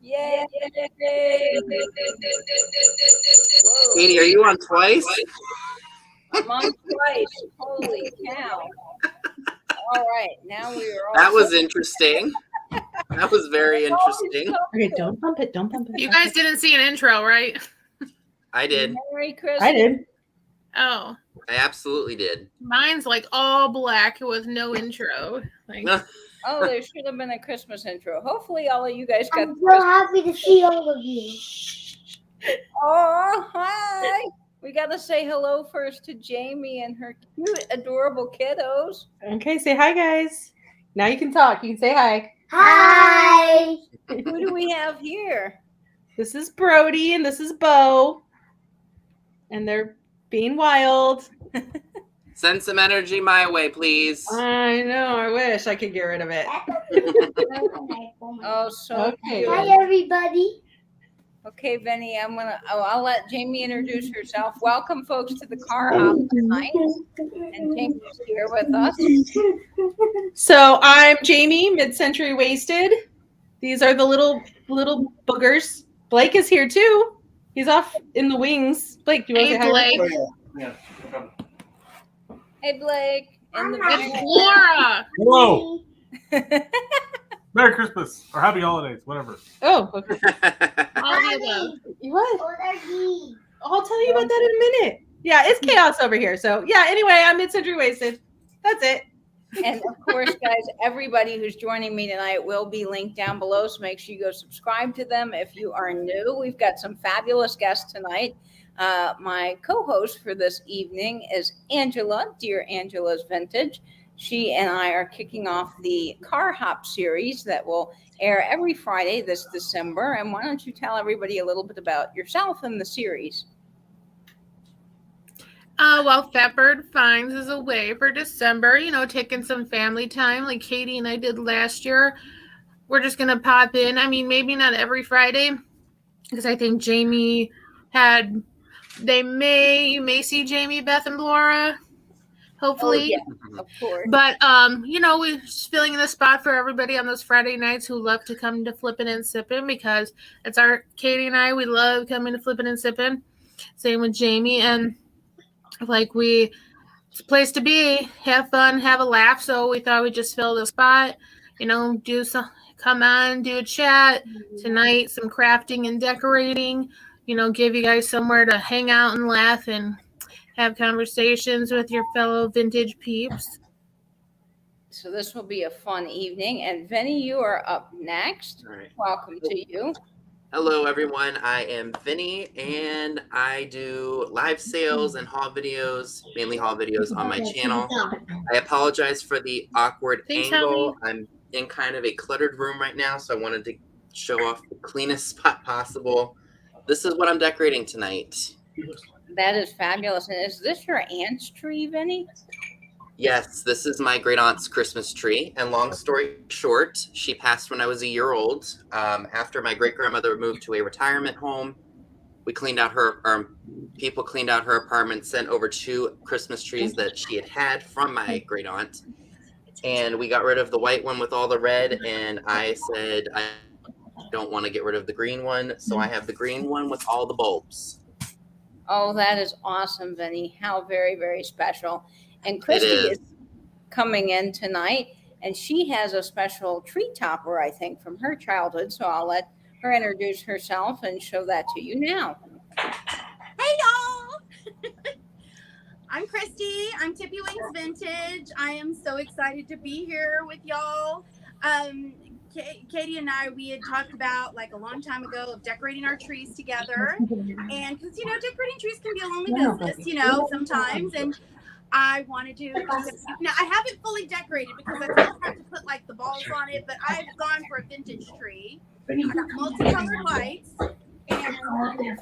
Yay! Katie, are you on twice? I'm on twice. Holy cow. All right, now we are all. That was interesting. That was very interesting. Okay, don't pump it. Don't pump it. You guys didn't see an intro, right? I did. Merry Christmas. I did. Oh, I absolutely did. mine's like all black with no intro. Like, Oh, there should have been a Christmas intro. Hopefully, all of you guys got. I'm so happy to see all of you. Oh, hi. We got to say hello first to Jamie and her cute, adorable kiddos. Okay, say hi, guys. Now you can talk. You can say hi. Hi. Who do we have here? This is Brody and this is Bo. And they're being wild. Send some energy my way, please. I know. I wish I could get rid of it. Oh, so Okay. cute. Hi, everybody. Okay, Vinny, I'll let Jamie introduce herself. Welcome, folks, to the car hop tonight. And Jamie's here with us. So I'm Jamie, mid-century wasted. These are the little boogers. Blake is here too. He's off in the wings. Blake, do you want to hey, say hi? Blake. Yeah. Hey, Blake. And It's Laura. Hello. Merry Christmas or Happy Holidays, whatever. Oh, okay. All the above. What? Oh, they're me. I'll tell you about that in a minute. Yeah, it's chaos over here. So yeah, anyway, I'm mid-century wasted. That's it. And of course, guys, everybody who's joining me tonight will be linked down below. So make sure you go subscribe to them. If you are new, we've got some fabulous guests tonight. My co-host for this evening is Angela, Dear Angela's Vintage. She and I are kicking off the Car Hop series that will air every Friday this December. And why don't you tell everybody a little bit about yourself and the series? Well, Fatbird Finds is away for December, taking some family time like Katie and I did last year. We're just going to pop in. I mean, maybe not every Friday because I think Jamie you may see Jamie, Beth, and Laura, hopefully. Oh, yeah, of course. But, we're just filling in the spot for everybody on those Friday nights who love to come to Flippin' and Sippin' because it's Katie and I, we love coming to Flippin' and Sippin'. Same with Jamie. And it's a place to be, have fun, have a laugh. So we thought we'd just fill the spot, come on, do a chat tonight, some crafting and decorating, give you guys somewhere to hang out and laugh and have conversations with your fellow vintage peeps. So this will be a fun evening. And Vinny, you are up next. All right. Welcome to you. Hello, everyone. I am Vinny, and I do live sales and haul videos, mainly haul videos on my channel. I apologize for the awkward Thanks, angle. I'm in kind of a cluttered room right now, so I wanted to show off the cleanest spot possible. This is what I'm decorating tonight. That is fabulous. And is this your aunt's tree, Vinny? Yes, this is my great aunt's Christmas tree. And long story short, she passed when I was a year old. After my great grandmother moved to a retirement home, people cleaned out her apartment, sent over 2 Christmas trees that she had from my great aunt. And we got rid of the white one with all the red. And I said, I don't want to get rid of the green one. So I have the green one with all the bulbs. Oh, that is awesome, Vinny. How very, very special. And Christy is coming in tonight, and she has a special tree topper, I think, from her childhood. So I'll let her introduce herself and show that to you now. Hey, y'all. I'm Christy. I'm TIPPYWINKS Vintage. I am so excited to be here with y'all. Katie and I, we had talked about like a long time ago of decorating our trees together. And because, decorating trees can be a lonely business, sometimes. And I wanted to, now I haven't fully decorated because I still have to put like the balls on it, but I've gone for a vintage tree. I got multicolored lights and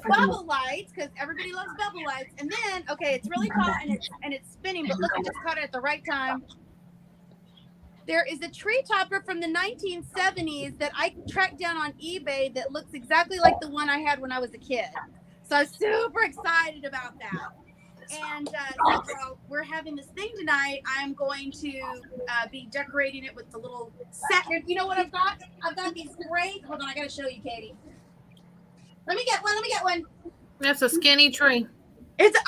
bubble lights because everybody loves bubble lights. And then, okay, it's really tall and it's spinning, but look, I just caught it at the right time. There is a tree topper from the 1970s that I tracked down on eBay that looks exactly like the one I had when I was a kid. So I'm super excited about that. And so while we're having this thing tonight, I'm going to be decorating it with the little satin. You know what I've got? I've got these great. Hold on, I got to show you, Katie. Let me get one. That's a skinny tree. It is a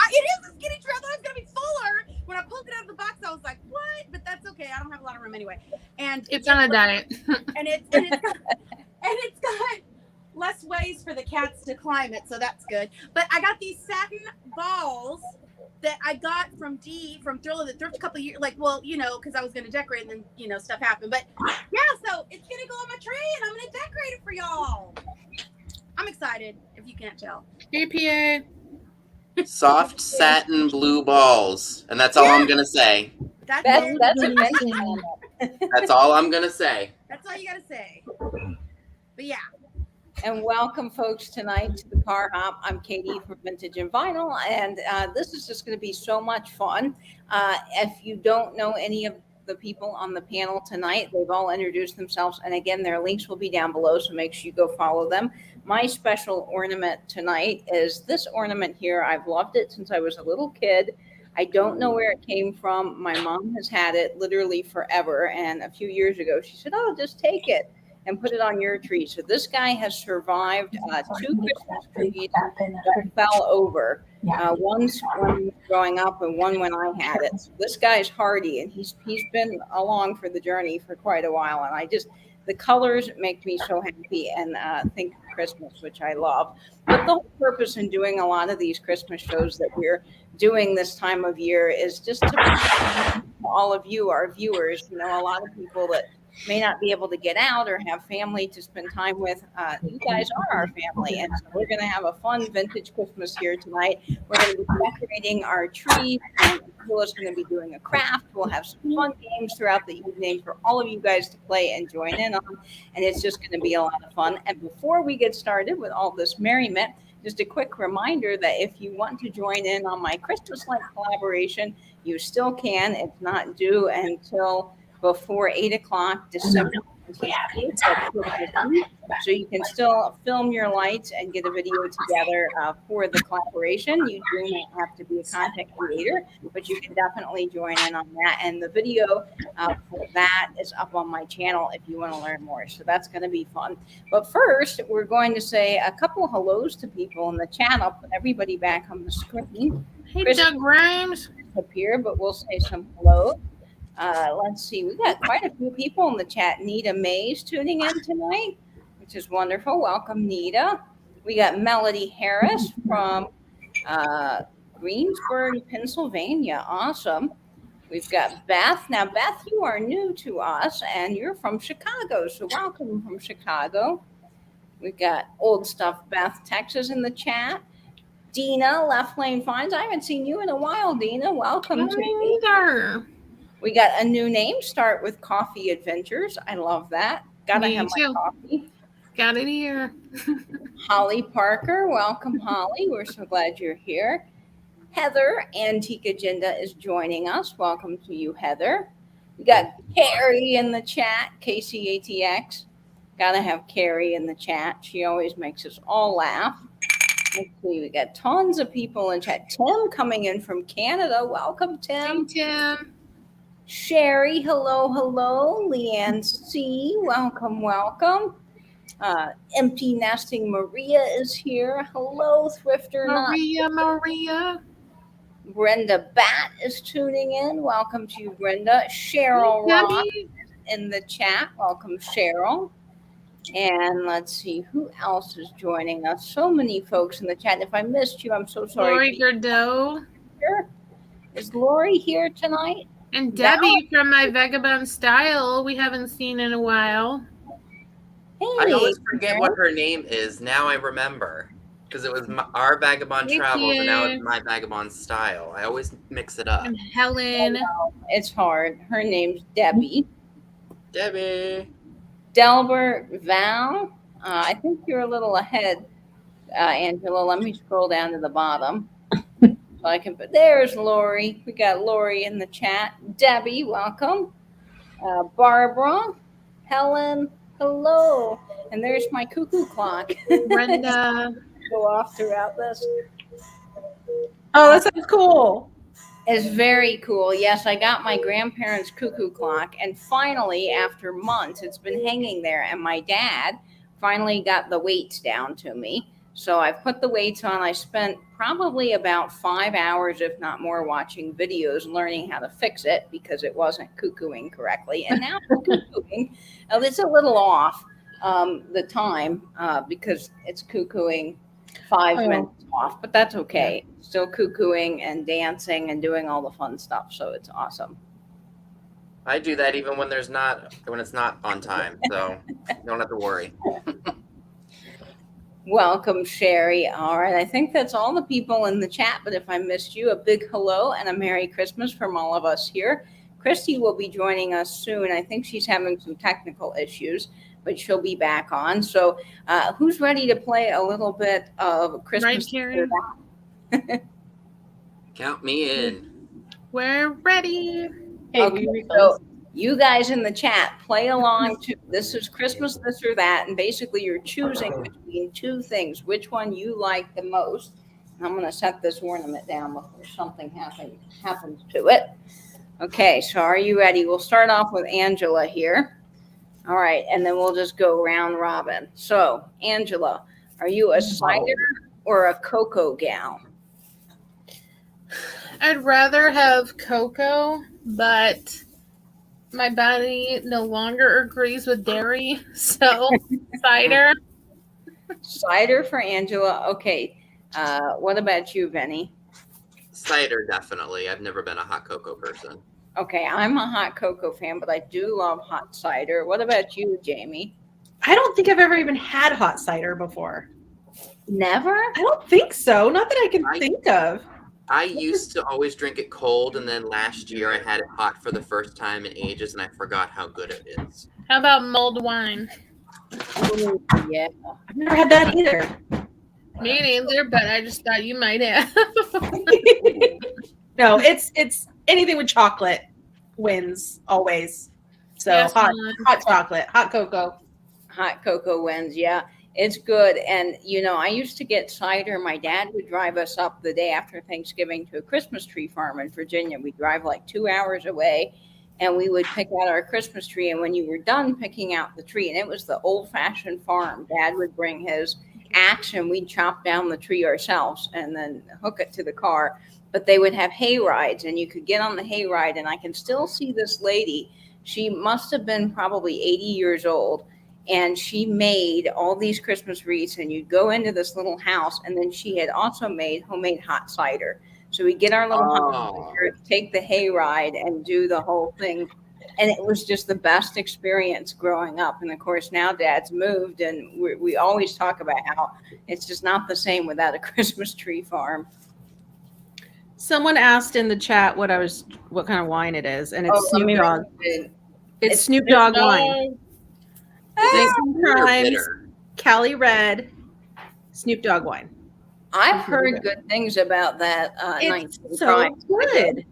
skinny tree. I thought it was gonna be fuller. When I pulled it out of the box, I was like, "What?" But that's okay. I don't have a lot of room anyway. And It's on a diet. and it's got less ways for the cats to climb it, so that's good. But I got these satin balls that I got from Thrill of the Thrift a couple of years, because I was gonna decorate and then stuff happened. But yeah, so it's gonna go on my tree and I'm gonna decorate it for y'all. I'm excited, if you can't tell. GPA. Soft satin blue balls, and that's all I'm gonna say. That's That's it. amazing. That's all I'm gonna say. That's all you gotta say. But yeah. And welcome, folks, tonight to the Car Hop. I'm Katie from Vintage and Vinyl, and this is just going to be so much fun. If you don't know any of the people on the panel tonight, they've all introduced themselves, and again, their links will be down below, so make sure you go follow them. My special ornament tonight is this ornament here. I've loved it since I was a little kid. I don't know where it came from. My mom has had it literally forever, and a few years ago, she said, "Oh, just take it and put it on your tree." So this guy has survived 2 Christmas trees that fell over. One growing up and one when I had it. So this guy's hardy, and he's been along for the journey for quite a while. And the colors make me so happy and think of Christmas, which I love. But the whole purpose in doing a lot of these Christmas shows that we're doing this time of year is just to all of you, our viewers, a lot of people that may not be able to get out or have family to spend time with. You guys are our family, and so we're going to have a fun vintage Christmas here tonight. We're going to be decorating our tree, and Angela's going to be doing a craft. We'll have some fun games throughout the evening for all of you guys to play and join in on, and it's just going to be a lot of fun. And before we get started with all this merriment, just a quick reminder that if you want to join in on my Christmas light collaboration, you still can. It's not due until before 8 o'clock December 28th. So you can still film your lights and get a video together for the collaboration. You do not have to be a content creator, but you can definitely join in on that. And the video for that is up on my channel if you want to learn more. So that's going to be fun. But first, we're going to say a couple of hellos to people in the chat. I'll put everybody back on the screen. Hey, Doug Grimes. Appear, but we'll say some hello. Let's see. We got quite a few people in the chat. Nita Mays tuning in tonight, which is wonderful. Welcome, Nita. We got Melody Harris from Greensburg, Pennsylvania. Awesome. We've got Beth. Now, Beth, you are new to us, and you're from Chicago, so welcome from Chicago. We've got Old Stuff Beth, Texas in the chat. Dina, Left Lane Finds. I haven't seen you in a while, Dina. Welcome to me. We got a new name, Start with Coffee Adventures. I love that. Gotta have my coffee. Got it here. Holly Parker, welcome, Holly. We're so glad you're here. Heather, Antique Agenda, is joining us. Welcome to you, Heather. We got Carrie in the chat, KCATX. Gotta have Carrie in the chat. She always makes us all laugh. Let's see, we got tons of people in chat. Tim coming in from Canada. Welcome, Tim. Hey, Tim. Sherry, hello. Leanne C, welcome. Empty Nesting Maria is here. Hello, Thrifter. Maria. Brenda Bat is tuning in. Welcome to you, Brenda. Cheryl Ross in the chat. Welcome, Cheryl. And let's see, who else is joining us? So many folks in the chat. If I missed you, I'm so sorry. Lori Gerdeau. Is Lori here tonight? And Debbie from My Vagabond Style, we haven't seen in a while. Hey, I always forget what her name is. Now I remember. Because it was our Vagabond Travels and now it's My Vagabond Style. I always mix it up. And Helen. It's hard. Her name's Debbie. Delbert Val. I think you're a little ahead, Angela. Let me scroll down to the bottom. But there's Lori. We got Lori in the chat. Debbie, welcome. Barbara, Helen, hello. And there's my cuckoo clock. Brenda. Go off throughout this. Oh, that sounds cool. It's very cool. Yes, I got my grandparents' cuckoo clock, and finally, after months, it's been hanging there. And my dad finally got the weights down to me. So I put the weights on. I spent probably about 5 hours, if not more, watching videos learning how to fix it because it wasn't cuckooing correctly. And now it's cuckooing. It's a little off the time because it's cuckooing 5 minutes off, but that's okay. Still cuckooing and dancing and doing all the fun stuff. So it's awesome. I do that even when it's not on time, so you don't have to worry. Welcome, Sherry. All right. I think that's all the people in the chat, but if I missed you, a big hello and a Merry Christmas from all of us here. Christy will be joining us soon. I think she's having some technical issues, but she'll be back on. So who's ready to play a little bit of Christmas? Right, Karen? Count me in. We're ready. Hey, Okay, so you guys in the chat, play along to this is Christmas, this or that, and basically you're choosing between two things, which one you like the most. And I'm going to set this ornament down before something happens to it. Okay, so are you ready? We'll start off with Angela here. All right, and then we'll just go round robin. So, Angela, are you a cider or a cocoa gal? I'd rather have cocoa, but my body no longer agrees with dairy, so cider. Cider for Angela. Okay. What about you, Vinny? Cider, definitely. I've never been a hot cocoa person. Okay, I'm a hot cocoa fan, but I do love hot cider. What about you, Jamie? I don't think I've ever even had hot cider before. Never? I don't think so. Not that I can think of. I used to always drink it cold, and then last year I had it hot for the first time in ages, and I forgot how good it is. How about mulled wine? Ooh, yeah. I've never had that either. Me neither, but I just thought you might have. No, it's anything with chocolate wins always. So Yes, hot chocolate, hot cocoa. Hot cocoa wins, yeah. It's good. And, you know, I used to get cider. My dad would drive us up the day after Thanksgiving to a Christmas tree farm in Virginia. We'd drive like 2 hours away, and we would pick out our Christmas tree. And when you were done picking out the tree, and it was the old-fashioned farm, Dad would bring his axe, and we'd chop down the tree ourselves and then hook it to the car. But they would have hay rides, and you could get on the hay ride. And I can still see this lady. She must have been probably 80 years old. And she made all these Christmas wreaths, and you'd go into this little house, and then she had also made homemade hot cider. So we'd get our little hot cider, take the hay ride, and do the whole thing. And it was just the best experience growing up. And of course, now Dad's moved, and we always talk about how it's just not the same without a Christmas tree farm. Someone asked in the chat what kind of wine it is, and it's Snoop Dogg. It's Snoop Dogg wine. Times, Cali Red, Snoop Dogg wine. I've heard good things about that. It's so good.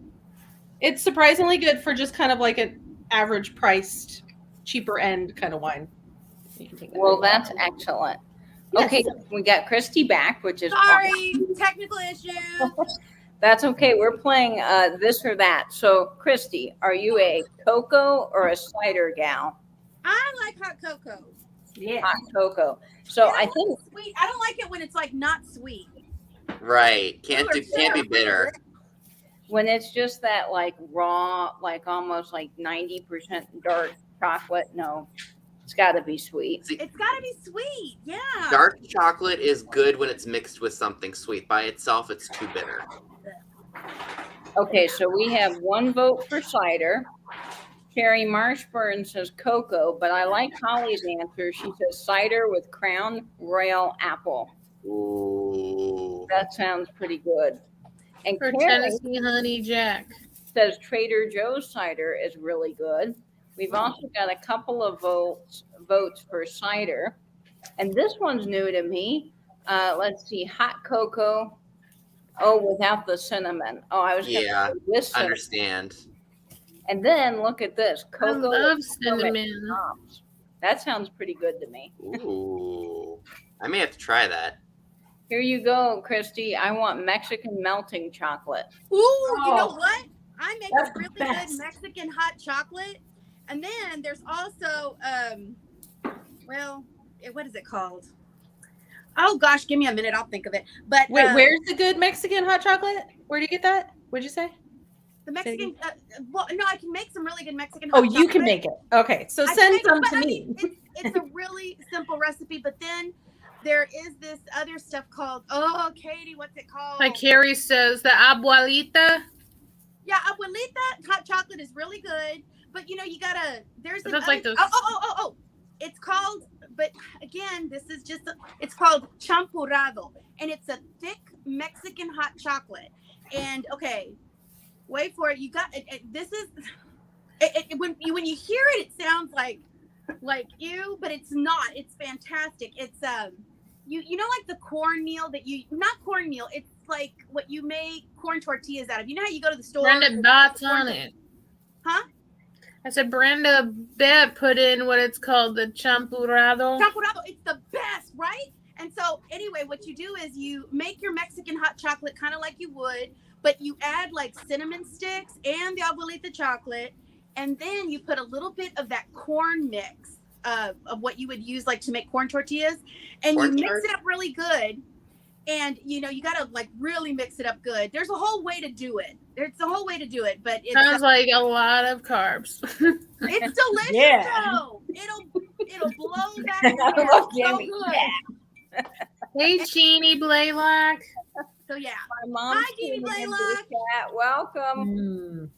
It's surprisingly good for just kind of like an average priced, cheaper end kind of wine. You can take that. Well, that's excellent. Yes. Okay, we got Christy back, which is Sorry, technical issue. That's okay. We're playing this or that. So, Christy, are you a cocoa or a cider gal? I like hot cocoa. Yeah. Hot cocoa. So I think Sweet. I don't like it when it's like not sweet. Right. Can't be bitter. when it's just that like raw, like almost like 90% dark chocolate, no, it's got to be sweet. See, It's got to be sweet. Yeah. dark chocolate is good when it's mixed with something sweet. By itself, it's too bitter. Okay, so we have one vote for cider. Carrie Marshburn says cocoa, but I like Holly's answer. She says cider with Crown Royal apple. Ooh. That sounds pretty good. And For Carrie Tennessee Honey Jack. says Trader Joe's cider is really good. We've also got a couple of votes for cider. And this one's new to me. Let's see, hot cocoa. Oh, without the cinnamon. Oh, I was going to Yeah, say with cinnamon. Understand. And then look at this. I Cocoa love with cinnamon cinnamon. tops. That sounds pretty good to me. Ooh. I may have to try that. Here you go, Christy. I want Mexican melting chocolate. Ooh, you know Oh, what? I make that's a the really best. good Mexican hot chocolate. And then there's also what is it called? Oh gosh, give me a minute, I'll think of it. But Wait, where's the good Mexican hot chocolate? Where do you get that? What'd you say? the Mexican well, no, I can make some really good Mexican Oh, hot you can chocolate. make it. Okay, so I can send make it, some but to I me. mean, it's a really simple recipe, but then there is this other stuff called, oh, Katie, what's it called? Like Carrie says, the abuelita. Yeah, abuelita hot chocolate is really good, but you know, you gotta, there's an That's other, like those- oh, it's called, but again, this is just, it's called champurrado, and it's a thick Mexican hot chocolate. And okay, wait for it. You got this is when you hear it, it sounds like ew, but it's not. It's fantastic. It's you know, like the cornmeal that you, not cornmeal, it's like what you make corn tortillas out of. You know how you go to the store? Brenda Bott's on it. Huh? I said Brenda Bet put in what it's called, the champurrado. Champurrado, it's the best, right? And so anyway, what you do is you make your Mexican hot chocolate kind of like you would, but you add like cinnamon sticks and the abuelita chocolate, and then you put a little bit of that corn mix of what you would use like to make corn tortillas, and you mix it up really good. And you know, you gotta like really mix it up good. There's a whole way to do it. But it Sounds like a lot of carbs. it's delicious. Yeah. Though. It'll blow back your hair. Love So Yummy. good. Hey, Jeannie Blaylock. So yeah. My mom's Hi, Jeannie tuning into the Blaylock. chat. Welcome. Mm.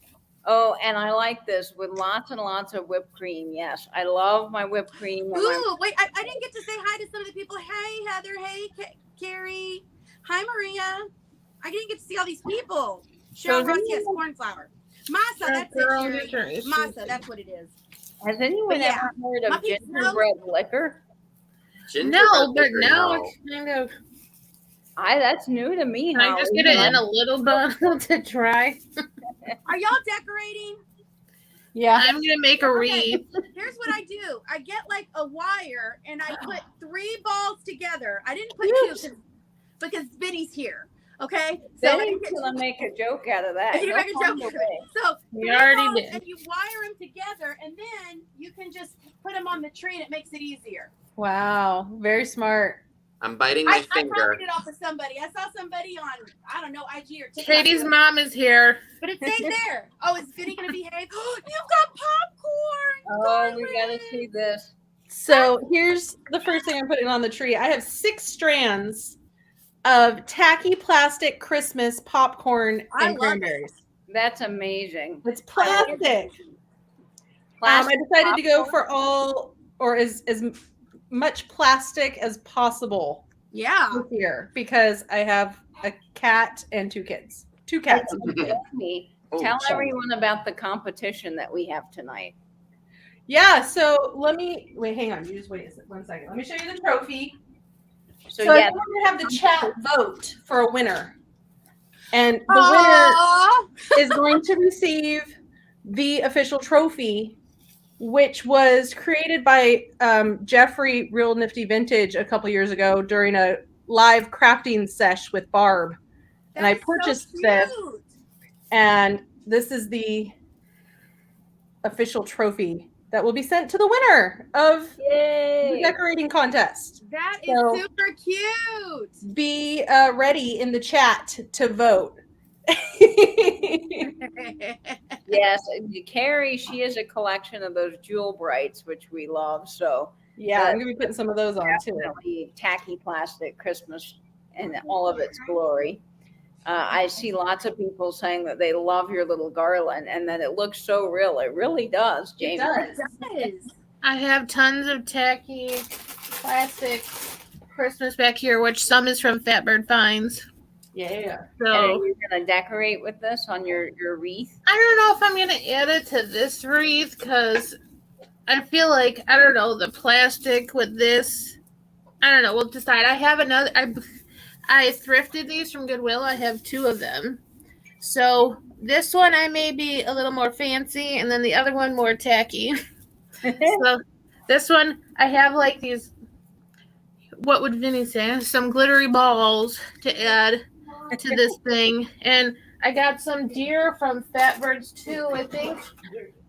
Oh, and I like this with lots and lots of whipped cream. Yes, I love my whipped cream. And my- Ooh, wait, I didn't get to say hi to some of the people. Hey, Heather. Hey, Carrie. Hi, Maria. I didn't get to see all these people. Cheryl Ross, yes, cornflower. Masa, that's it, Sherry. Masa, that's what it is. Has anyone But yeah, ever heard my of peeps know. gingerbread liquor? No, but liquor, now no. it's kind of. That's new to me. Can I just get it in a little bottle to try? Are y'all decorating? Yeah. I'm gonna make a Okay. wreath. Here's what I do. I get like a wire and I put 3 balls together. I didn't put 2 because Vinny's here. Okay, so I Then didn't get gonna make a joke out of that. You No make a joke problem out of with it. So We 3 already balls, did. and you wire them together, and then you can just put them on the tree, and it makes it easier. Wow. Very smart. I'm biting my I finger. copied it off of somebody. I saw somebody on, I don't know, IG or TikTok. Katie's mom is here. But it stays there. Oh, is Vinny gonna behave? Oh, you got popcorn. Oh, we gotta see this. So here's the first thing I'm putting on the tree. I have 6 strands of tacky plastic Christmas popcorn I and love cranberries. That's amazing. It's plastic. I decided to go for all or as much plastic as possible Yeah. this year because I have a cat and 2 kids. 2 cats. Me. Oh, Tell sorry. everyone about the competition that we have tonight. Yeah, so let me wait, hang on. You just wait 1 second. Let me show you the trophy. So, So yeah, I'm going to have the chat vote for a winner. And the Aww. winner is going to receive the official trophy, which was created by Jeffrey Real Nifty Vintage a couple years ago during a live crafting sesh with Barb. And I That is so purchased this, cute. and this is the official trophy that will be sent to the winner of the yay. decorating contest. That is So- super cute. Be ready in the chat to vote. Yes, Carrie, she has a collection of those jewel brights, which we love. So Yeah, I'm gonna be putting some of those on too. definitely tacky plastic Christmas in all of its glory. I see lots of people saying that they love your little garland and that it looks so real. It really does, Jamie. does. Yes. I have tons of tacky plastic Christmas back here, which some is from Fatbird Finds. Yeah. And are So you going to decorate with this on your wreath? I don't know if I'm gonna add it to this wreath because I feel like I don't know the plastic with this. I don't know. We'll decide. I have another. I thrifted these from Goodwill. I have 2 of them. So this one I may be a little more fancy, and then the other one more tacky. So this one I have like these what would Vinny say? Some glittery balls to add to this thing. And I got some deer from Fatbirds too, I think.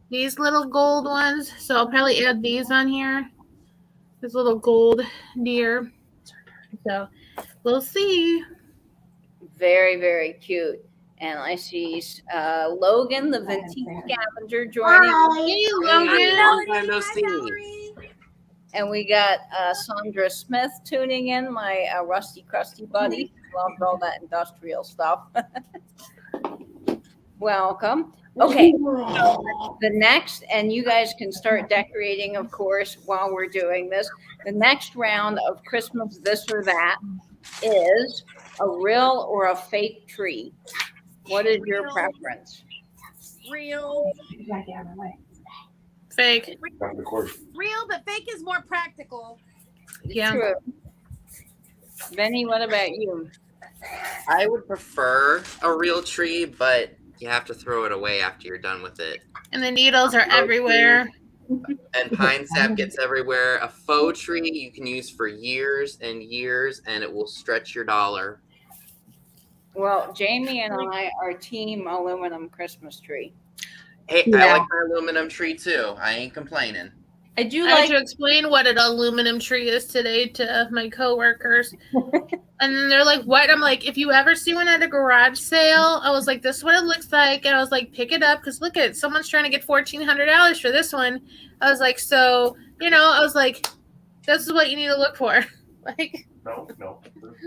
These little gold ones. So I'll probably add these on here. This little gold deer. So we'll see. Very, very cute. And I see Logan, the vintage scavenger, joining us. Hi. Hey, Hey, Logan. long time no Hi, see. Valerie. And we got Sandra Smith tuning in, my rusty crusty buddy. Loved all that industrial stuff. Welcome. Okay, so the next, and you guys can start decorating, of course, while we're doing this. The next round of Christmas This or That is a real or a fake tree. What is your Real. preference? Real. Fake. Real, but fake is more practical. Yeah. True. Vinny, what about you? I would prefer a real tree, but you have to throw it away after you're done with it. And the needles are everywhere. And pine sap gets everywhere. A faux tree you can use for years and years, and it will stretch your dollar. Well, Jamie and I are team aluminum Christmas tree. Hey, I Yeah. like my aluminum tree too. I ain't complaining. I do I had like to explain what an aluminum tree is today to my coworkers. And then they're like, what? I'm like, if you ever see one at a garage sale, I was like, this is what it looks like. And I was like, pick it up because look at it. Someone's trying to get $1,400 for this one. I was like, so, I was like, this is what you need to look for. Like, No.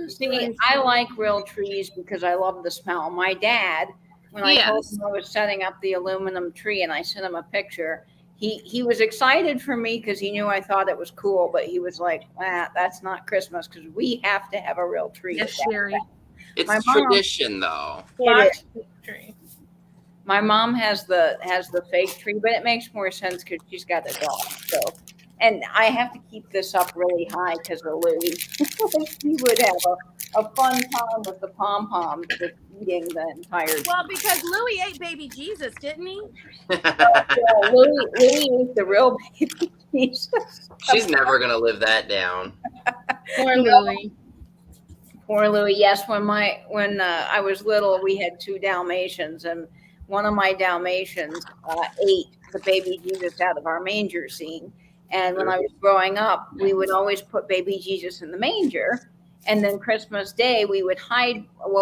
See, I like real trees because I love the smell. My dad, when I told Yes. him I was setting up the aluminum tree and I sent him a picture, he was excited for me because he knew I thought it was cool, but he was like, that's not Christmas because we have to have a real tree. yes, at that Sherry. time." It's My mom- tradition though. It is. Tree. My mom has the fake tree, but it makes more sense because she's got a dog. So, and I have to keep this up really high because of Louie. He would have a fun time with the pom poms, just eating the entire. Well, because Louis ate baby Jesus, didn't he? Yeah, Louie ate the real baby Jesus. She's never gonna live that down. Poor Louie. Poor Louie. Yes, when I was little, we had 2 Dalmatians, and one of my Dalmatians ate the baby Jesus out of our manger scene. And when I was growing up, we would always put baby Jesus in the manger. And then Christmas Day, we would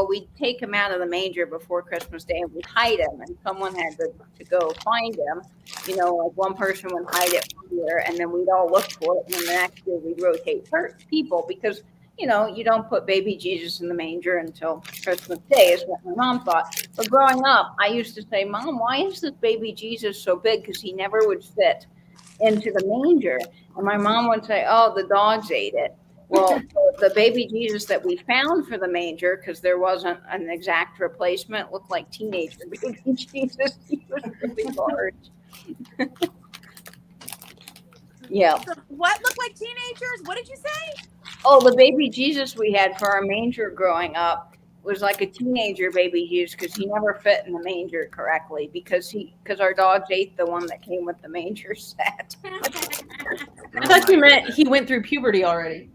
we'd take him out of the manger before Christmas Day and we'd hide him. And someone had to go find him. Like one person would hide it one year and then we'd all look for it. And then the next year we'd rotate people because, you don't put baby Jesus in the manger until Christmas Day is what my mom thought. But growing up, I used to say, Mom, why is this baby Jesus so big? Because he never would fit into the manger. And my mom would say, oh, the dogs ate it. Well, the baby Jesus that we found for the manger, because there wasn't an exact replacement, looked like teenager baby Jesus. He was really large. Yeah. So what looked like teenagers? What did you say? Oh, the baby Jesus we had for our manger growing up was like a teenager baby Jesus because he never fit in the manger correctly because our dogs ate the one that came with the manger set. I thought you meant he went through puberty already.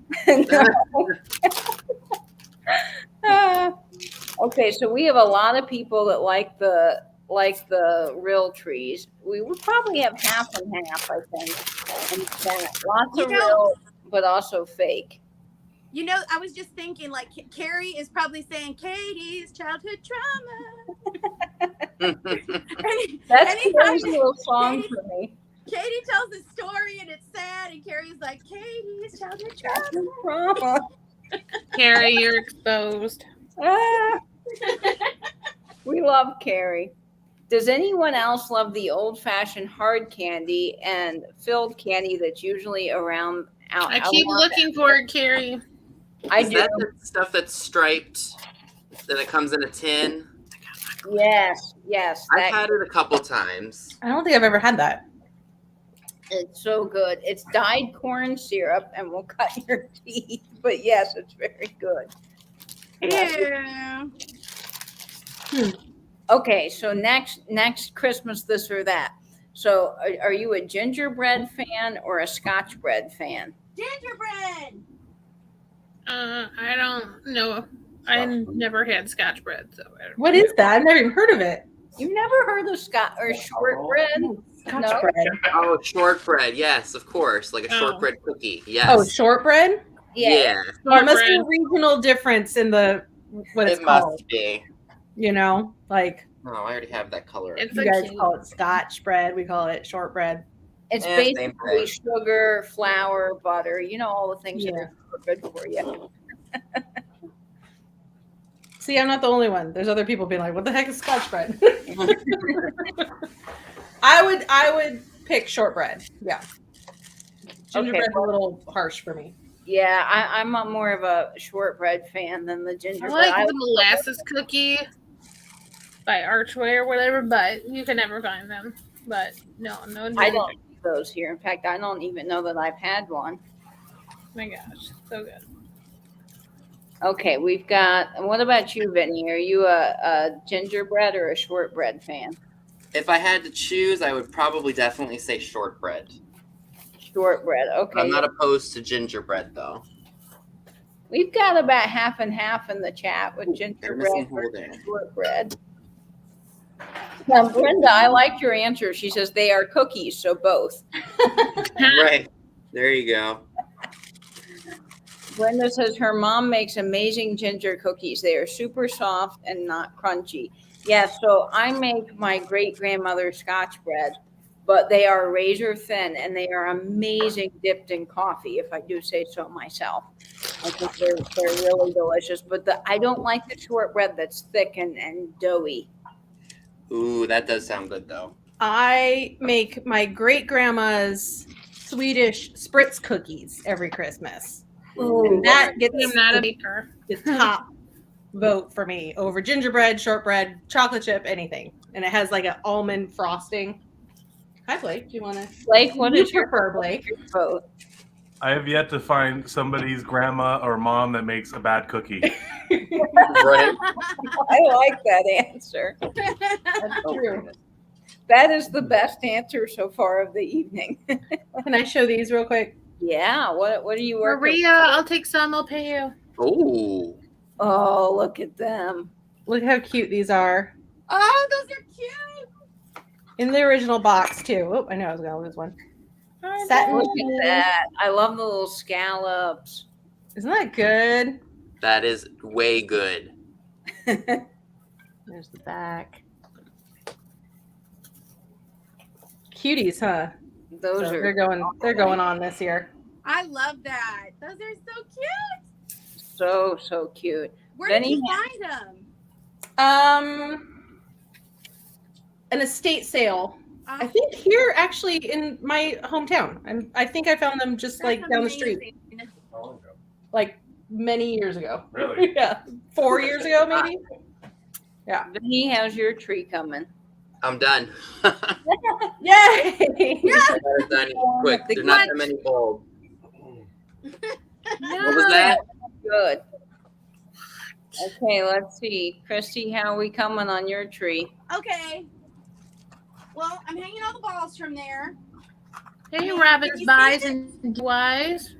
Okay, so we have a lot of people that like the real trees. We would probably have half and half, I think. And lots of real, but also fake. I was just thinking, like, Carrie is probably saying Katie's childhood trauma. That's Anytime a little song for me. Katie tells a story and it's sad, and Carrie's like, Katie's childhood trauma. Trauma. Carrie, you're exposed. Ah. We love Carrie. Does anyone else love the old-fashioned hard candy and filled candy that's usually around out? I keep looking for it, Carrie. I Is do. that the stuff that's striped? That it comes in a tin? Yes. I've had it a couple times. I don't think I've ever had that. It's so good. It's dyed corn syrup and will cut your teeth. But yes, it's very good. Yeah. Okay, so next Christmas, this or that. So are you a gingerbread fan or a Scotch bread fan? Gingerbread. I don't know. I never had Scotch bread, so I don't What is that? I've never even heard of it. You've never heard of Scott or shortbread? Scotch No. bread. Oh, shortbread. Yes, of course. Like a Oh. shortbread cookie. Oh, Yes. shortbread? Yeah. Well, it must be a Shortbread. regional difference in the what it's It called. must be. You know, like Oh, I already have that color. It's you a guys cake. call it Scotch bread. We call it shortbread. It's Same basically thing. sugar, flour, butter, all the things that Yeah. are good for you. See, I'm not the only one. There's other people being like, "What the heck is Scotch bread?" I would pick shortbread. Yeah, gingerbread's a little harsh for me. Yeah, I'm more of a shortbread fan than the I gingerbread. like the molasses cookie by Archway or whatever, but you can never find them. But no. I don't eat those here. In fact, I don't even know that I've had one. My gosh, so good. Okay, we've got. What about you, Vinny? Are you a gingerbread or a shortbread fan? If I had to choose, I would probably definitely say shortbread. Shortbread. Okay. I'm not opposed to gingerbread though. We've got about half and half in the chat with They're gingerbread missing whole versus there. shortbread. Now, Brenda, I liked your answer. She says they are cookies, so both. Right. There you go. Brenda says her mom makes amazing ginger cookies. They are super soft and not crunchy. Yeah, so I make my great grandmother's Scotch bread, but they are razor thin and they are amazing dipped in coffee, if I do say so myself. I think they're really delicious. But I don't like the shortbread that's thick and doughy. Ooh, that does sound good though. I make my great grandma's Swedish spritz cookies every Christmas. And that gets I'm not a baker. the top vote for me over gingerbread, shortbread, chocolate chip, anything. And it has like an almond frosting. Hi, Blake. Do you want to? Blake, what you is your prefer, Blake? vote? I have yet to find somebody's grandma or mom that makes a bad cookie. Right. I like that answer. That's true. That is the best answer so far of the evening. Can I show these real quick? Yeah, what are you working Maria, I'll take some. I'll pay you. Ooh. Oh, look at them. Look how cute these are. Oh, those are cute. In the original box, too. Oh, I know I was going to lose one. Satin. Look at that. I love the little scallops. Isn't that good? That is way good. There's the back. Cuties, huh? Those So are they're going on this year. I love that. Those are so cute. so cute. Where did Benny you find them? An estate sale. I think here, actually, in my hometown. I think I found them just like down the street, like many years ago. Really? Yeah, 4 years ago, maybe. Yeah. Vinny, how's your tree coming? I'm done. Yay! That is done quick. There's not that many bulbs. What was that? Good. Okay, let's see. Christy, how are we coming on your tree? Okay. Well, I'm hanging all the balls from there. Hey, Can rabbits, you buys, see and wise.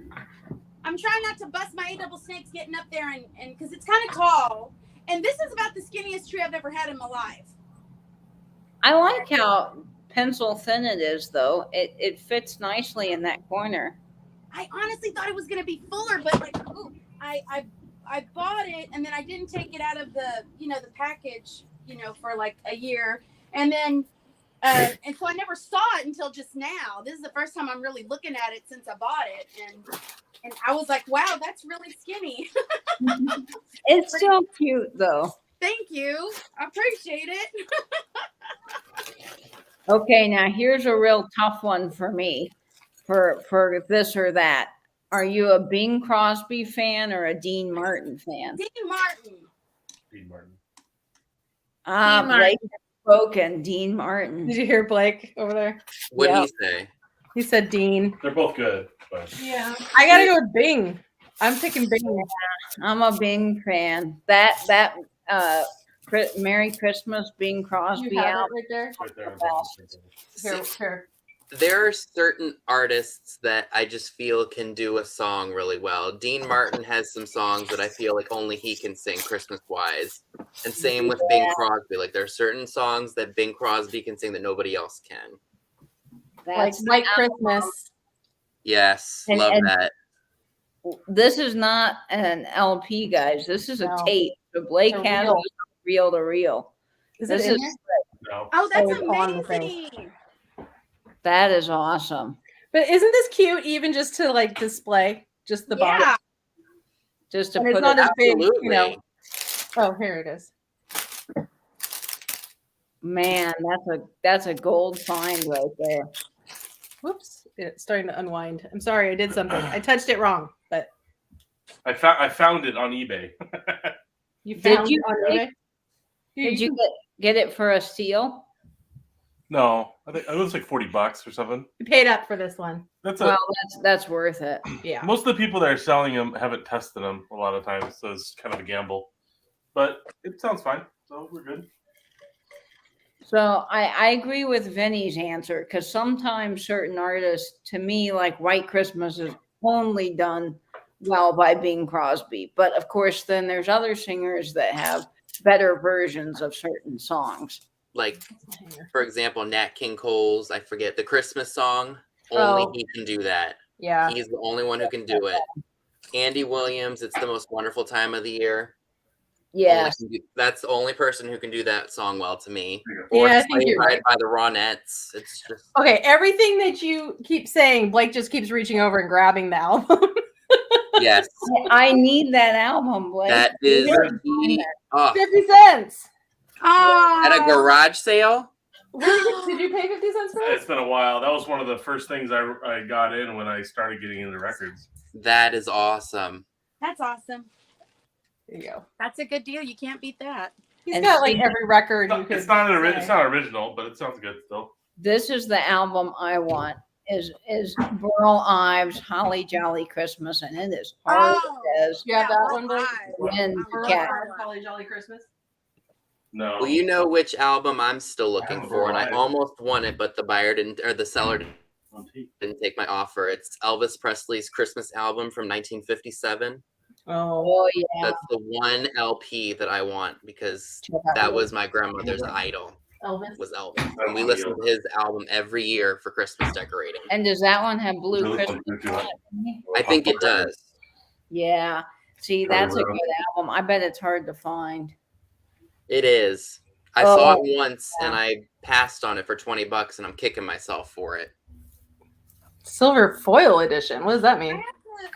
I'm trying not to bust my 8 double snakes getting up there and because it's kind of tall. And this is about the skinniest tree I've ever had in my life. I like how pencil thin it is, though. It fits nicely in that corner. I honestly thought it was going to be fuller, but like, ooh, I bought it and then I didn't take it out of the, the package, for like a year. And then, and so I never saw it until just now. This is the first time I'm really looking at it since I bought it. And I was like, wow, that's really skinny. It's so cute, though. Thank you. I appreciate it. Okay, now here's a real tough one for me for this or that. Are you a Bing Crosby fan or a Dean Martin fan? Dean Martin. Dean Martin. Ah, Dean Blake has spoken. Dean Martin. Did you hear Blake over there? What did Yeah. he say? He said Dean. They're both good, but Yeah. I gotta go with Bing. I'm picking Bing. I'm a Bing fan. That Merry Christmas Bing Crosby You have album. it right there. right there. Well, Here. there are certain artists that I just feel can do a song really well. Dean Martin has some songs that I feel like only he can sing Christmas wise. And same with Bing Crosby. Like there are certain songs that Bing Crosby can sing that nobody else can. Like That's White Christmas. Yes, And- love and- that. This is not an LP, guys. This is a No. tape. So Blake It's a has reel. it reel to reel. Is This it in is- there? No. Oh, that's it's on the thing. amazing. That is awesome. But isn't this cute even just to like display just the bottom? Yeah. Just to And it's put not it as big, Absolutely. you know. Oh, here it is. Man, that's a gold find right there. Whoops. It's starting to unwind. I'm sorry, I did something. I touched it wrong, but I found it on eBay. you Did found you it on eBay? Did you get it for a steal? No, I think it was like $40 or something. You paid up for this one. That's Well, that's worth it. Yeah. most of the people that are selling them haven't tested them a lot of times, so it's kind of a gamble. But it sounds fine, so we're good. So I agree with Vinny's answer because sometimes certain artists, to me, like White Christmas is only done well by Bing Crosby. But of course, then there's other singers that have better versions of certain songs. Like, for example, Nat King Cole's, I forget, the Christmas song. Only Oh. he can do that. Yeah. He's the only one who can do it. Andy Williams, It's the Most Wonderful Time of the Year. Yes. That's the only person who can do that song well to me. Or Yeah, I think Sleigh you're Ride right. by the Ronettes. It's just Okay, everything that you keep saying, Blake just keeps reaching over and grabbing the album. yes. I need that album, Blake. That is You didn't find that. oh, 50 cents. Oh. at a garage sale. Did you pay 50 cents for It's it? been a while. That was one of the first things I got in when I started getting into records. That is awesome. That's awesome. There you go. That's a good deal. You can't beat that. He's And got like see- every record you could. It's not say. it's not original, but it sounds good still. This is the album I want. Is Burl Ives' Holly Jolly Christmas, and it is hard Oh. as You have that all one, Blake? right. wind Burl cat. Ives, Holly Jolly Christmas. No. Well, you know which album I'm still looking have for, and I Verizon. almost won it, but the buyer didn't, or the seller didn't take my offer. It's Elvis Presley's Christmas album from 1957. Oh, Oh yeah, That's the one LP that I want because check out that was my grandmother's idol. Elvis. Was Elvis, and we listened to his album every year for Christmas decorating. And does that one have Blue Really Christmas? fun to do on it. it? I think it does. Yeah. See, that's a Around. good album. I bet it's hard to find. It is. I Oh, saw it once yeah. and I passed on it for $20, and I'm kicking myself for it. Silver foil edition. What does that mean?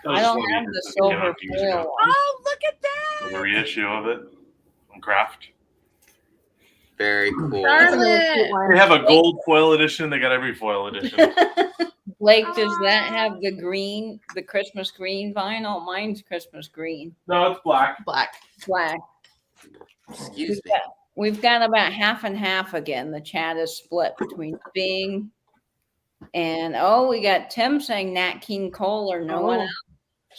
That was I don't one have year the since it came silver out years ago. foil. Oh, look at There's a that. reissue of it from Kraft. Very cool. That's a really cute Charlotte. one. They have a gold foil edition. They got every foil edition. Blake, does that have the green, the Christmas green vinyl? Mine's Christmas green, No, it's black. Black. black. Excuse me. We've got about half and half again. The chat is split between Bing and we got Tim saying Nat King Cole or no one Oh. else.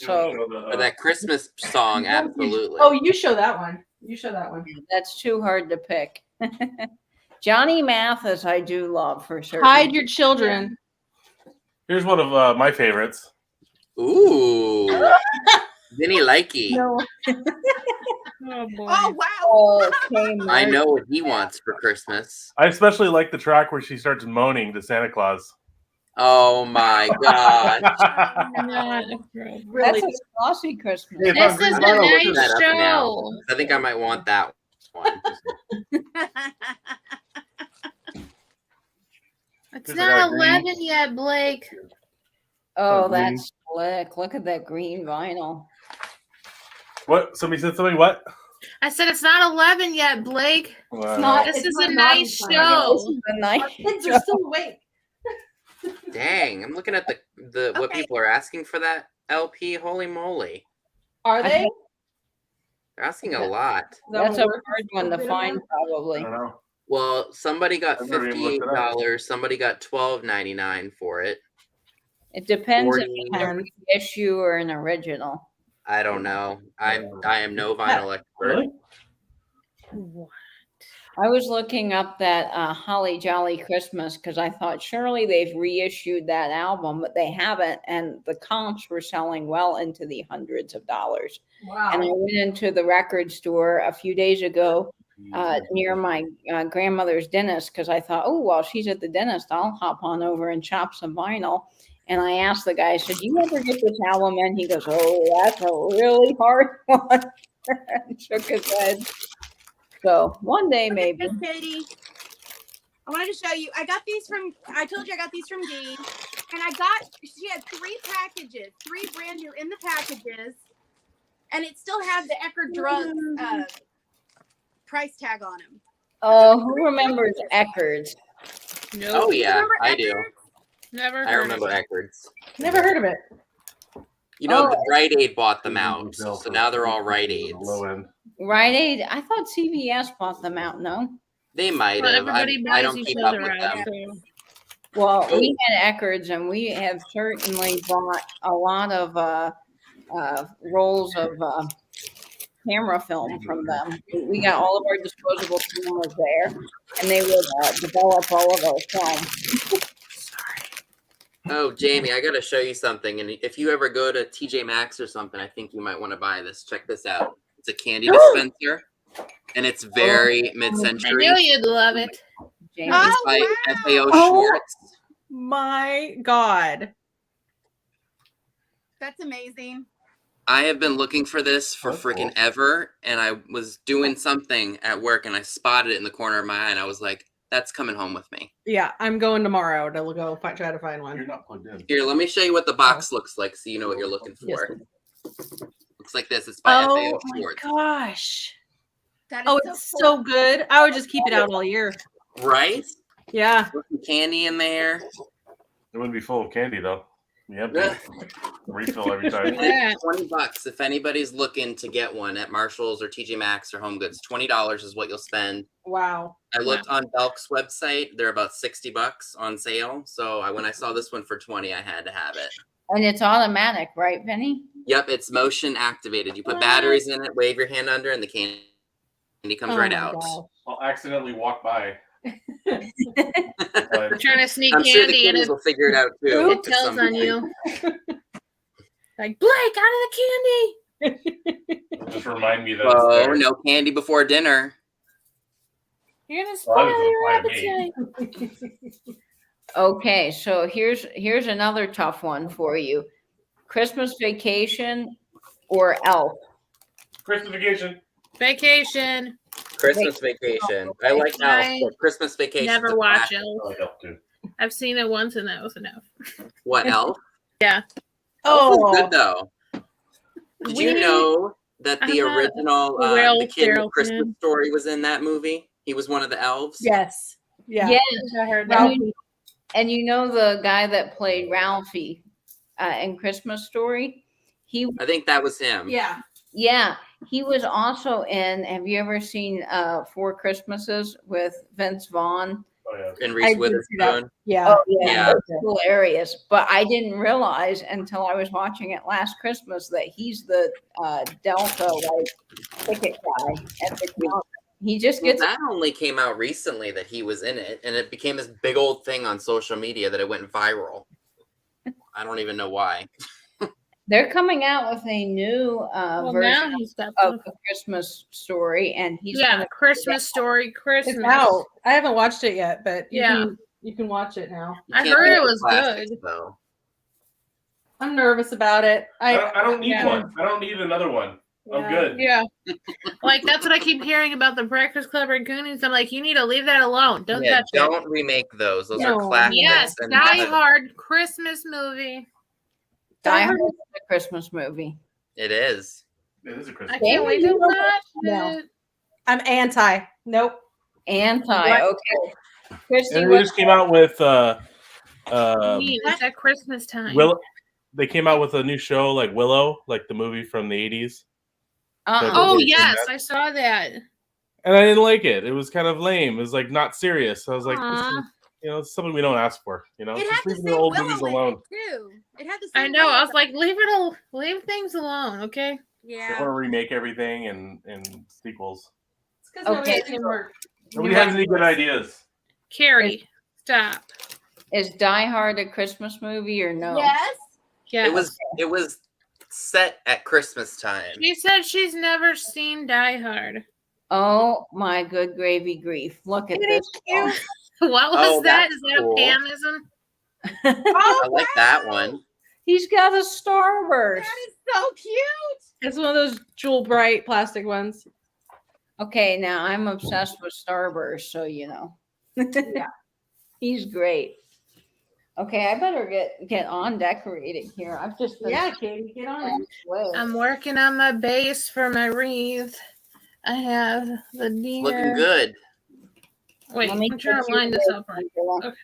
You wanna So show the, For that Christmas song, absolutely. Oh, you show that one. You show that one. that's too hard to pick. Johnny Mathis, I do love for sure. Hide your children. Here's one of my favorites. Ooh. Vinny Likey. No. Oh, boy. Oh, wow. Okay, I Mark. know what he wants for Christmas. I especially like the track where she starts moaning to Santa Claus. Oh my God. That's a saucy Christmas. Yeah, This it's on is a Green Vinyl. nice that up now. show. I think I might want that one. It's Here's not a green. 11 yet, Blake. Oh, green. that's slick. Look at that green vinyl. What? Somebody said something? What? I said it's not 11 yet, Blake. not- This It's is not a naughty nice time. show. This is a nice Our kids are still awake. Dang, I'm looking at the what Okay. people are asking for that LP. Holy moly. Are I they? think- They're asking a lot. That's a hard one to find, I probably. don't know. Well, somebody got I've never even looked it up. $58, somebody got $12.99 for it. It depends if 40. it's a reissue or an original. I don't know. I am no vinyl expert. Really? I was looking up that Holly Jolly Christmas because I thought surely they've reissued that album, but they haven't. And the comps were selling well into the hundreds of dollars. Wow. And I went into the record store a few days ago near my grandmother's dentist because I thought, oh, while she's at the dentist, I'll hop on over and chop some vinyl. And I asked the guy, I said, do you ever get this album? And he goes, oh, that's a really hard one. And shook his head. So one day maybe. Miss Katie, I wanted to show you. I told you I got these from Dee. And she had 3 packages, 3 brand new in the packages. And it still had the Eckerd Drugs price tag on them. Oh, who remembers Eckerd's? Nope. Oh yeah, Remember I do. Eckerd? Never. I heard remember of it. Eckerd's. Never heard of it. You know, Oh. the Rite Aid bought them out, so now they're all Rite Aids. Low end. Rite Aid? I thought CVS bought them out, no? They might Well, have. everybody I buys don't each keep up other with out. them. So. Well, Oh. we had Eckerd's and we have certainly bought a lot of rolls of camera film from them. We got all of our disposable cameras there and they would develop all of our film. Oh, Jamie, I gotta show you something. And if you ever go to TJ Maxx or something, I think you might want to buy this. Check this out. It's a candy dispenser, and it's very I mid-century. knew you'd love it. Jamie. Oh, It's by wow. FAO Oh. Schwartz. My God. That's amazing. I have been looking for this for That's freaking cool. ever, and I was doing something at work, and I spotted it in the corner of my eye, and I was like, "That's coming home with me." Yeah, I'm going tomorrow to go try to find You're one. not plugged in. Here, let me show you what the box looks like, so you know what you're looking Yes, for. Looks like this. It's by Oh FAO my Schwartz. gosh. That is Oh, so it's cool. so good. I would just keep it out all year. Right? Yeah. Put some candy in there. It wouldn't be full of candy though. Yeah, refill every time. Yeah. It's $20 if anybody's looking to get one at Marshall's or TJ Maxx or Home Goods. $20 is what you'll spend. Wow. I looked on Belk's website; they're about $60 on sale. So when I saw this one for $20, I had to have it. And it's automatic, right, Vinny? Yep, it's motion activated. You put batteries in it, wave your hand under, and the candy comes right Oh my out. God. I'll accidentally walk by. But We're trying to sneak I'm sure the candy and kiddies it, will figure it out too. it tells on you. Like, Blake, out of the candy. just remind me that Oh, it's there. no candy before dinner. You're gonna Well, that spoil your doesn't apply to appetite. Okay, so here's another tough one for you. Christmas Vacation or Elf? Christmas vacation. Vacation. Christmas Vacation. I like Elf, but Christmas Vacation. Never watch it. I like Elf too. I've seen it once and that was enough. What, Elf? Yeah. Elf was Oh, good though. Did you know that the I'm not original a real the kid in Carol Christmas fan. Story was in that movie? He was one of the elves. yes. Yeah. Yes. I heard that. And you know the guy that played Ralphie in Christmas Story? I think that was him. Yeah. He was also in, have you ever seen Four Christmases with Vince Vaughn? Oh yeah. And I Reese did see Witherspoon. Yeah. Yeah. It's hilarious. But I didn't realize until I was watching it last Christmas that he's the Delta ticket guy at the counter. He just Well, gets that only came out recently that he was in it, and it became this big old thing on social media that it went viral. I don't even know why. They're coming out with a new Well, now version he's got of the Christmas Story, and he's yeah, gonna Christmas Story, Christmas. It's out. I haven't watched it yet, but Yeah. you can watch it now. You I can't heard do it the was classics, good. though. I'm nervous about it. I don't need yeah. one. I don't need another one. I'm Yeah. good. Yeah. Like that's what I keep hearing about the Breakfast Club or Goonies. I'm like, you need to leave that alone. Don't Yeah, touch it. don't remake those. Those No. are classics. Yes, and Die Hard Christmas movie. Die Hard is a Christmas movie. It is. It is a I Christmas. can't wait to watch No. it. I'm anti. Nope. Anti. Okay. Christy, And they what- just came out with Mean, it's at Christmas time. Willow. They came out with a new show like Willow, like the movie from the 80s. Oh Have you seen yes, that? I saw that. And I didn't like it. It was kind of lame. It was like not serious. I was like, this Aw. is, it's something we don't ask for. It Just had the leave the same old Willow movies in alone. it too. It had the I same. know. I Willow. was like, leave things alone, okay? They Yeah. want to remake everything and sequels. It's Okay. Nobody has any good ideas. Carrie, stop. Is Die Hard a Christmas movie or no? Yes. Yes. It was set at Christmas time. She said she's never seen Die Hard. Oh my good gravy grief. Look at this. cute. What was Oh, that? that's Is that cool. Pamism? I like that one. He's got a starburst. That is so cute. It's one of those jewel bright plastic ones. Okay, now I'm obsessed with starburst, so you know. Yeah. He's great. Okay, I better get on decorating here. I've just been Yeah, Katie, get on it. away. I'm working on my base for my wreath. I have the deer. Looking good. Wait, Let me I'm trying get to you line this this, up right. Angela. Okay.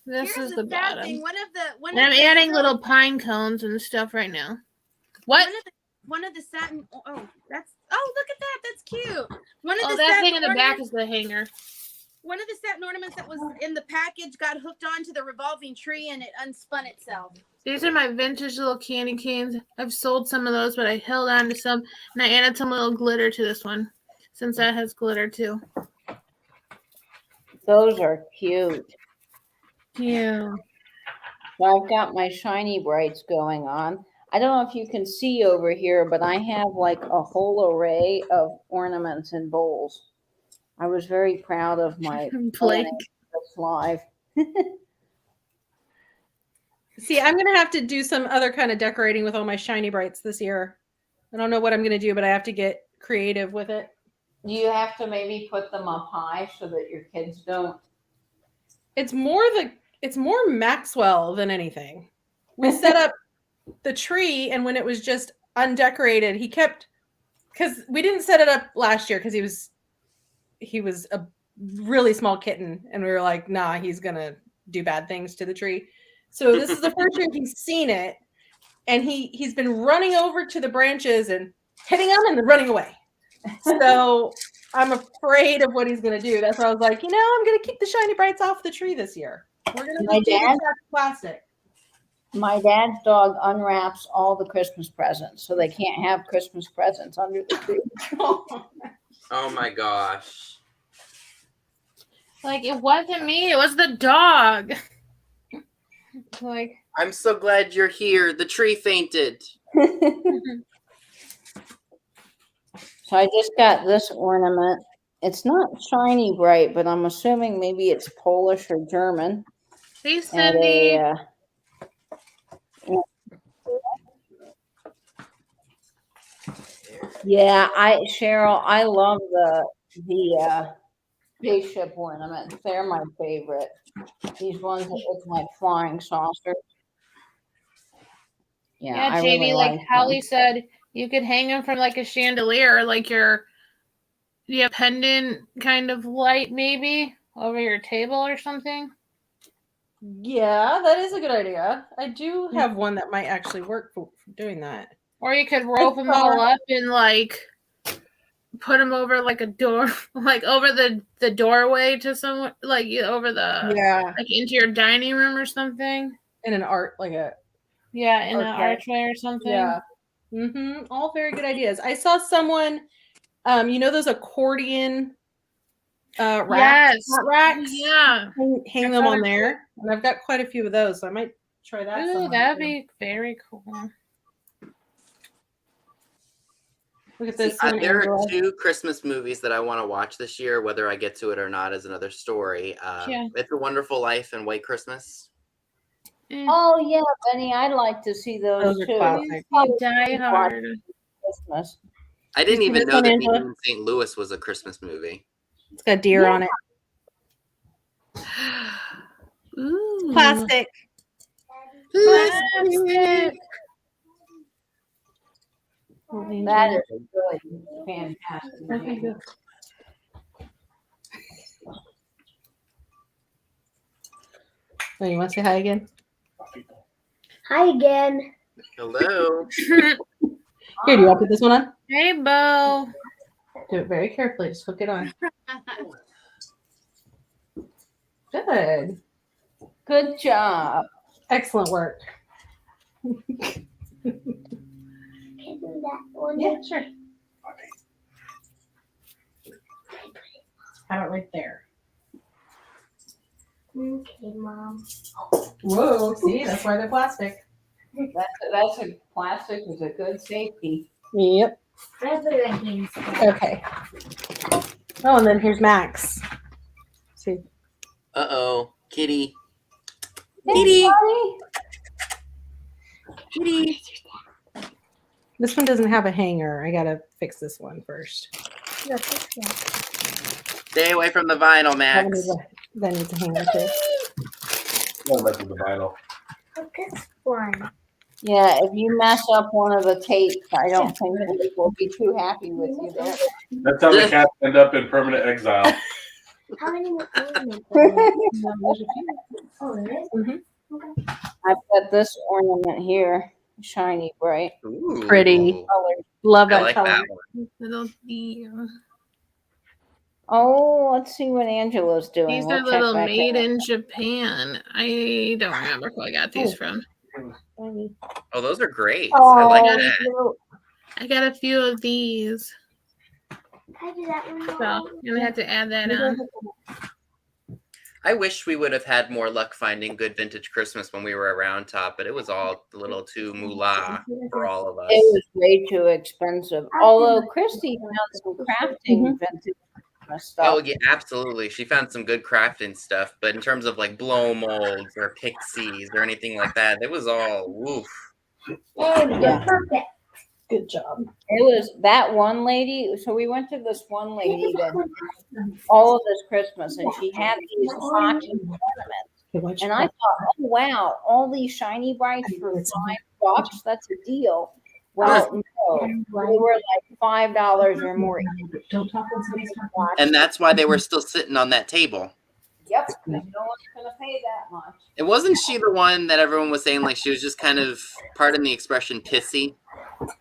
This Here's is the sad bottom. thing. One And I'm adding little pine cones and stuff right now. What? One of the satin. Oh, that's. Oh, look at that. That's cute. One of Oh, the that satin thing in the back ornaments- is the hanger. One of the satin ornaments that was in the package got hooked onto the revolving tree and it unspun itself. These are my vintage little candy canes. I've sold some of those, but I held on to some, and I added some little glitter to this one, since that has glitter too. Those are cute. Yeah. So I've got my shiny brights going on. I don't know if you can see over here, but I have like a whole array of ornaments and bowls. I was very proud of my Blake. planning this live. See, I'm gonna have to do some other kind of decorating with all my shiny brights this year. I don't know what I'm gonna do, but I have to get creative with it. Do you have to maybe put them up high so that your kids don't? It's more Maxwell than anything. We set up the tree, and when it was just undecorated, he kept, because we didn't set it up last year because he was a really small kitten, and we were like, nah, he's gonna do bad things to the tree. So this is the first year he's seen it, and he's been running over to the branches and hitting them and then running away. So I'm afraid of what he's gonna do. That's why I was like, I'm gonna keep the shiny brights off the tree this year. We're gonna My just do dad- the plastic. My dad's dog unwraps all the Christmas presents, so they can't have Christmas presents under the tree. Oh my gosh. Like, it wasn't me, it was the dog. Like, I'm so glad you're here. The tree fainted. So I just got this ornament. It's not shiny bright, but I'm assuming maybe it's Polish or German. hey, And Cindy. Cheryl, I love the spaceship ornaments. They're my favorite. These ones that look like flying saucers. Yeah, Yeah, I Jamie, really like like Holly them. said, you could hang them from like a chandelier or like your pendant kind of light maybe over your table or something. Yeah, that is a good idea. I do have one that might actually work for doing that. Or you could rope them all up and like put them over like a door, like over the doorway to someone, like over the like into your dining room or something. In an art, like a Yeah, in an archway. archway or something. Yeah. All very good ideas. I saw someone, those accordion racks, Yes. hot racks. Yeah. Hang them on there, and I've got quite a few of those, so I might try that. Ooh, sometime that'd too. be very cool. Look at this. There are 2 Christmas movies that I want to watch this year. Whether I get to it or not is another story. Yeah. It's a Wonderful Life and White Christmas. Oh yeah, Benny, I'd like to see those Those are too. classic. Die Hard. Christmas. I didn't You even seen this know one, that Angela? Meeting in St. Louis was a Christmas movie. It's got deer on it. Ooh. Plastic. Plastic. That is a good, fantastic movie. Oh, you want to say hi again? Hi again. Hello. Here, do you want to put this one on? Hey, Bo. Do it very carefully. Just hook it on. Good. Good job. Excellent work. Can I do that one? Yeah, sure. Have it right there. Okay, Mom. Whoa, see, that's why they're plastic. That's a plastic is a good safety. Yep. I put it in here. Okay. Oh, and then here's Max. See. Uh-oh. Kitty. Kitty. Kitty. This one doesn't have a hanger. I gotta fix this one first. Stay away from the vinyl, That Max. needs a hanger too. Don't mess with the vinyl. Look at this one. Yeah, if you mess up one of the tapes, I don't think we'll be too happy with you there. That's how the cats end up in permanent exile. How many more ornaments are there? Oh, there is? Mm-hmm. Okay. I've got this ornament here, shiny bright Ooh. Pretty. colors. Love I that like color. that one. Little deer. Oh, let's see what Angela's doing. These We'll are check little back made in. in Japan. I don't remember who I got these from. Oh, those are great. I like Oh, that. little- I got a few of these. I do that one. So Mom. I'm gonna have to add that on. I wish we would have had more luck finding good vintage Christmas when we were around top, but it was all a little too moolah for all of us. It was way too expensive. Although Christy found some crafting vintage Christmas stuff. Oh yeah, absolutely. She found some good crafting stuff, but in terms of like blow molds or pixies or anything like that, it was all woof. Yeah. Perfect. Good job. It was that one lady. So we went to this one lady that all of this Christmas, and she had these hot ornaments. And I thought, oh wow, all these shiny brights for $5. That's a deal. Well, no, they were like $5 or more. Don't talk when somebody's talking. And that's why they were still sitting on that table. Yep, 'cause no one's gonna pay that much. And wasn't she the one that everyone was saying like she was just kind of, pardon the expression, pissy?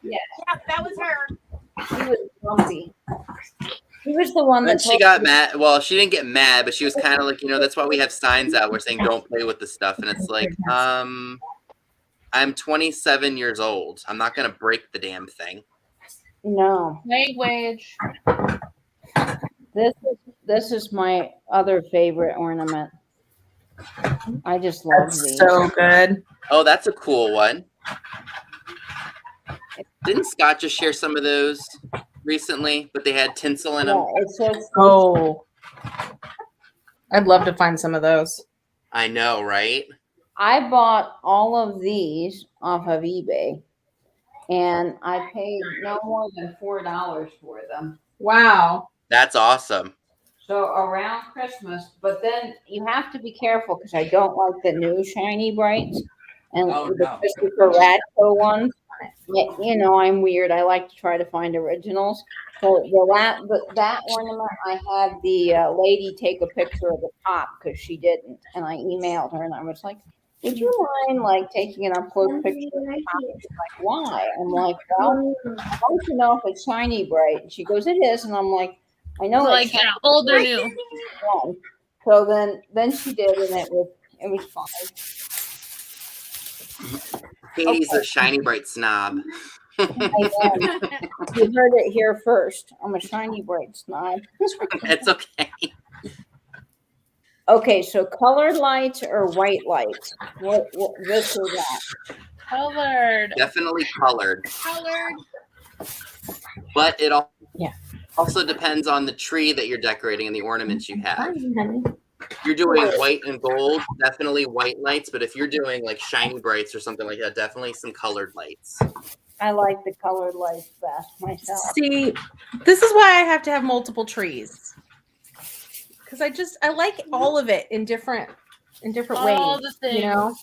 Yeah, that was her. He was grumpy. He was the one that And she told got me- mad. Well, she didn't get mad, but she was kind of like, that's why we have signs out. We're saying don't play with the stuff, and it's like, I'm 27 years old. I'm not gonna break the damn thing. No, Language. this is my other favorite ornament. I just love That's these. so good. Oh, that's a cool one. Didn't Scott just share some of those recently? But they had tinsel in them. Yeah, it says Oh. I'd love to find some of those. I know, right? I bought all of these off of eBay, and I paid no more than $4 for them. Wow. That's awesome. So around Christmas, but then you have to be careful because I don't like the new shiny brights and Oh, the no. Christopher Radko ones. I'm weird. I like to try to find originals. So that ornament, I had the lady take a picture of the top because she didn't, and I emailed her and I was like, "Would you mind like taking an up close picture of the top?" She's like, "Why?" I'm like, "Well, I want to know if it's shiny bright." And she goes, "It is," and I'm like, "I know Like it's shiny old or new. one." So then she did, and it was fine. Katie's a shiny bright snob. I am. You heard it here first. I'm a shiny bright snob. It's okay. Okay, so colored lights or white lights? What this or that? Colored. Definitely colored. Colored. But it Yeah. also depends on the tree that you're decorating and the ornaments you have. Honey. If you're doing white and gold, definitely white lights. But if you're doing like shiny brights or something like that, definitely some colored lights. I like the colored lights best myself. See, this is why I have to have multiple trees. Because I like all of it in different All ways. the things. You know?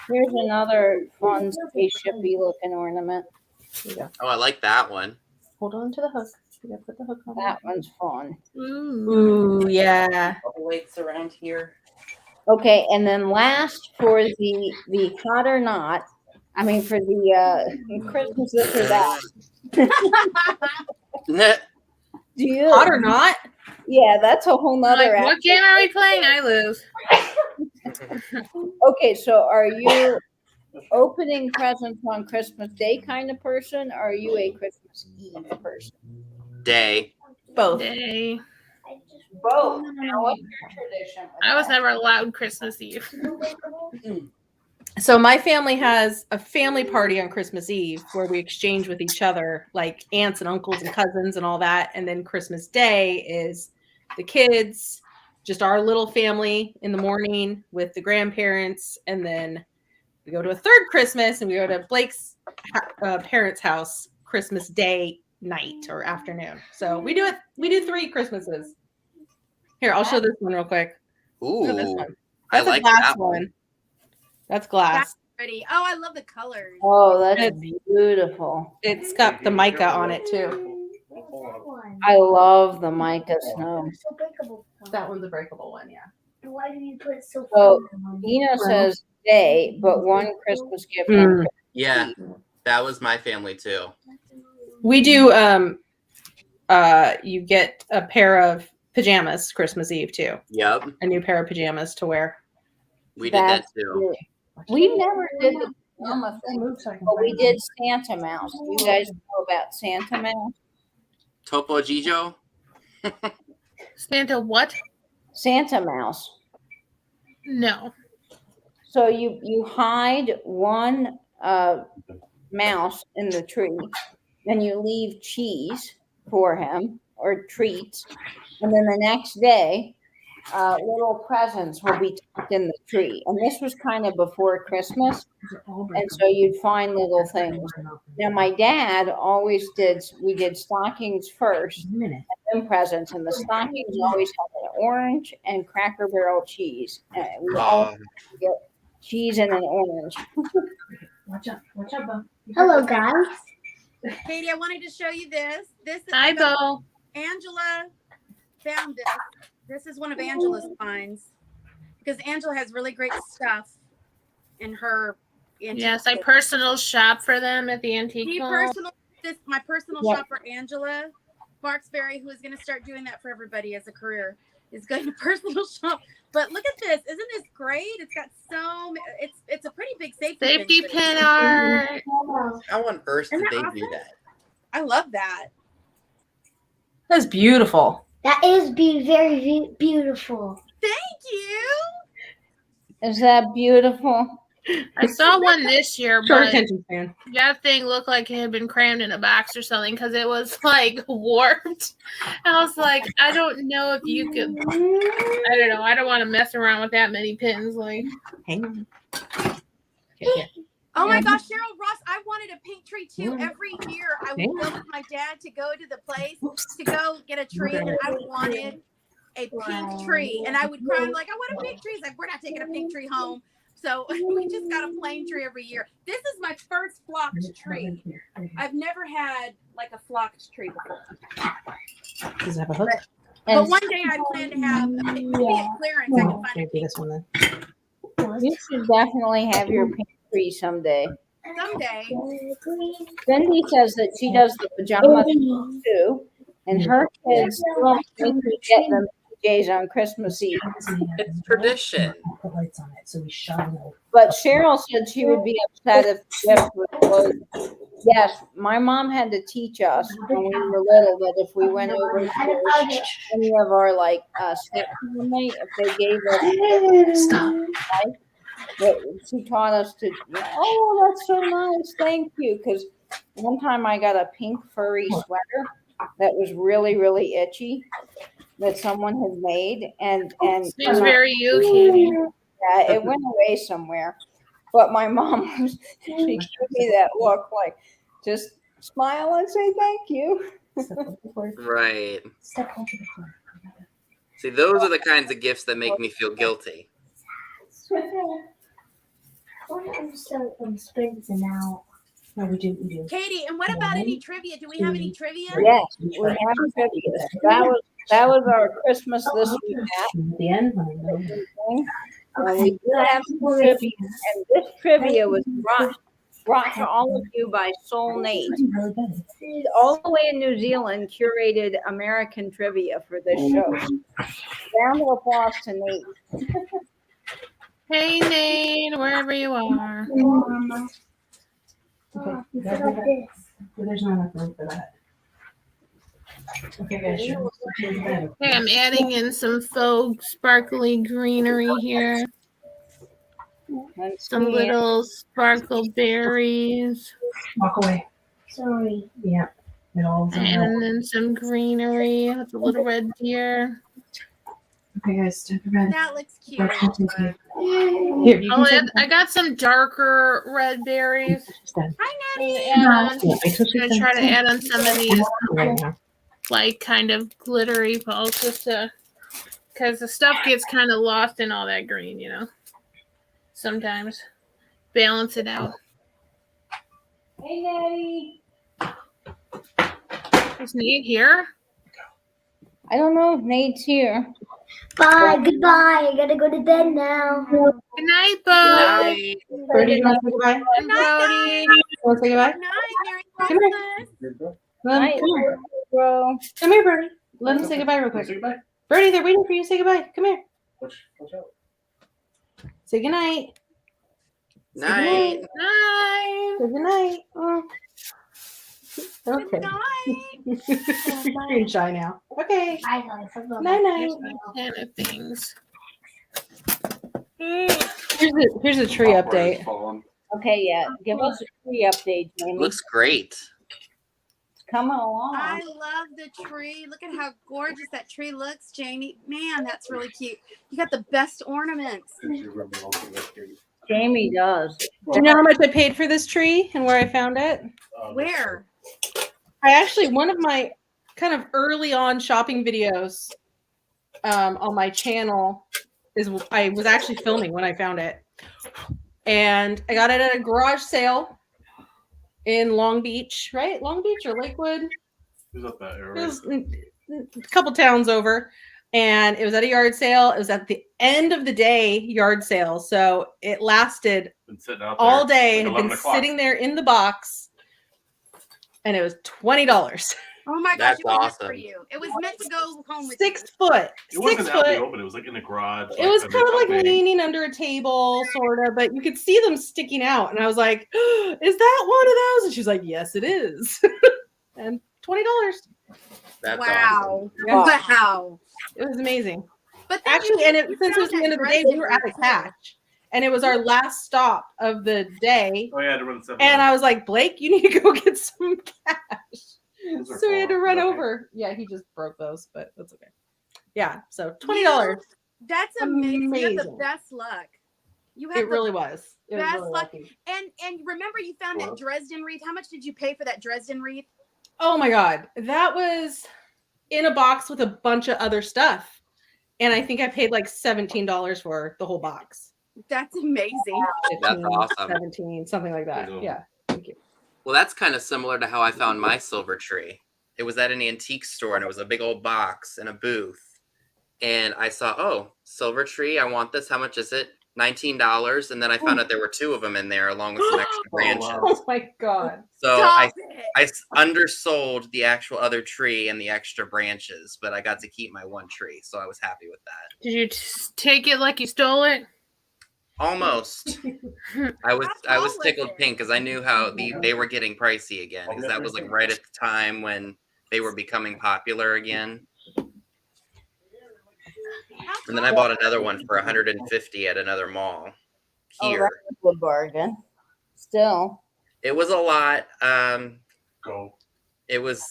Here's another fun spaceshipy looking ornament. Here you go. Oh, I like that one. Hold on to the hook. You gotta put the hook on. That one's fun. Ooh. Ooh, yeah. Lights around here. Okay, and then last for the hot or not, I mean for the Christmas this or that. Do you? Hot or not? Yeah, that's a whole nother. Like, what game are we playing? I lose. Okay, so are you opening presents on Christmas Day kind of person, or are you a Christmas Eve person? Day. Both. Day. Both. Now, what's your tradition? with I was that? never allowed Christmas Eve. So my family has a family party on Christmas Eve where we exchange with each other, like aunts and uncles and cousins and all that. And then Christmas Day is the kids, just our little family in the morning with the grandparents. And then we go to a third Christmas and we go to Blake's parents' house Christmas Day night or afternoon. So we do 3 Christmases. Here, I'll show this one real quick. Look at this Ooh, one. I That's a like glass that one. That's glass. Pretty. Oh, I love the colors. Oh, that's It's- beautiful. It's got the mica on it too. I love the mica snow. So breakable. That one's a breakable one, yeah. Why do you put so So, fun? Ina says day, but one Christmas gift. on Mm. Christmas Yeah, Eve. that was my family too. We do you get a pair of pajamas Christmas Eve too. Yep, A new pair of pajamas to wear. we did that That's too. really- We never did the pajama thing, but we did Santa Mouse. Do you guys know about Santa Mouse? Topo Gijo. Santa what? Santa Mouse. No. So you hide one mouse in the tree, and you leave cheese for him or treats, and then the next day, little presents will be tucked in the tree. And this was kind of before Christmas, and so you'd find little things. Now my dad always we did stockings first, and then presents, and the stockings always had an orange and Cracker Barrel cheese. And we always get cheese and an orange. Watch out, Bo. Hello, guys. Katie, I wanted to show you this. This is Hi, Bo. Angela found this. This is one of Angela's finds because Angela has really great stuff in her. Yes, I personal shop for them at the antique mall. My personal shop for Angela Barksbury, who is going to start doing that for everybody as a career, is going to personal shop. But look at this! Isn't this great? It's got it's a pretty big Safety pin. pin art. How on earth did Isn't they that do awesome? that? I love that. That's beautiful. That is very beautiful. Thank you. Is that beautiful? I saw one this year, Short but attention span. that thing looked like it had been crammed in a box or something because it was like warped. I was like, I don't know if you could. I don't know. I don't want to mess around with that many pins. Like, Hang on. Okay. Oh my gosh, Cheryl Ross, I wanted a pink tree too. Every year I would go with my dad to go to the place to go get a tree, and I wanted a pink tree. And I would cry, I'm like, I want a pink tree. He's like, we're not taking a pink tree home. So we just got a plain tree every year. This is my first flocked tree. I've never had like a flocked tree before. Does it have a hook? But one day I plan to have maybe a clearance. I can find a Maybe pink this one then. You should definitely have your pink tree someday. someday. Cindy says that she does the pajama thing too, and her kids don't make me get them PJs on Christmas Eve. It's tradition. Put lights on it, so we shine. But Cheryl said she would be upset if the gift was closed. Yes, my mom had to teach us when we were little that if we went over to any of our like step family, if they gave us that she taught us to, oh, that's so nice, thank you. Because one time I got a pink furry sweater that was really, really itchy that someone had made, and seems very you, Katie. yeah, it went away somewhere. But my mom, she gave me that look like, just smile and say thank you. Right. Step onto the floor. See, those are the kinds of gifts that make me feel guilty. Springs and out. No, we do. Katie, and what about any trivia? Do we have any trivia? Yes, we have trivia. That was our Christmas this week. At the end, when I know. We do have some trivia, and this trivia was brought to all of you by Soul Nate. Really good. All the way in New Zealand, curated American trivia for this show. Round of applause to Nate. Hey, Nate, wherever you are. Okay. There's not enough room for that. Okay, guys. Okay, I'm adding in some faux sparkly greenery here. Let's Some see. little sparkle berries. Walk away. Sorry. Yeah. And then some greenery with a little red deer. Okay, guys. Time for bed. That looks cute. Here, you Oh, can say I got some darker red berries. she's done. Hi, I'm Natty. gonna add on, Yeah, wait till she's gonna done. try to add on some of these Right now. like kind of glittery balls just to, because the stuff gets kind of lost in all that green, you know. Sometimes balance it out. Hey, Natty. Is Nate here? I don't know if Nate's here. Bye, goodbye. I gotta go to bed now. Good night, Bo. Night. Brody, do you want to say goodbye? And Brody. You want to say goodbye? Good night. Merry Come here. Christmas. Night, Come here. bro. Come here, Brody. Let him say goodbye real quick. Brody, they're waiting for you to say goodbye. Come here. Watch out. Say goodnight. Night. Night. Say goodnight. Oh. Okay. Good night. You're being shy now. Okay. Bye, guys. Night night. Kind of things. Here's a tree update. Okay, yeah. Give us a tree update, Jamie. Looks great. It's coming along. I love the tree. Look at how gorgeous that tree looks, Jamie. Man, that's really cute. You got the best ornaments. Jamie does. Do you know how much I paid for this tree and where I found it? Where? I actually, one of my kind of early on shopping videos on my channel is I was actually filming when I found it. And I got it at a garage sale in Long Beach, right? Long Beach or Lakewood? Who's up that It area? was a couple towns over. And it was at a yard sale. It was at the end of the day yard sale. So it lasted Been sitting out all there, day, like had 11 been o'clock. sitting there in the box. And it was $20. Oh my gosh, That's it was meant for awesome. you. It was meant to go home with 6 foot. It wasn't 6 out in the foot. open. It was like in the garage. It was like, kind of like opening. leaning under a table, sort of, but you could see them sticking out. And I was like, is that one of those? And she's like, yes, it is. And $20. That's wow. Yeah. Wow. It was amazing. But then Actually, you- and it, you since it was found the end of that the day, dress we were out in of too. cash. And it was our last stop of the day. Oh, yeah, to run 7. And I was like, Blake, you need to go get some cash. Those are So we had to full. run Okay. over. Yeah, he just broke those, but that's okay. Yeah, so $20. That's amazing. You have the Amazing. best luck. You have It the really was. It was best really luck. lucky. And remember you found Wow. that Dresden wreath. How much did you pay for that Dresden wreath? Oh my God. That was in a box with a bunch of other stuff. And I think I paid like $17 for the whole box. That's amazing. That's 15, awesome. 17, something like that. Cool. Yeah. Thank you. Well, that's kind of similar to how I found my silver tree. It was at an antique store and it was a big old box in a booth. And I saw, oh, silver tree, I want this. How much is it? $19. And then I found out there were 2 of them in there along with some extra branches. wow. Oh my God. So Stop it. I undersold the actual other tree and the extra branches, but I got to keep my one tree. So I was happy with that. Did you take it like you stole it? Almost. I was How tall was tickled it? pink because I knew how they were getting pricey again because that was like right at the time when they were becoming popular again. And then I bought another one for $150 at another mall Oh, here. that's a good bargain. Still. It was a lot. Go. It was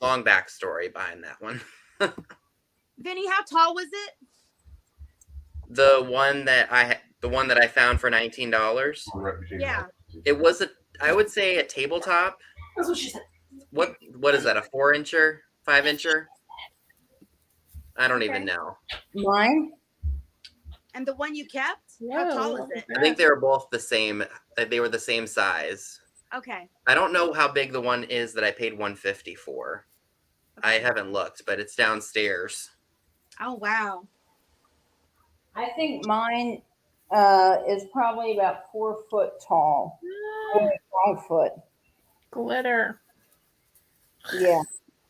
long backstory behind that one. Vinny, how tall was it? The one that I found for $19. Yeah. It was I would say a tabletop. That's what she said. What is that? A 4-incher, 5-incher? I don't even Okay. know. Mine? And the one you kept? How tall is it? I think they were both the same. They were the same size. Okay. I don't know how big the one is that I paid $150 for. I haven't looked, but it's downstairs. Oh wow. I think mine is probably about 4 foot tall. 5 foot. Glitter. Yeah.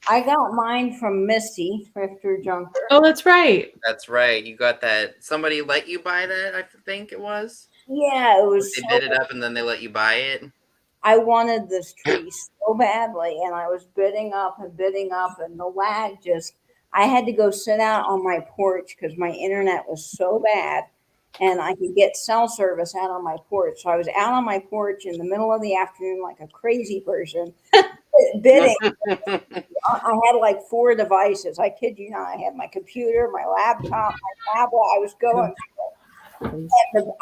I got mine from Misty, Thrifter Junker. Oh, that's right. That's right. You got that. Somebody let you buy that, I think it was. Yeah, it was They so, bid it up and then they let you buy it. I wanted this tree so badly, and I was bidding up, and the lag I had to go sit out on my porch because my internet was so bad, and I could get cell service out on my porch. So I was out on my porch in the middle of the afternoon like a crazy person, bidding. I had like 4 devices. I kid you not. I had my computer, my laptop, my tablet. I was going.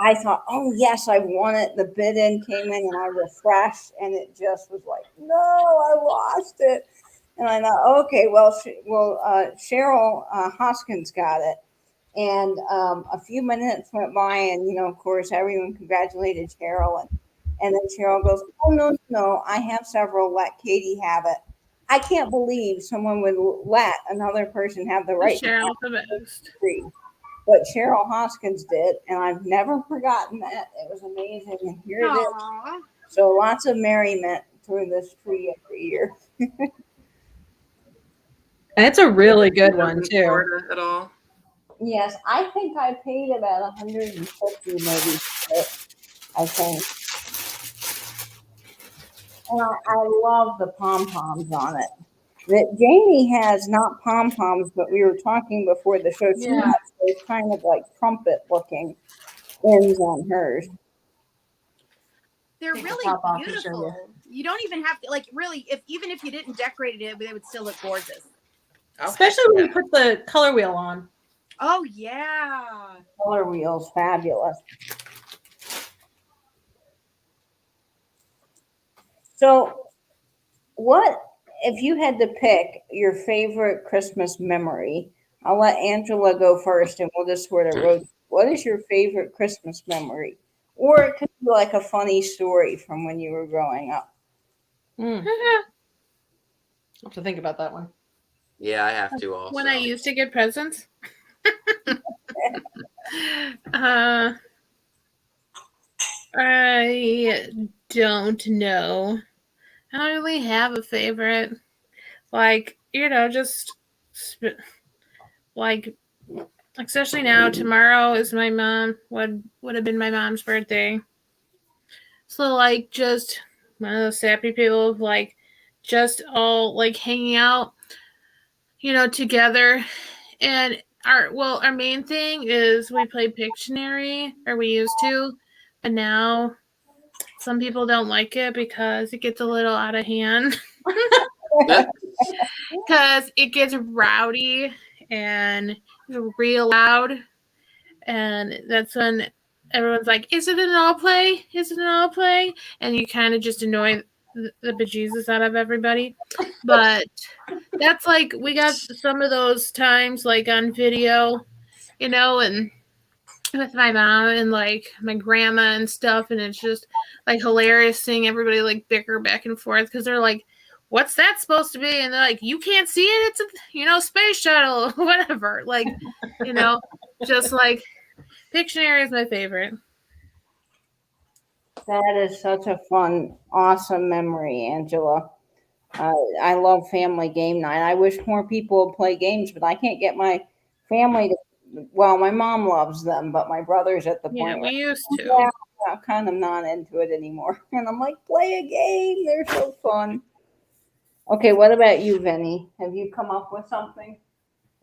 I thought, oh yes, I won it. The bid in came in, and I refreshed, and it just was like, no, I lost it. And I thought, okay, well, Cheryl Hoskins got it. And a few minutes went by, and of course, everyone congratulated Cheryl, and then Cheryl goes, oh no, I have several. Let Katie have it. I can't believe someone would let another person have the right to have Cheryl's the best. tree. But Cheryl Hoskins did, and I've never forgotten that. It was amazing, and here it is. Aw. So lots of merriment through this tree every year. And it's a really good one In too. Florida at all? Yes, I think I paid about 150 maybe for it, I think. And I love the pom-poms on it. That Jamie has not pom-poms, but we were talking before the show. She has those kind of like trumpet-looking ends on hers. They're Take the really top off and show beautiful. You don't even have to really even if you didn't decorate it, they would still look gorgeous. Especially when you put the color wheel on. Oh yeah. Color wheel's fabulous. So, what if you had to pick your favorite Christmas memory? I'll let Angela go first, and we'll just sort of rotate. What is your favorite Christmas memory? Or it could be like a funny story from when you were growing up. I'll have to think about that one. Yeah, I have to also. When I used to get presents. I don't know. I don't really have a favorite. Like, just like, especially now, tomorrow is my mom, would have been my mom's birthday. So, like, just one of those happy people, like, just all, like, hanging out, together. And our main thing is we play Pictionary, or we used to, but now some people don't like it because it gets a little out of hand. Because it gets rowdy and real loud. And that's when everyone's like, is it an all play? Is it an all play? And you kind of just annoy the bejesus out of everybody. But that's like, we got some of those times like on video, and with my mom and like my grandma and stuff. And it's just like hilarious seeing everybody like bicker back and forth because they're like, what's that supposed to be? And they're like, you can't see it. It's a, space shuttle, whatever. Like, just like Pictionary is my favorite. That is such a fun, awesome memory, Angela. I love family game night. I wish more people would play games, but I can't get my family to. Well, my mom loves them, but my brother's at the point Yeah, we used to. Yeah, I'm kind of not into it anymore. And I'm like, play a game. They're so fun. Okay, what about you, Vinny? Have you come up with something?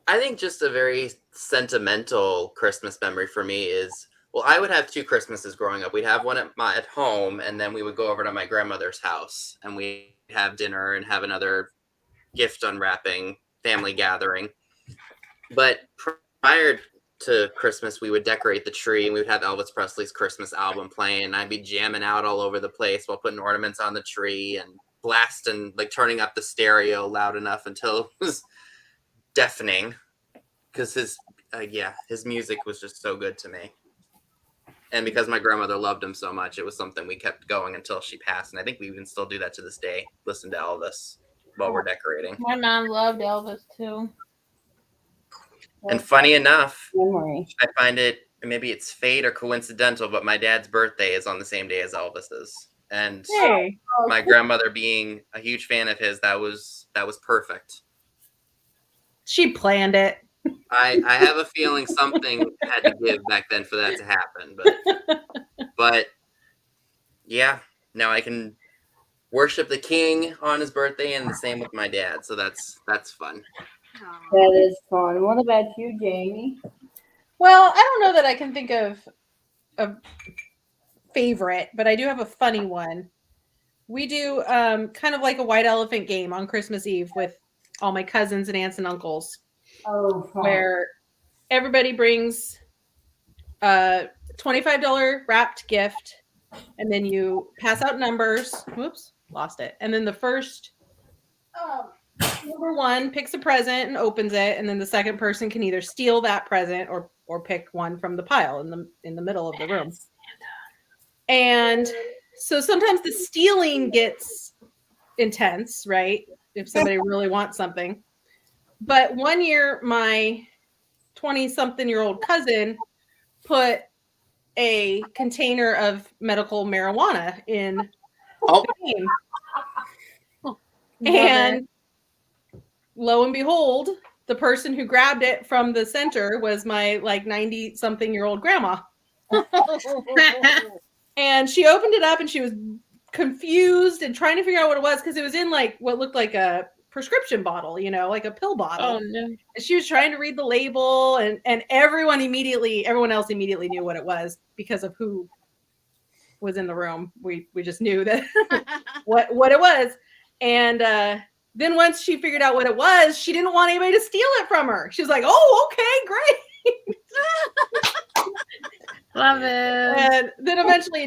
I think just a very sentimental Christmas memory for me is, well, I would have 2 Christmases growing up. We'd have one at home, and then we would go over to my grandmother's house, and we'd have dinner and have another gift unwrapping family gathering. But prior to Christmas, we would decorate the tree, and we would have Elvis Presley's Christmas album playing, and I'd be jamming out all over the place while putting ornaments on the tree and blasting, like turning up the stereo loud enough until it was deafening, because his music was just so good to me. And because my grandmother loved him so much, it was something we kept going until she passed. And I think we even still do that to this day, listen to Elvis while we're decorating. My mom loved Elvis too. And funny enough, Memory. I find it, maybe it's fate or coincidental, but my dad's birthday is on the same day as Elvis's. And Hey. my grandmother being a huge fan of his, that was perfect. She planned it. I have a feeling something had to give back then for that to happen, but yeah, now I can worship the king on his birthday, and the same with my dad. So that's fun. Aw. That is fun. What about you, Jamie? Well, I don't know that I can think of a favorite, but I do have a funny one. We do kind of like a white elephant game on Christmas Eve with all my cousins and aunts and uncles, Oh, fun. where everybody brings a $25 wrapped gift, and then you pass out numbers. Whoops, lost it. And then the first number one picks a present and opens it, and then the second person can either steal that present or pick one from the pile in the middle of the room. And so sometimes the stealing gets intense, right? If somebody really wants something. But one year, my 20-something-year-old cousin put a container of medical marijuana in Oh, the game. Love And lo and behold, the person who grabbed it from the center was my like 90-something-year-old grandma. And she opened it up and she was confused and trying to figure out what it was because it was in like what looked like a prescription bottle, you know, like a pill bottle. Oh no. And she was trying to read the label, and everyone else immediately knew what it was because of who was in the room. We just knew that what it was. And then once she figured out what it was, she didn't want anybody to steal it from her. She was like, "Oh, okay, great." Love it. And then eventually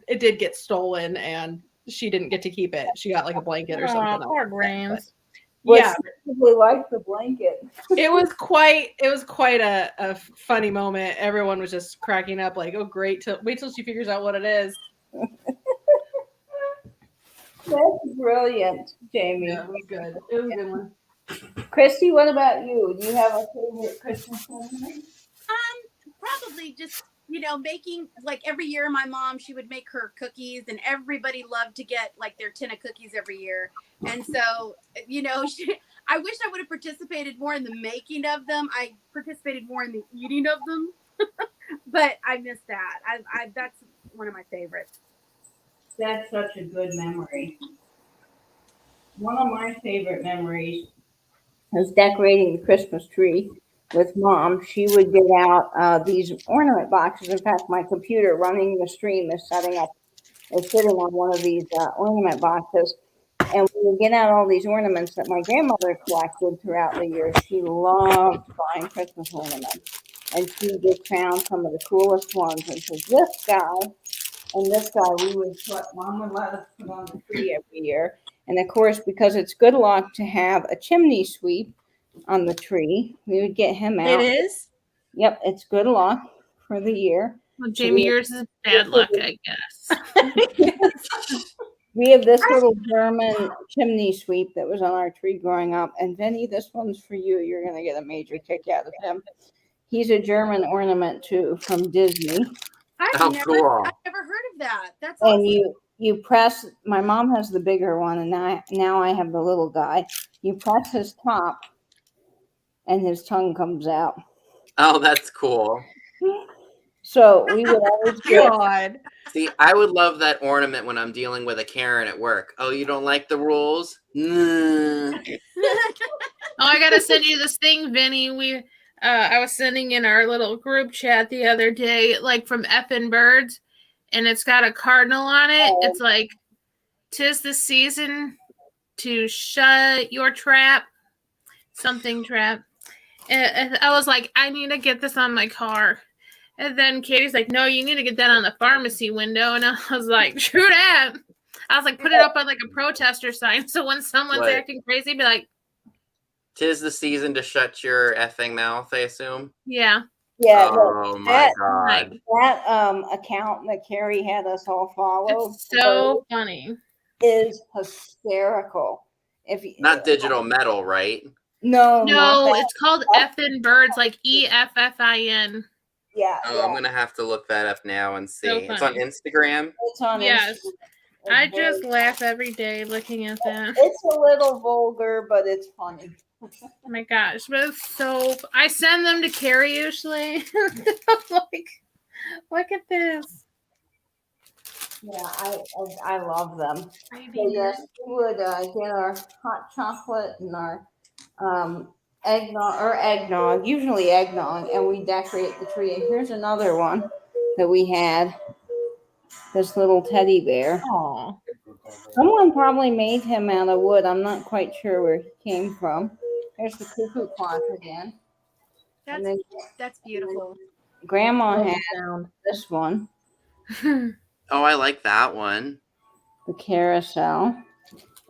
it did get stolen, and she didn't get to keep it. She got like a blanket or something. Aw, else. poor Grams. Yeah, We like the blanket. it was quite a funny moment. Everyone was just cracking up, like, "Oh, great! Wait till she figures out what it is." That's brilliant, Jamie. Yeah, it was good. It was a good one. Christy, what about you? Do you have a favorite Christmas memory? Probably just, making, like, every year my mom, she would make her cookies, and everybody loved to get like their tin of cookies every year. And so, I wish I would have participated more in the making of them. I participated more in the eating of them, but I missed that. That's one of my favorites. That's such a good memory. One of my favorite memories was decorating the Christmas tree with Mom. She would get out these ornament boxes. In fact, my computer running the stream is sitting on one of these ornament boxes. And we would get out all these ornaments that my grandmother collected throughout the years. She loved buying Christmas ornaments. And she just found some of the coolest ones. And so this guy and this guy, Mom would let us put on the tree every year. And of course, because it's good luck to have a chimney sweep on the tree, we would get him out. It is. Yep, it's good luck for the year. Well, Jamie, yours is bad luck, I guess. We have this little German chimney sweep that was on our tree growing up. And Vinny, this one's for you. You're going to get a major kick out of him. He's a German ornament too from Disney. How cool. I've never heard of that. That's awesome. And you press, my mom has the bigger one, and now I have the little guy. You press his top, and his tongue comes out. Oh, that's cool. So we would always get. God. See, I would love that ornament when I'm dealing with a Karen at work. Oh, you don't like the rules? Nah. Oh, I gotta send you this thing, Vinny. I was sending in our little group chat the other day, like from Effin' Birds, and it's got a cardinal on it. It's like, "'Tis the season to shut your trap," something trap. And I was like, I need to get this on my car. And then Katie's like, "No, you need to get that on the pharmacy window." And I was like, "True that." I was like, put it up on like a protester sign, so when someone's What? acting crazy, be like, "'Tis the season to shut your effing mouth," I assume. yeah. Yeah, Oh my god. that account that Carrie had us all follow It's so funny. is hysterical. Not digital metal, right? No, No, not that. it's called Effin' Birds, like EFFIN. Yeah, Oh, I'm gonna have to look that up now and see. So It's on funny. Instagram. It's on Yes. Instagram. It's I very- just laugh every day looking at that. It's a little vulgar, but it's funny. Oh my gosh, but it's so. I send them to Carrie usually. I'm like, look at this. Yeah, I love them. Maybe. So yes, we would get our hot chocolate and our eggnog, usually eggnog, and we decorate the tree. And here's another one that we had. This little teddy bear. Aw. Someone probably made him out of wood. I'm not quite sure where he came from. There's the cuckoo clock again. And then That's beautiful. Grandma Love had the sound. this one, Oh, I like that one. the carousel.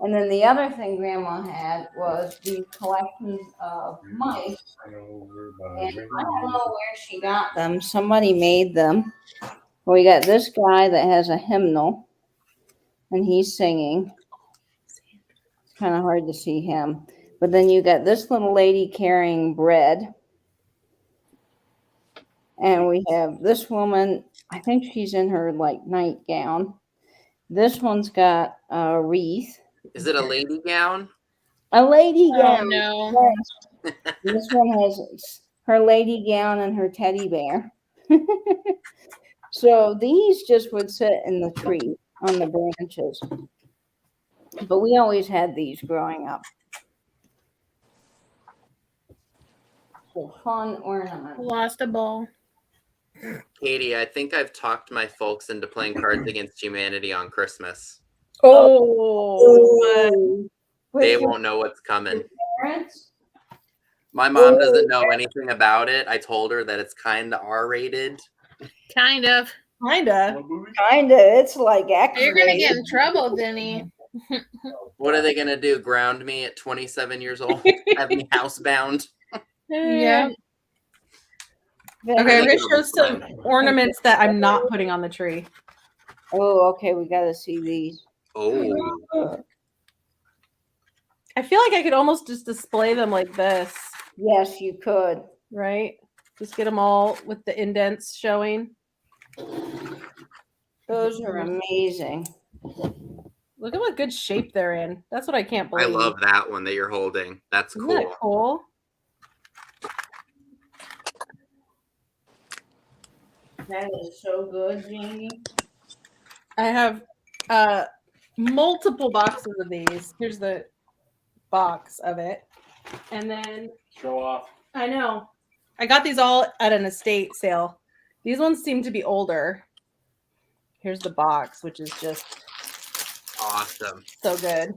And then the other thing Grandma had was these collections of mice. And I don't know where she got them. Somebody made them. We got this guy that has a hymnal, and he's singing. It's kind of hard to see him. But then you got this little lady carrying bread. And we have this woman, I think she's in her like nightgown. This one's got a wreath. Is it a lady gown? A lady Oh gown. no. Yes. This one has her lady gown and her teddy bear. So these just would sit in the tree on the branches. But we always had these growing up. So fun ornament. Lost a ball. Katie, I think I've talked my folks into playing Cards Against Humanity on Christmas. Oh, They won't know what's coming. Parents? My mom doesn't know anything about it. I told her that it's kind of R-rated. Kind of. kinda. Kinda. It's like You're gonna get X-rated. in trouble, Vinny. What are they gonna do? Ground me at 27 years old? Have me housebound? Yeah. Okay, I'm gonna show some ornaments that I'm not putting on the tree. Oh, okay. We got to see these. Oh, I feel like I could almost just display them like this, Yes, you could. right? Just get them all with the indents showing. Those are amazing. Look at what good shape they're in. That's what I can't I believe. love that one that you're holding. That's Isn't cool. that cool? That is so good, Jamie. I have multiple boxes of these. Here's the box of it. And then Show off. I know. I got these all at an estate sale. These ones seem to be older. Here's the box, which is just Awesome. so good.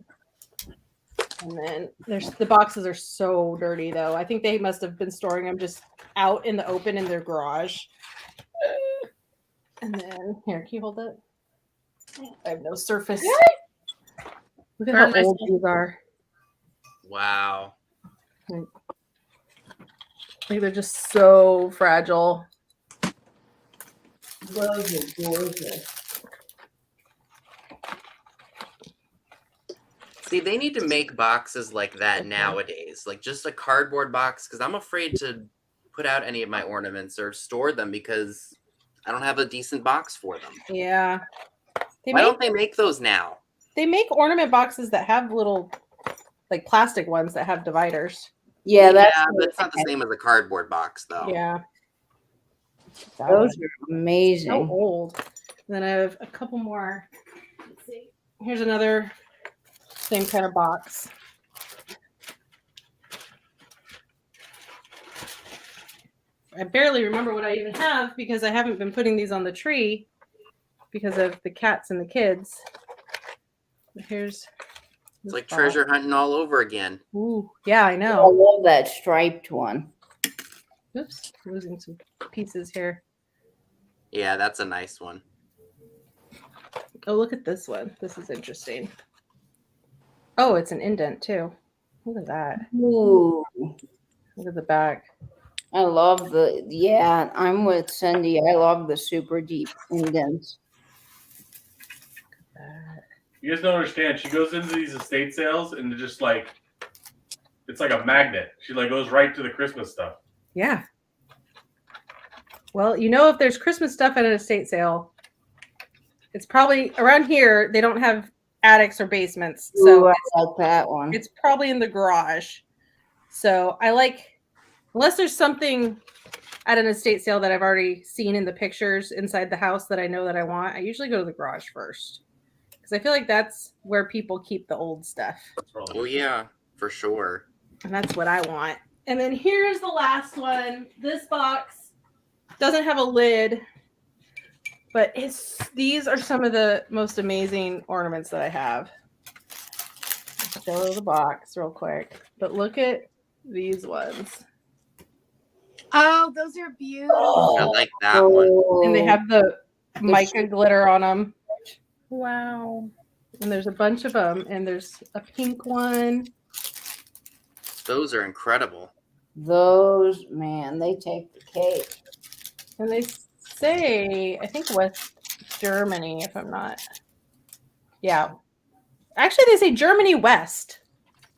And then the boxes are so dirty though. I think they must have been storing them just out in the open in their garage. And then here, can you hold it? I have no surface. Look at how old these are. Wow. Like they're just so fragile. Those are gorgeous. See, they need to make boxes like that nowadays. Like just a cardboard box, because I'm afraid to put out any of my ornaments or store them because I don't have a decent box for them. Yeah. Why don't they make those now? They make ornament boxes that have little, like plastic ones that have dividers. Yeah, that's but it's not the same as a cardboard box, though. Yeah. those are amazing. So old. And then I have a couple more. Let's see. Here's another same kind of box. I barely remember what I even have because I haven't been putting these on the tree because of the cats and the kids. Here's It's like treasure hunting all over again. Ooh, yeah, I I know. love that striped one. Oops, losing some pieces here. Yeah, that's a nice one. Oh, look at this one. This is interesting. Oh, it's an indent too. Look at that. Ooh, Look at the back. I love yeah, I'm with Cindy. I love the super deep indents. You guys don't understand. She goes into these estate sales and they're just like, it's like a magnet. She like goes right to the Christmas stuff. Yeah. Well, you know, if there's Christmas stuff at an estate sale, it's probably around here. They don't have attics or basements, so Ooh, I like that one. it's probably in the garage. So I like Unless there's something at an estate sale that I've already seen in the pictures inside the house that I know that I want, I usually go to the garage first. Because I feel like that's where people keep the old stuff. Oh yeah, for sure. And that's what I want. And then here's the last one. This box doesn't have a lid, but these are some of the most amazing ornaments that I have. I'll show the box real quick. But look at these ones. Oh, those are beautiful. I like that one. And they have the mica glitter on them. Wow. And there's a bunch of them. And there's a pink one. Those are incredible. Those, man, they take the cake. And they say, I think West Germany, if I'm not. Yeah. Actually, they say Germany West.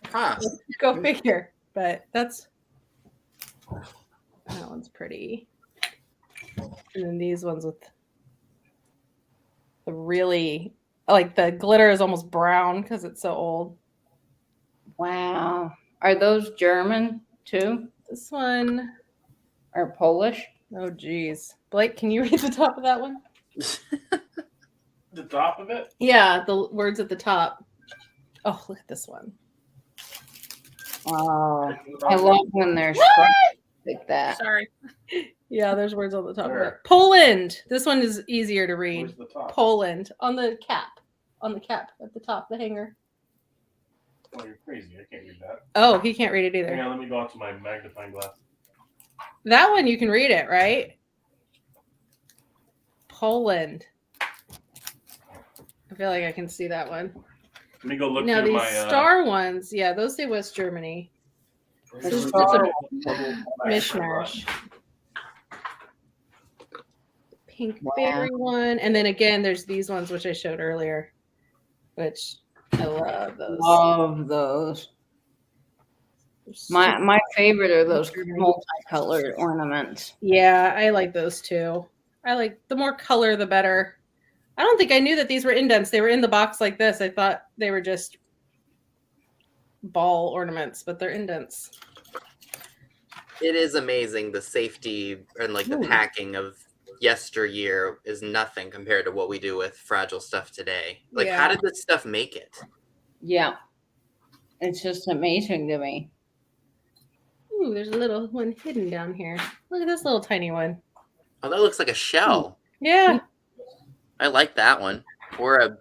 Huh. Go figure. But that one's pretty. And then these ones with the really, like the glitter is almost brown because it's so old. Wow. Are those German too? This one, Or Polish? oh geez. Blake, can you read the top of that one? The top of it? Yeah, the words at the top. Oh, look at this one. Oh, I love when they're striped like that. Sorry. Yeah, there's words on the top of Where? it. Poland. This one is easier to read. Where's the top? Poland on the cap at the top, the hanger. Oh, you're crazy. I can't read that. Oh, he can't read it Hang either. on, let me go out to my magnifying glass. That one you can read it, right? Poland. I feel like I can see that one. Let me go look Now through these my star ones, yeah, those say West Germany. The This is star- a mishmash. Pink Wow. berry one, and then again, there's these ones which I showed earlier, which I love those. Love those. My favorite are those multicolored ornaments. Yeah, I like those too. I like the more color, the better. I don't think I knew that these were indents. They were in the box like this. I thought they were just ball ornaments, but they're indents. It is amazing the safety and like the packing of yesteryear is nothing compared to what we do with fragile stuff today. Like, how Yeah. did this stuff make it? Yeah. It's just amazing to me. Ooh, there's a little one hidden down here. Look at this little tiny one. Oh, that looks like a shell. Yeah. I like that one. Or a.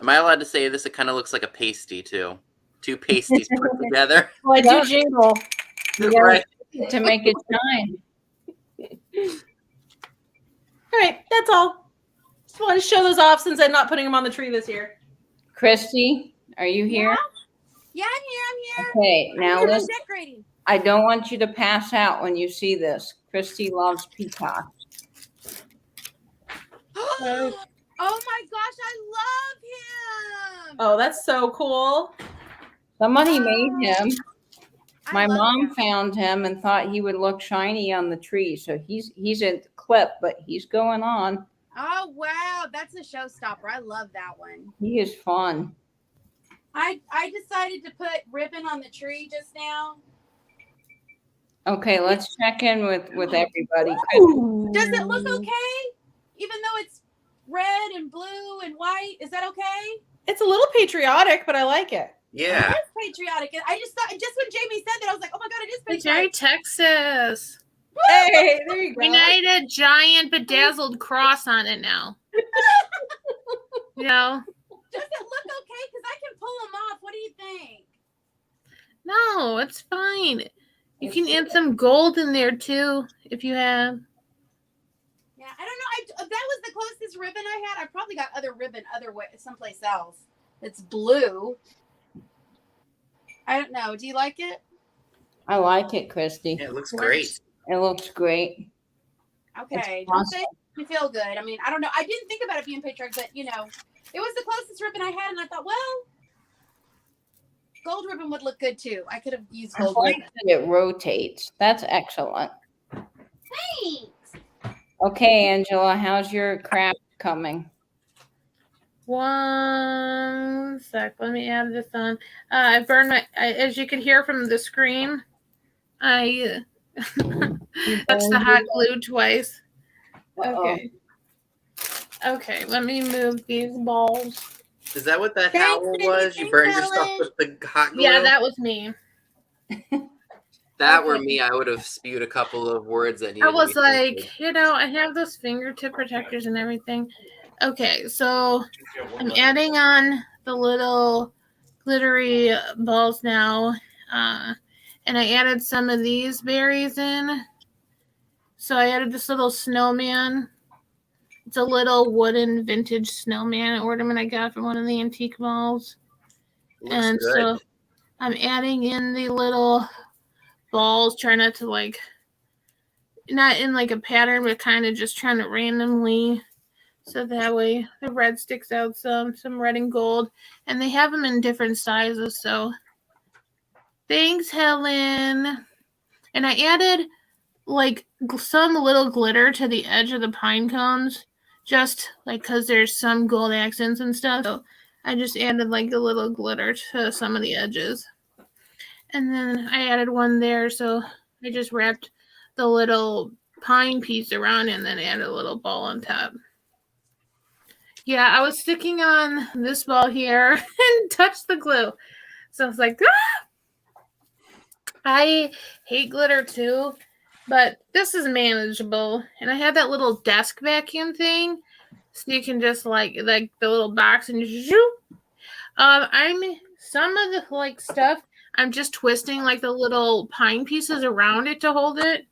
Am I allowed to say this? It kind of looks like a pasty too. Two pasties put together. Well, I Yeah. do jingle. You gotta- Right. To make it shine. All right, that's all. Just want to show those off since I'm not putting them on the tree this year. Christy, are you here? Yeah, I'm here. Okay, now I'm listen. decorating. I don't want you to pass out when you see this. Christy loves peacocks. Oh my gosh, I love him. Oh, that's so cool. Somebody made him. I My love mom him. found him and thought he would look shiny on the tree. So he's a clip, but he's going on. Oh wow, that's a showstopper. I love that one. He is fun. I decided to put ribbon on the tree just now. Okay, let's check in with everybody. Does it look okay? Even though it's red and blue and white, is that okay? It's a little patriotic, but I like it. Yeah. It is patriotic. I just thought, just when Jamie said that, I was like, oh my god, it is It's very patriotic. Texas. Hey, there you go. We need a giant bedazzled cross on it now. You know? Does it look okay? Because I can pull them off. What do you think? No, it's fine. You can add some gold in there too if you have. Yeah, I don't know. That was the closest ribbon I had. I probably got other ribbon someplace else. It's blue. I don't know. Do you like it? I like it, Christy. Yeah, it looks great. It looks great. Okay. It's Don't awesome. say you feel good. I mean, I don't know. I didn't think about it being patriotic, but you know, it was the closest ribbon I had, and I thought, well, gold ribbon would look good too. I could have used I gold like ribbon. that it rotates. That's excellent. Thanks. Okay, Angela, how's your craft coming? One sec. Let me add this on. I burned my. As you could hear from the screen, I Touch the hot glue twice. Uh-oh. Okay. Okay, let me move these balls. Is that what that Thanks, howl Cindy. was? You Thanks, burned yourself Ellen. with the hot glue? Yeah, that was me. That were Okay. me, I would have spewed a couple of words that needed I was to be like, filtered. I have those fingertip protectors and everything. Okay, so I'm adding on the little glittery balls now. And I added some of these berries in. So I added this little snowman. It's a little wooden vintage snowman ornament I got from one of the antique malls. Looks And good. so I'm adding in the little balls, trying not to not in a pattern, but kind of just trying to randomly. So that way the red sticks out some red and gold. And they have them in different sizes. So thanks, Helen. And I added some little glitter to the edge of the pine cones, just because there's some gold accents and stuff. So I just added a little glitter to some of the edges. And then I added one there, so I just wrapped the little pine piece around and then added a little ball on top. Yeah, I was sticking on this ball here and touched the glue. So I was like, ah! I hate glitter too, but this is manageable. And I have that little desk vacuum thing, so you can just the little box and zoop. I'm some of the stuff. I'm just twisting the little pine pieces around it to hold it,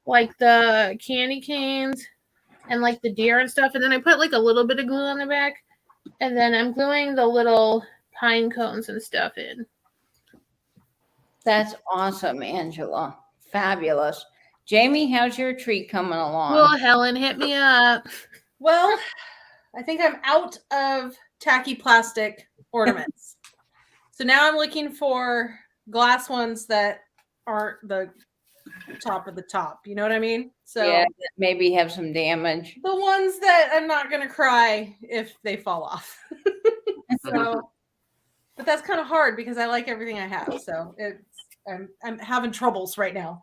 like the candy canes and the deer and stuff. And then I put a little bit of glue on the back, and then I'm gluing the little pine cones and stuff in. That's awesome, Angela. Fabulous. Jamie, how's your tree coming along? Well, Helen, hit me up. Well, I think I'm out of tacky plastic ornaments. So now I'm looking for glass ones that aren't the top of the top. You know what I mean? So yeah, maybe have some damage. the ones that I'm not going to cry if they fall off. So, but that's kind of hard because I like everything I have. So I'm having troubles right now.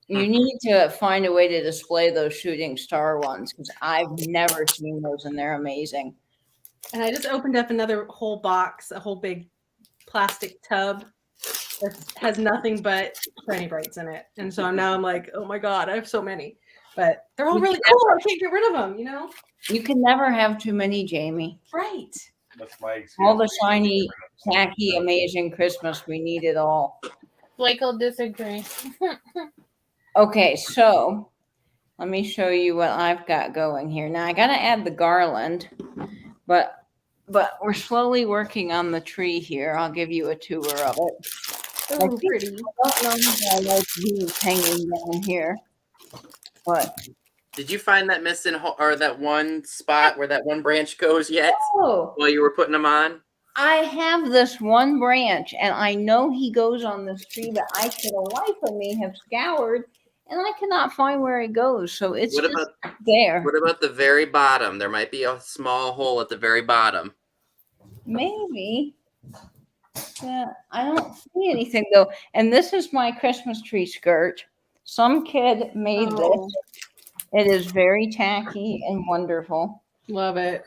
You need to find a way to display those shooting star ones because I've never seen those and they're amazing. And I just opened up another whole box, a whole big plastic tub that has nothing but shiny brights in it. And so now I'm like, oh my God, I have so many. But they're all really cool. I can't get rid of them, You can never have too many, Jamie. Right. That's my excuse. All the shiny, tacky, amazing Christmas, we need it all. Blake will disagree. Okay, so let me show you what I've got going here. Now I got to add the garland, but we're slowly working on the tree here. I'll give you a tour of it. Oh, pretty. I don't know how I like these hanging down here, but Did you find that missing or that one spot where that one branch goes yet oh, while you were putting them on? I have this one branch, and I know he goes on this tree that I, for the life of me, have scoured, and I cannot find where he goes. So it's What just about there. what about the very bottom? There might be a small hole at the very bottom. Maybe. Yeah, I don't see anything though. And this is my Christmas tree skirt. Some kid made this. It is very tacky and wonderful. Love it.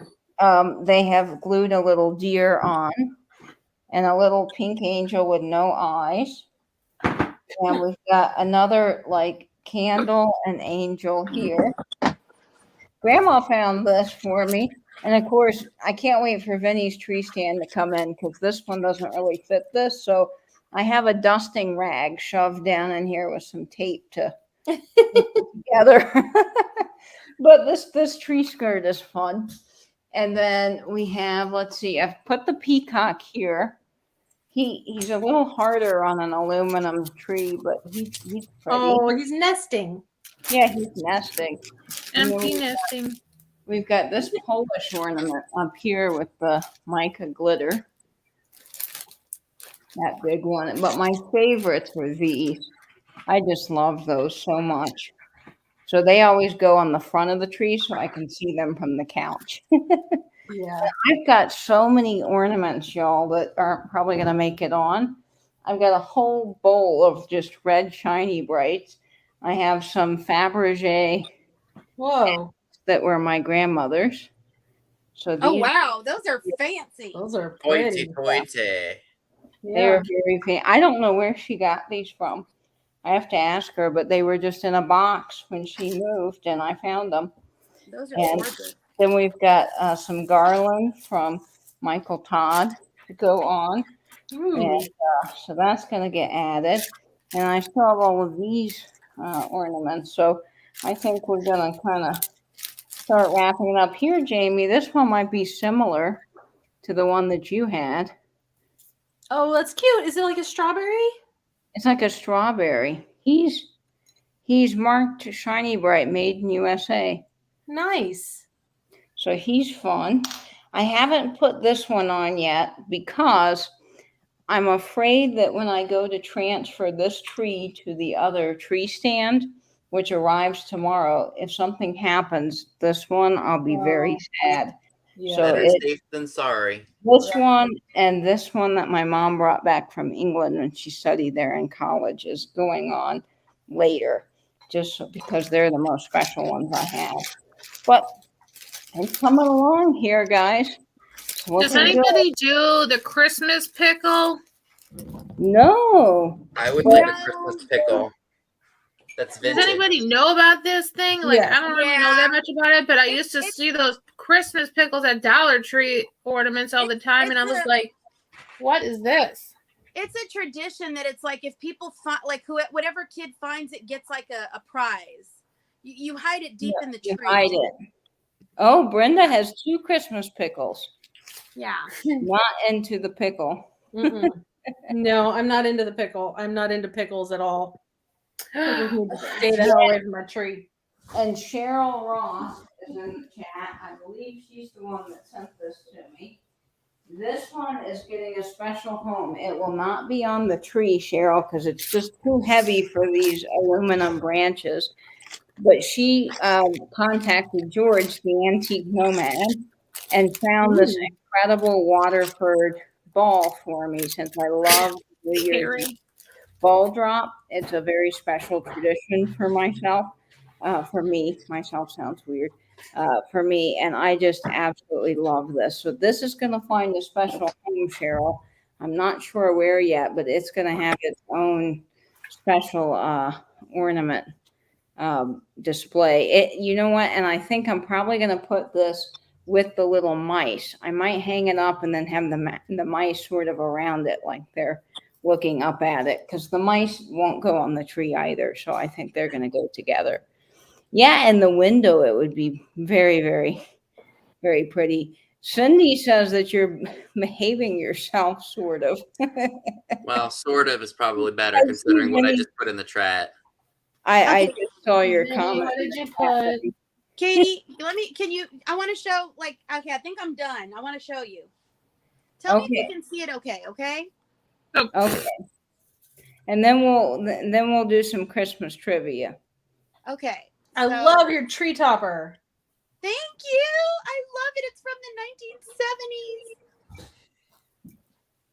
They have glued a little deer on and a little pink angel with no eyes. And we've got another candle and angel here. Grandma found this for me. And of course, I can't wait for Vinny's tree stand to come in because this one doesn't really fit this. So I have a dusting rag shoved down in here with some tape to put it together. But this tree skirt is fun. And then we have, let's see, I've put the peacock here. He's a little harder on an aluminum tree, but he's pretty. Oh, he's nesting. Yeah, he's nesting. Empty nesting. We've got this Polish ornament up here with the mica glitter. That big one. But my favorites were these. I just love those so much. So they always go on the front of the tree so I can see them from the couch. Yeah. I've got so many ornaments, y'all, that aren't probably going to make it on. I've got a whole bowl of just red shiny brights. I have some Fabergé Whoa, that were my grandmother's. So Oh these wow, those are fancy. those are Toity pretty. toity. they Yeah. are very I don't know where she got these from. I have to ask her, but they were just in a box when she moved, and I found them. Those are And gorgeous. then we've got some garland from Michael Todd to go on. Ooh. And so that's going to get added. And I still have all of these ornaments. So I think we're going to kind of start wrapping it up here, Jamie. This one might be similar to the one that you had. Oh, that's cute. Is it like a strawberry? It's like a strawberry. He's marked Shiny Bright, made in USA. Nice. So he's fun. I haven't put this one on yet because I'm afraid that when I go to transfer this tree to the other tree stand, which arrives tomorrow, if something happens, this one, I'll be very sad. Yeah. So Better it- safe than sorry. This one and this one that my mom brought back from England when she studied there in college is going on later, just because they're the most special ones I have. But it's coming along here, guys. Does anybody do the Christmas pickle? No. I would But- like a Christmas pickle. That's Does vintage. anybody know about this thing? Like, Yeah. I don't really know that much about it, but I used to see those Christmas pickles at Dollar Tree ornaments all the time, and I was like, what is this? It's a tradition that it's like if people find like whatever kid finds it gets like a prize. You hide it deep in the tree. You hide it. Oh, Brenda has 2 Christmas pickles. Yeah. Not into the pickle. Mm-mm. No, I'm not into the pickle. I'm not into pickles at all. Pickles need to stay the hell away from my tree. And Cheryl Ross is in the chat. I believe she's the one that sent this to me. This one is getting a special home. It will not be on the tree, Cheryl, because it's just too heavy for these aluminum branches. But she contacted George, the antique nomad, and found this incredible Waterford ball for me since I love the year ball drop. It's a very special tradition for myself. For me, myself sounds weird. For me, and I just absolutely love this. So this is going to find a special home, Cheryl. I'm not sure where yet, but it's going to have its own special ornament display. You know what? And I think I'm probably going to put this with the little mice. I might hang it up and then have the mice sort of around it, like they're looking up at it, because the mice won't go on the tree either. So I think they're going to go together. Yeah, in the window, it would be very, very, very pretty. Cindy says that you're behaving yourself, sort of. Well, sort of is probably better considering what I just put in the chat. I just saw your Vinny, comment. what did you put? Katie, I want to show, okay, I think I'm done. I want to show you. Tell me if you can see it okay? Okay. And then we'll do some Christmas trivia. Okay. I love your tree topper. Thank you. I love it. It's from the 1970s.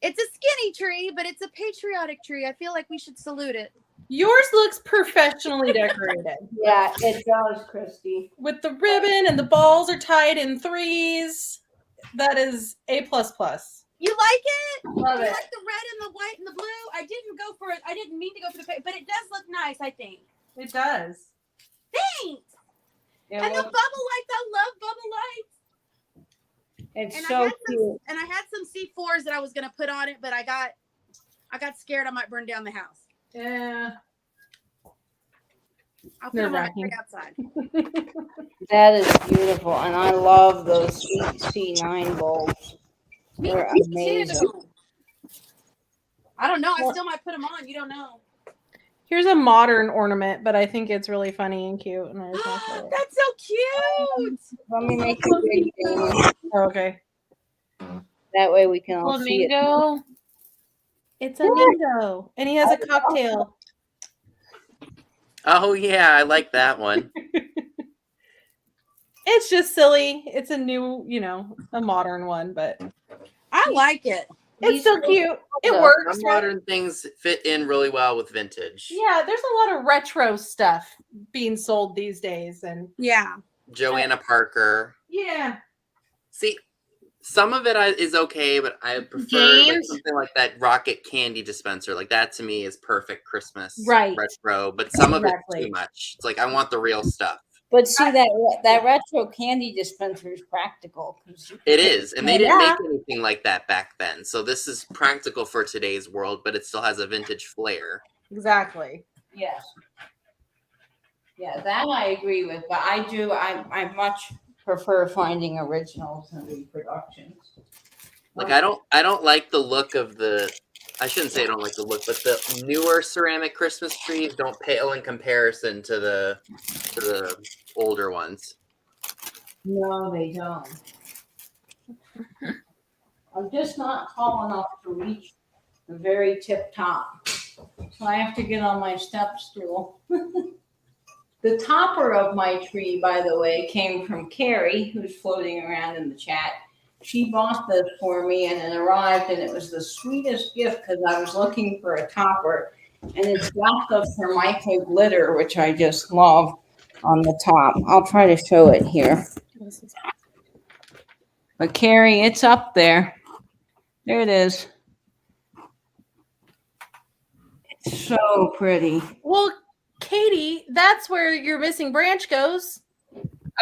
It's a skinny tree, but it's a patriotic tree. I feel like we should salute it. Yours looks professionally decorated. Yeah, it does, Christy. With the ribbon and the balls are tied in 3s. That is A++. You like it? Love you it. like the red and the white and the blue? I didn't go for it. I didn't mean to go for the, but it does look nice, I think. It does. Thanks. And the bubble lights. I love bubble lights. It's And so cute. And I had some C4s that I was gonna put on it, but I got scared I might burn down the house. Yeah. I'll put them on Nerve-wracking. right outside. That is beautiful, and I love those C9 bulbs. They're amazing. Too. I don't know. I still might put them on. You don't know. Here's a modern ornament, but I think it's really funny and cute. And I just want to show it. That's so cute. Let me make it big, Jamie. Oh, okay. That way we can all see it. Flamingo. It's a mingo, and he has a cocktail. Oh yeah, I like that one. It's just silly. It's a new, a modern one, but I like it. It's still cute. It Some works. Some Right? modern things fit in really well with vintage. Yeah, there's a lot of retro stuff being sold these days, and Yeah. Joanna Parker. yeah, See, some of it is okay, but I prefer like James? something like that rocket candy dispenser. Like that to me is perfect Christmas Right. retro. But some of it's Exactly. too much. It's like I want the real stuff. But see that retro candy dispenser is practical. 'cause you can It put- is, and they didn't Yeah. make anything like that back then. So this is practical for today's world, but it still has a vintage flair. exactly. Yes. Yeah, that I agree with, but I much prefer finding originals and reproductions. Like I don't like the look of the. I shouldn't say I don't like the look, but the newer ceramic Christmas trees don't pale in comparison to the older ones. No, they don't. I'm just not tall enough to reach the very tip top. So I have to get on my step stool. The topper of my tree, by the way, came from Carrie, who's floating around in the chat. She bought this for me and it arrived, and it was the sweetest gift because I was looking for a topper. And it's got the Formica glitter, which I just love, on the top. I'll try to show it here. But Carrie, it's up there. There it is. It's so pretty. Well, Katie, that's where your missing branch goes.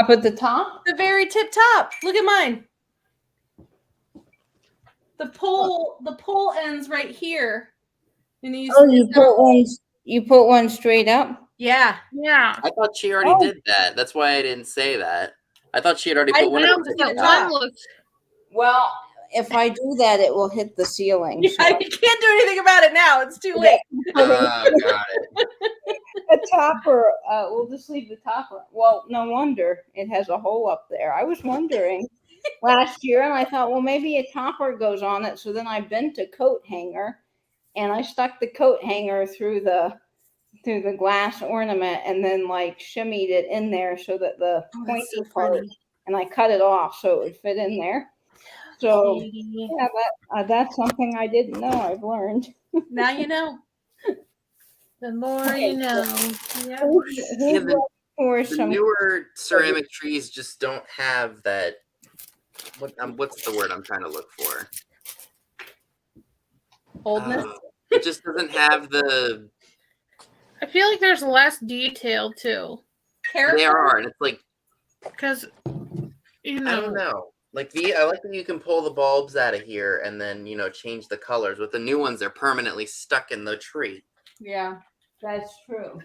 Up at the top? The very tip top. Look at mine. The pole ends right here. And you Oh, you put one straight up? yeah. Yeah. I thought she already Oh. did that. That's why I didn't say that. I thought she had already I put one know, of but the that One looks Well, if I do that, it will hit the ceiling. Yeah, so- you can't do anything about it now. It's too late. Oh, got it. The topper, we'll just leave the topper. Well, no wonder it has a hole up there. I was wondering last year, and I thought, well, maybe a topper goes on it. So then I bent a coat hanger, and I stuck the coat hanger through the glass ornament, and then like shimmied it in there so that the Oh, pointy that's so part, funny. and I cut it off so it would fit in there. So Katie. yeah, that's something I didn't know. I've learned. Now you know. the more Okay, you know. Yeah. Who's Yeah, the- for The some? newer ceramic trees just don't have that. What's the word I'm trying to look for? Boldness. It just doesn't have the. I feel like there's less detail too. Character. They are, and it's like Because you I don't know, know. Like I like that you can pull the bulbs out of here and then change the colors. With the new ones, they're permanently stuck in the tree. Yeah, that's true.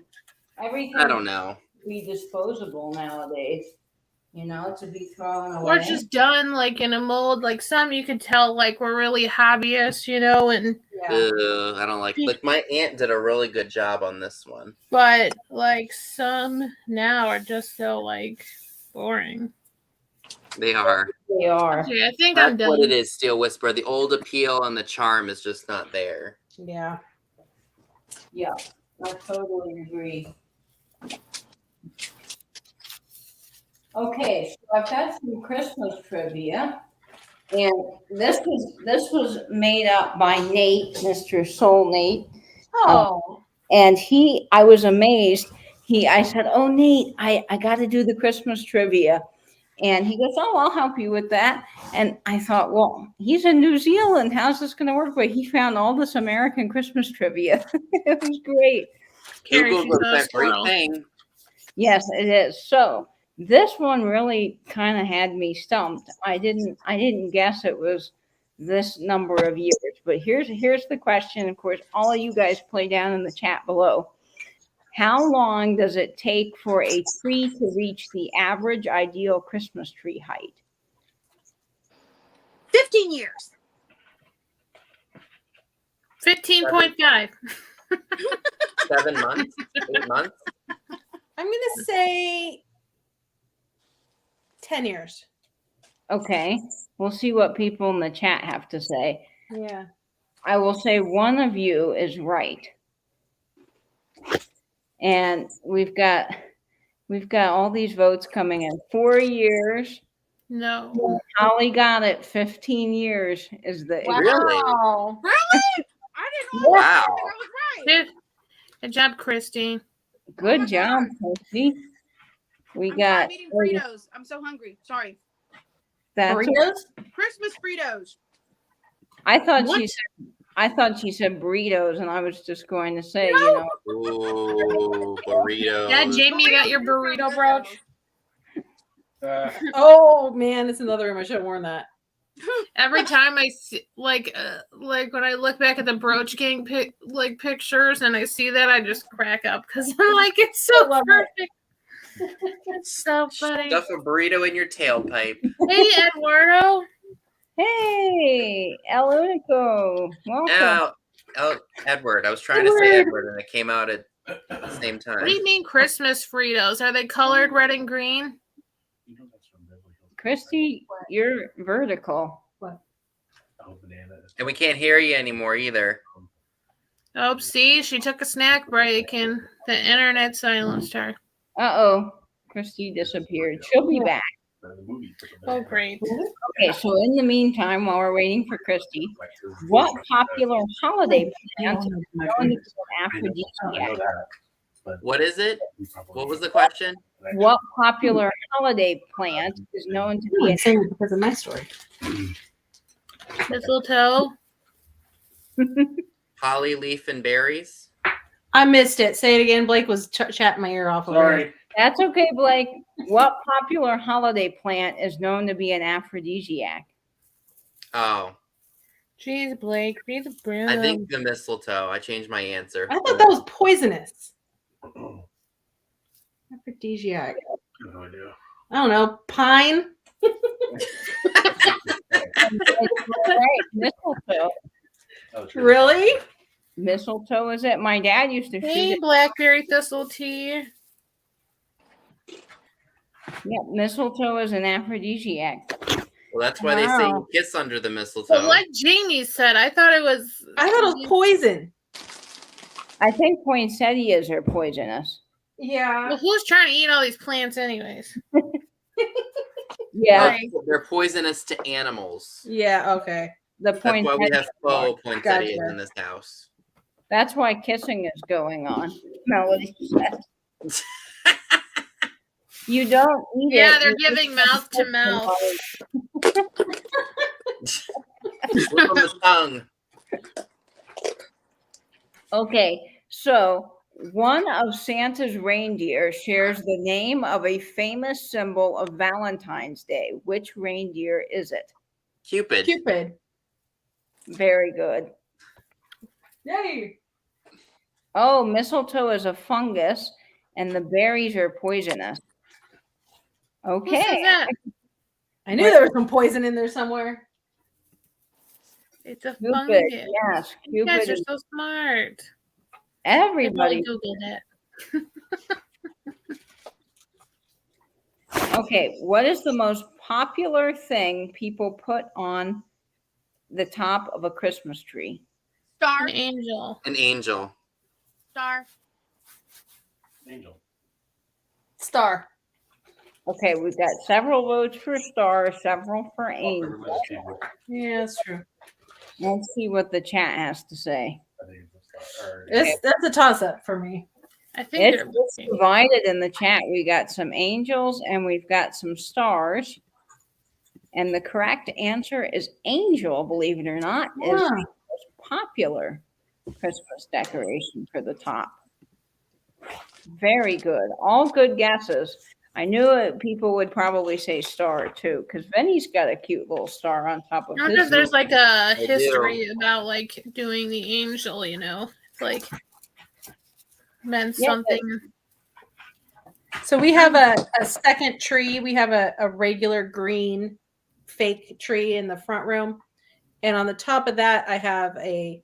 Everything I don't know. be disposable nowadays. To be thrown away. or it's just done like in a mold. Like some you could tell like we're really hobbyists, and Yeah. I don't like. Like my aunt did a really good job on this one. but like some now are just so like boring. They are. They are. Okay, I think I'm That's done. what it is. Steel Whisperer. The old appeal and the charm is just not there. Yeah. Yeah, I totally agree. Okay, so I've got some Christmas trivia, and this was made up by Nate, Mr. Soul Nate, Oh. and I was amazed. I said, "Oh, Nate, I got to do the Christmas trivia," and he goes, "Oh, I'll help you with that." And I thought, well, he's in New Zealand. How's this going to work? But he found all this American Christmas trivia. It was great. Carrie, Google she's was a that great squirrel. thing. Yes, it is. So this one really kind of had me stumped. I didn't guess it was this number of years. But here's the question. Of course, all of you guys play down in the chat below. How long does it take for a tree to reach the average ideal Christmas tree height? 15 years. 15.5. 7 months, 8 months. I'm gonna say 10 years. Okay, we'll see what people in the chat have to say. Yeah. I will say one of you is right. And we've got all these votes coming in. 4 years, No. Holly got it. 15 years is the Wow. Really? I didn't know. Wow. I think I was right. Good job, Christy. Good my job, God. Christy. We I'm got sorry, I'm eating Fritos. I'm so hungry. Sorry. that's. Burritos? Christmas Fritos. I thought What? she said burritos, and I was just going to say, Ooh, burritos. Yeah, Jamie, you got your burrito brooch. Oh man, it's another room. I should have worn that. Every time I see, like when I look back at the brooch gang pictures and I see that, I just crack up because I'm like, it's so love it. perfect. It's so funny. Stuff a burrito in your tailpipe. Hey, Eduardo. hey, El Unico, welcome. Now, Edward. I was trying to say Edward, and it came out at the same time. What do you mean Christmas Fritos? Are they colored red and green? Christy, you're vertical. And we can't hear you anymore either. Oh, see, she took a snack break and the internet silenced her. Uh-oh, Christy disappeared. She'll be back. Oh, great. Okay, so in the meantime, while we're waiting for Christy, what popular holiday plant is known to be an aphrodisiac? What is it? What was the question? What popular holiday plant is known to be I'm saying it because of my story. Mistletoe. Holly, leaf, and berries. I missed it. Say it again. Blake was chatting my ear off. over here. Sorry. That's okay, Blake. What popular holiday plant is known to be an aphrodisiac? Oh, Jeez, Blake, read the broom. I think the mistletoe. I changed my answer. I thought that was poisonous. Aphrodisiac. No idea. I don't know. Pine. Right, mistletoe. Really? Mistletoe is it? My dad used to shoot Hey, it. blackberry thistle tea. Yeah, mistletoe is an aphrodisiac. Well, that's why they say Wow. you kiss under the mistletoe. But like Jamie said, I thought it was poison. I think poinsettias are poisonous. Yeah. Well, who's trying to eat all these plants anyways? Yeah, Right. They're poisonous to animals. Yeah. Okay. the That's why we have faux poinsettia. poinsettias Gotcha. in this house. That's why kissing is going on. Melody said. You don't eat it. Yeah, they're you just giving mouth to mouth. Slip on the tongue. Okay, so one of Santa's reindeer shares the name of a famous symbol of Valentine's Day. Which reindeer is it? Cupid. Cupid. Very good. Yay. Oh, mistletoe is a fungus and the berries are poisonous. Who says Okay. that? I knew there was some poison in there somewhere. It's a Cupid. fungus. Yes, You guys Cupid. are is- so smart. Everybody. I Googled it. Okay, what is the most popular thing people put on the top of a Christmas tree? Star. An angel. An angel. Star. Angel. Star. Okay, we've got several votes for star, several for angel. Everybody's favorite. Yeah, that's true. Let's see what the chat has to say. I think it's a star. That's a toss up for me. I think It's they're divided in the chat. We got some angels and we've got some stars. And the correct ansor is angel, believe it or not, is Yeah. the most popular Christmas decoration for the top. Very good. All good guesses. I knew people would probably say star too, because Vinny's got a cute little star on top of I wonder if his. there's like a do. history about like doing the angel, you know? It's like meant Yeah, something. So we have a second tree. We have a regular green fake tree in the front room. And on the top of that, I have a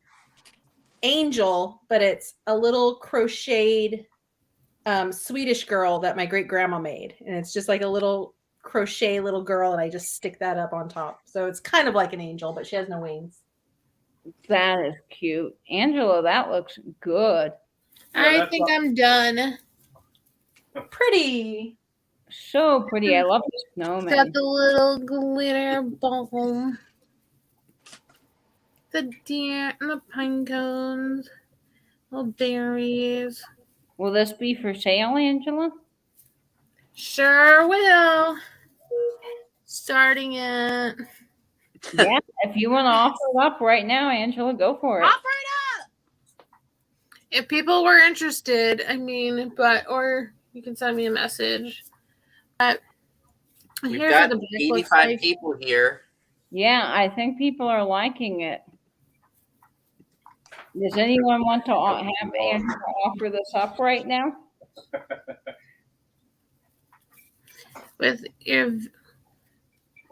angel, but it's a little crocheted Swedish girl that my great grandma made. And it's just like a little crochet little girl. And I just stick that up on top. So it's kind of like an angel, but she has no wings. That is cute. Angela, that looks good. Yeah, I that's think not- I'm done. Pretty. So pretty. I love the It's got snowman. the little glitter ball, the deer, and the pine cones, little berries. Will this be for sale, Angela? Sure will. Starting at Yeah. If you want to offer it up right now, Angela, go for it. Offer it up. if people were interested, I mean, or you can send me a message. But We've here's got what the back looks 85 like. people here. Yeah, I think people are liking it. Does anyone want to have Angela offer this up right now? With if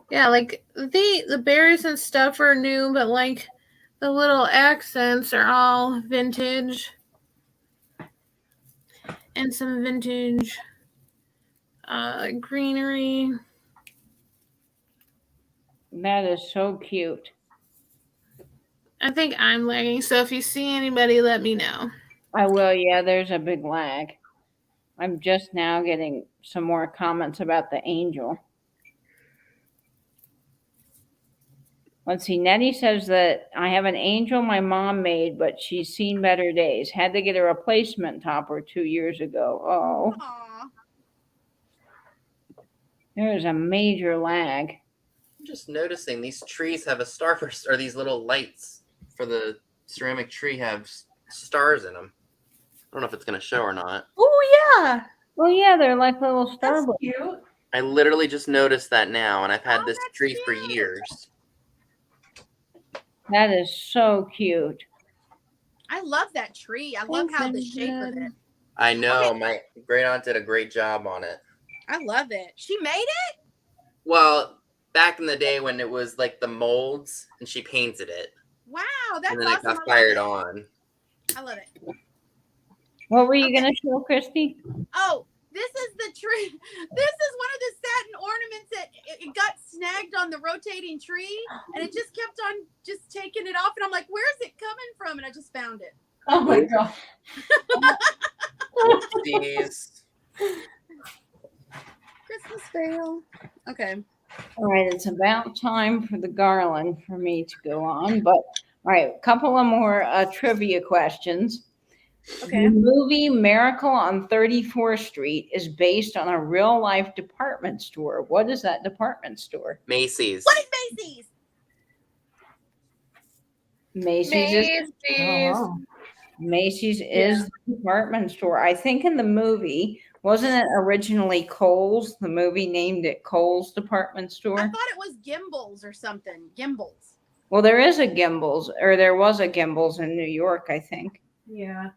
yeah, like the berries and stuff are new, but like the little accents are all vintage. And some vintage greenery. That is so cute. I think I'm lagging, so if you see anybody, let me know. I will. Yeah, there's a big lag. I'm just now getting some more comments about the angel. Let's see. Nettie says that I have an angel my mom made, but she's seen better days. Had to get a replacement topper 2 years ago. Oh, Aw. there is a major lag. I'm just noticing these trees have a starburst, or these little lights for the ceramic tree have stars in them. I don't know if it's going to show or not. Oh yeah, Oh yeah, they're like little that's starbursts. cute. I literally just noticed that now, and I've had Oh, this that's tree for cute. years. That is so cute. I love that tree. I love how the shape of it. I know, my great aunt did a great job on it. I love it. She made it? Well, back in the day when it was like the molds, and she painted it, Wow, that's and then awesome. it got I love fired it. on. I love it. What were you Okay. going to show, Christy? Oh, this is the tree. This is one of the satin ornaments that it got snagged on the rotating tree, and it just kept on just taking it off. And I'm like, where's it coming from? And I just found it. Oh my god. Whoopsies. Christmas fail. Okay. All right, it's about time for the garland for me to go on. But all right, a couple of more trivia questions. Okay. The movie Miracle on 34th Street is based on a real life department store. What is that department store? Macy's. What is Macy's? Macy's is Macy's. Macy's is the department store. I think in the movie, wasn't it originally Kohl's? The movie named it Kohl's department store. I thought it was Gimbals or something. Gimbals. Well, there is a Gimbals, or there was a Gimbals in New York, I think. Yeah.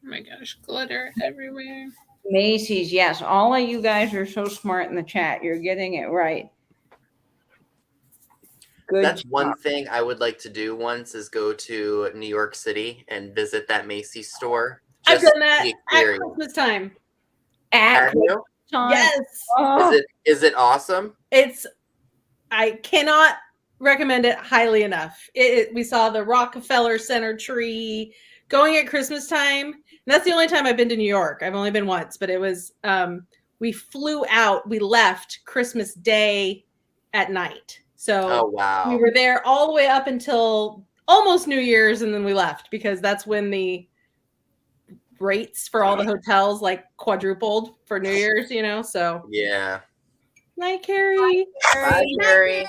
Oh my gosh, glitter everywhere. Macy's, yes. All of you guys are so smart in the chat. You're getting it right. Good. That's job. one thing I would like to do once is go to New York City and visit that Macy's store. I've Just done that the at experience. Christmas time. At Have you? time. Yes. Oh, Is it awesome? I cannot recommend it highly enough. We saw the Rockefeller Center tree going at Christmas time. And that's the only time I've been to New York. I've only been once, but it was we flew out, we left Christmas Day at night. So Oh wow. we were there all the way up until almost New Year's, and then we left because that's when the rates for all the hotels like quadrupled for New Year's, so Yeah. night, Carrie. Bye, Sherry.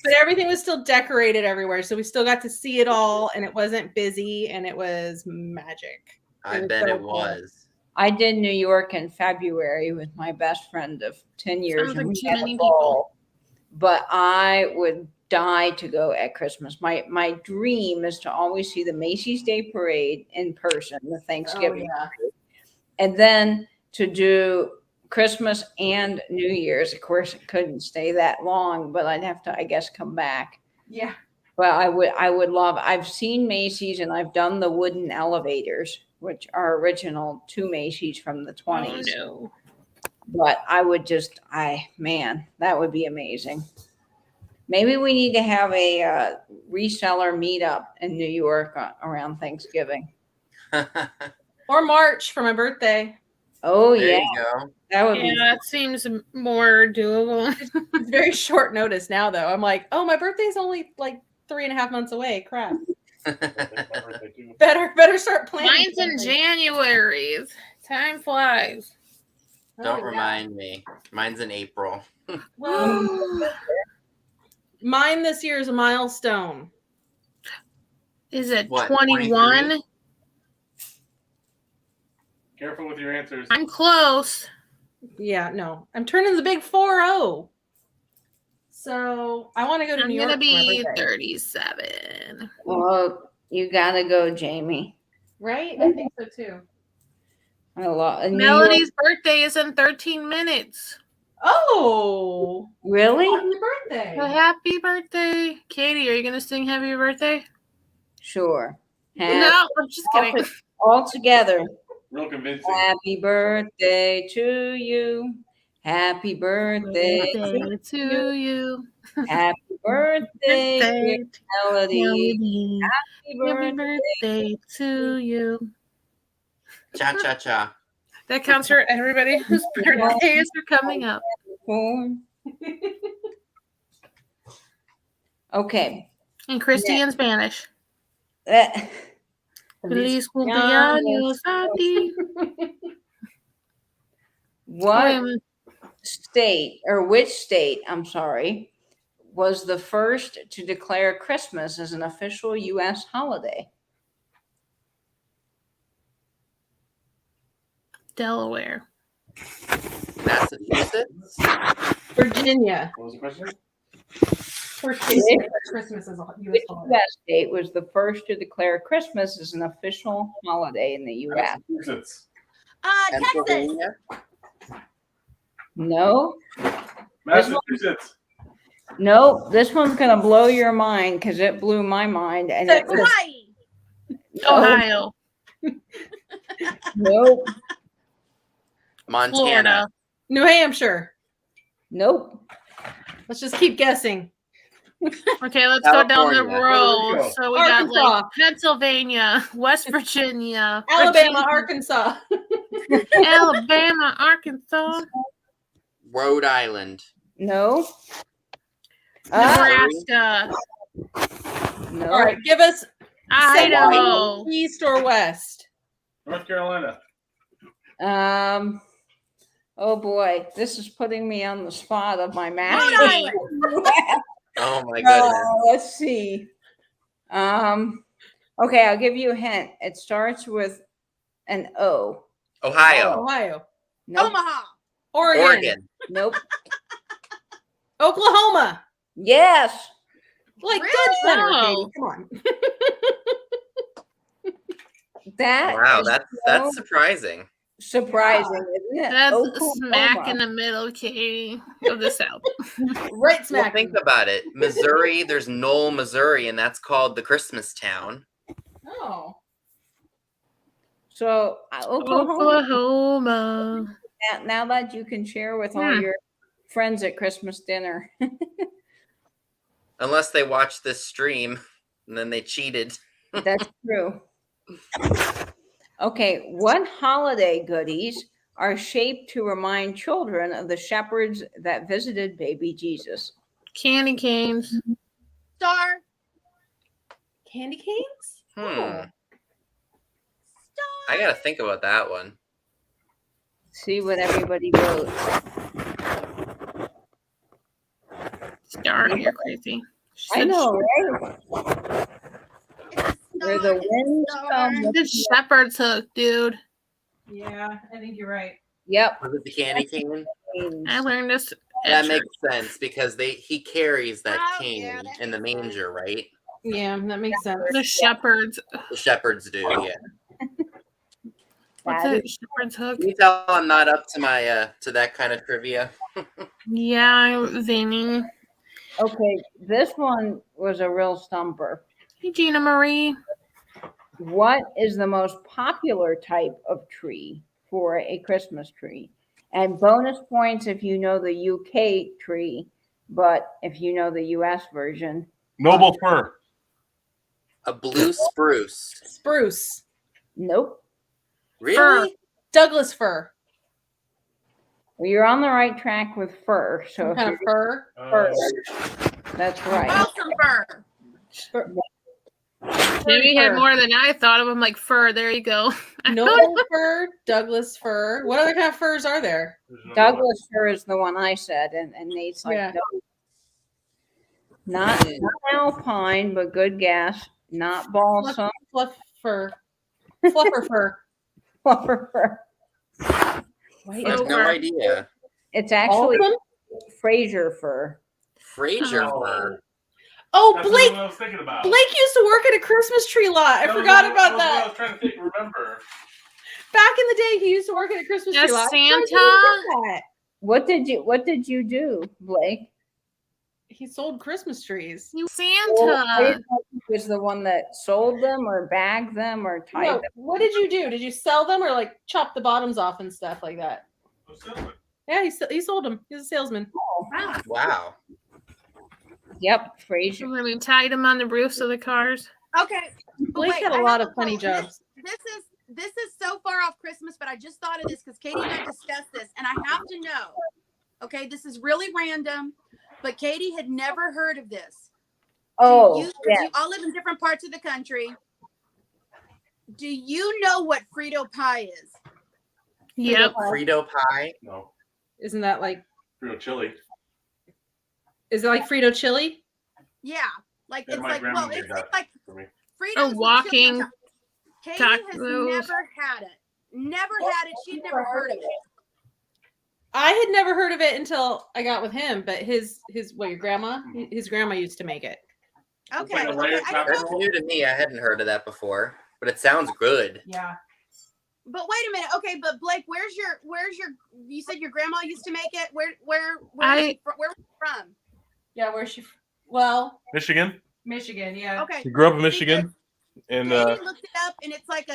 But everything was still decorated everywhere, so we still got to see it all, and it wasn't busy, and it was magic. I was bet so it cool. was. I did New York in February with my best friend of 10 years. Sounds and like we too had a many ball. But I would die to go at Christmas. My dream is to always see the Macy's Day Parade in person, the Thanksgiving. Oh, parade. And then to do Christmas and New Year's. Of course, it couldn't stay that long, but I'd have to, I guess, come back. Yeah. Well, I would love. I've seen Macy's and I've done the wooden elevators, which are original to Macy's from the 20s. Oh no. But I would just, man, that would be amazing. Maybe we need to have a reseller meetup in New York around Thanksgiving. Or March for my birthday. Oh There yeah, you go. that would Yeah, be. that seems more doable. It's very short notice now, though. I'm like, oh, my birthday's only like 3.5 months away. Crap. Better start planning. Mine's in something. January. Time flies. Oh, Don't yeah. remind me. Mine's in April. Well, mine this year is a milestone. Is it What, 21? 23? Careful with your answers. I'm close. Yeah, no, I'm turning the big 4-0. So I want to go to I'm New York. gonna for my be birthday. 37. Well, you gotta go, Jamie. Right? I think so too. A lot. New York- Melody's birthday is in 13 minutes. Oh, Really? happy birthday! Well, happy birthday, Katie. Are you gonna sing happy birthday? Sure. No, I'm just kidding. All together. Real convincing. Happy birthday to you. Happy birthday Birthday to you. Happy birthday, dear Birthday, Melody. Melody. Happy Happy birthday. birthday to you. Cha cha cha. That counts for everybody whose birthdays are coming up. Okay. And Christy in Spanish. That- Feliz cumpleaños a ti. What state, or which state, I'm sorry, was the first to declare Christmas as an official U.S. holiday? Delaware. Massachusetts? Virginia. What was the question? First state Christmas is a U.S. Which holiday. U.S. state was the first to declare Christmas as an official holiday in the U.S.? Massachusetts. Texas. Pennsylvania? No, Massachusetts. no, this one's gonna blow your mind because it blew my mind, and it was Hawaii. Ohio. nope, Montana. Florida. New Hampshire. nope. Let's just keep guessing. Okay, let's go down the California. road. Rico. So we got like Arkansas. Pennsylvania, West Virginia, Alabama, Arkansas. Alabama, Arkansas, Rhode Island. No. Nebraska, No. All right, give us Idaho. east or west. North Carolina. Oh boy, this is putting me on the spot of my math. Rhode Island. Oh my goodness. Let's see. Okay, I'll give you a hint. It starts with an O. Ohio. Ohio. Nope. Omaha. Oregon. Oregon. Nope. Oklahoma. Yes. Like Really? dead center, Wow. Katie. Come on. That Wow, is that's so surprising. surprising, isn't it? That's Oklahoma. smack in the middle, Katie, of the South. Right Well, smack. think about it. Missouri, there's Knoll, Missouri, and that's called the Christmas town. Oh. So Oklahoma. Oklahoma. Now that you can share with all your friends at Christmas dinner. Unless they watch this stream and then they cheated. That's true. Okay, what holiday goodies are shaped to remind children of the shepherds that visited baby Jesus? Candy canes. Star. Candy canes? Oh. I gotta think about that one. See what everybody votes. Star, you're crazy. She I said know, right? Where the winds come. She did shepherd's hook, dude. Yeah, I think you're right. Yep. Was it the candy cane? I learned this. That at makes church. sense because he carries that Oh, cane yeah, that in the makes sense. manger, right? Yeah, that makes sense. The shepherds. The shepherds do, yeah. What's That it? Shepherd's hook. Can you tell I'm not up to my to that kind of trivia? Yeah, Vinny. Okay, this one was a real stumper. Hey, Gina Marie. What is the most popular type of tree for a Christmas tree? And bonus points if you know the UK tree, but if you know the US version. Noble fir. A blue spruce. Spruce. Nope. Really? Douglas fir. Well, you're on the right track with fur. So Some if kind of you're fur. fur, that's right. Awesome fur. Maybe had fur. more than I thought of. I'm like, fur, there you go. Noble fur, Douglas fir. What other kind of furs are there? There's another one. Douglas fir is the one I said, and Nate's like, Yeah. no. Not alpine, but good gas. Not balsam. Fluff fur. Fluffer fur. Fluffer fir. Wait, I have no Over. idea. It's actually balsam? Fraser fir. Fraser Oh. fur. Oh, That's Blake. what I was thinking about. Blake used to work at a Christmas tree lot. I That was forgot what- about that was what I that. was trying to think. Remember? Back in the day, he used to work at a Christmas Yes, tree lot. Santa. What did you do, Blake? He sold Christmas trees. You Well, I Santa. didn't know if he was the one that sold them or bagged them or tied No, them. what did you do? Did you sell them or like chop the bottoms off and stuff like that? Yeah, he sold them. He's a salesman. Wow. Yep, Fraser. When we tied them on the roofs of the cars. Okay. but Blake wait, had a I lot have of funny question. jobs. This is so far off Christmas, but I just thought of this because Katie and I discussed this, and I have to know. Okay, this is really random, but Katie had never heard of this. Oh, You all live in different parts of the country. Do you know what Frito pie is? Yep. Frito pie. No. Isn't that like, Frito chili. is it like Frito chili? Yeah, like Yeah, it's my like grandma well, made it's that like for me. Fritos A walking with chili on top. Katie has tacos. never had it. Never had it. She'd never heard of it. I had never heard of it until I got with him, but his your grandma? Mm-hmm. His grandma used to make it. Okay. like a Okay. layered I taco. didn't That's know. new to me. I hadn't heard of that before, but it sounds good. Yeah. But wait a minute. Okay, but Blake, where's your you said your grandma used to make it? Where where I- were you from? Yeah, where's she? Well, Michigan. Michigan, yeah. Okay. He grew up in Michigan. And Katie looked it up, and it's like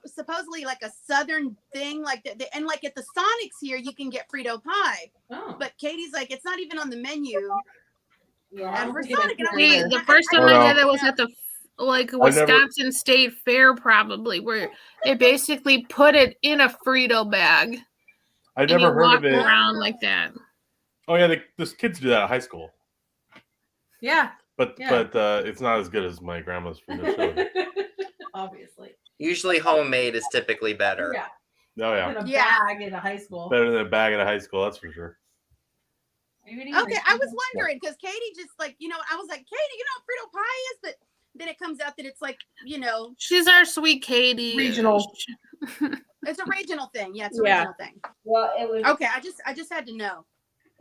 supposedly like a southern thing, like and like at the Sonics here, you can get Frito pie. Oh. But Katie's like, it's not even on the menu. Yeah, And for Sonic, and I'm See, like, the first time Oh, I no. had it was at the like never- Wisconsin State Fair, probably, where they basically put it in a Frito bag I and you never heard walk of it. around like that. Oh yeah, those kids do that at high school, Yeah. but Yeah. it's not as good as my grandma's Frito chili. Obviously. Usually homemade is typically better. Yeah. Oh yeah, In a Yeah. bag in a high school. better than a bag at a high school, that's for sure. okay, I was wondering because Katie just like, I was like, Katie, you know what Frito pie is? But then it comes out that it's like, She's our sweet Katie. Regional. it's a regional thing. Yeah, it's a Yeah. regional thing. well, it was Okay, I just had to know.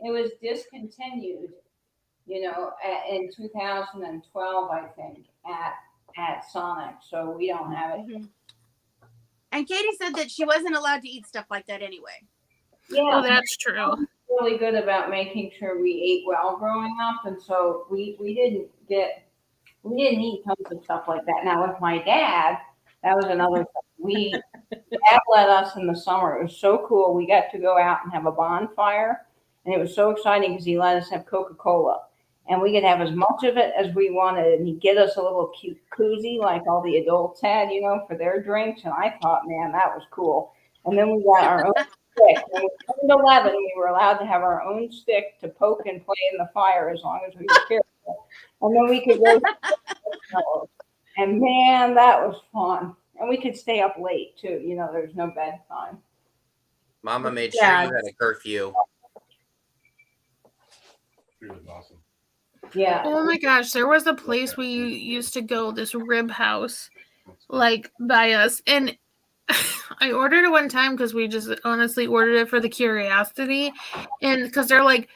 it was discontinued, in 2012, I think, at Sonic. So we don't have it. And Katie said that she wasn't allowed to eat stuff like that anyway. Yeah, Oh, that's true. really good about making sure we ate well growing up, and so we didn't eat tons of stuff like that. Now with my dad, that was another thing. Dad let us in the summer. It was so cool. We got to go out and have a bonfire, and it was so exciting because he let us have Coca-Cola, and we could have as much of it as we wanted, and he'd get us a little cute koozie like all the adults had, for their drinks, and I thought, man, that was cool. And then we got our own stick. When we turned 11, we were allowed to have our own stick to poke and play in the fire as long as we were careful. And then we could go. And man, that was fun. And we could stay up late too. There's no bedtime. Mama made sure you had a curfew. It was awesome. Yeah. Oh my gosh, there was a place we used to go, this rib house, like by us. And I ordered it one time because we just honestly ordered it for the curiosity. And because they're like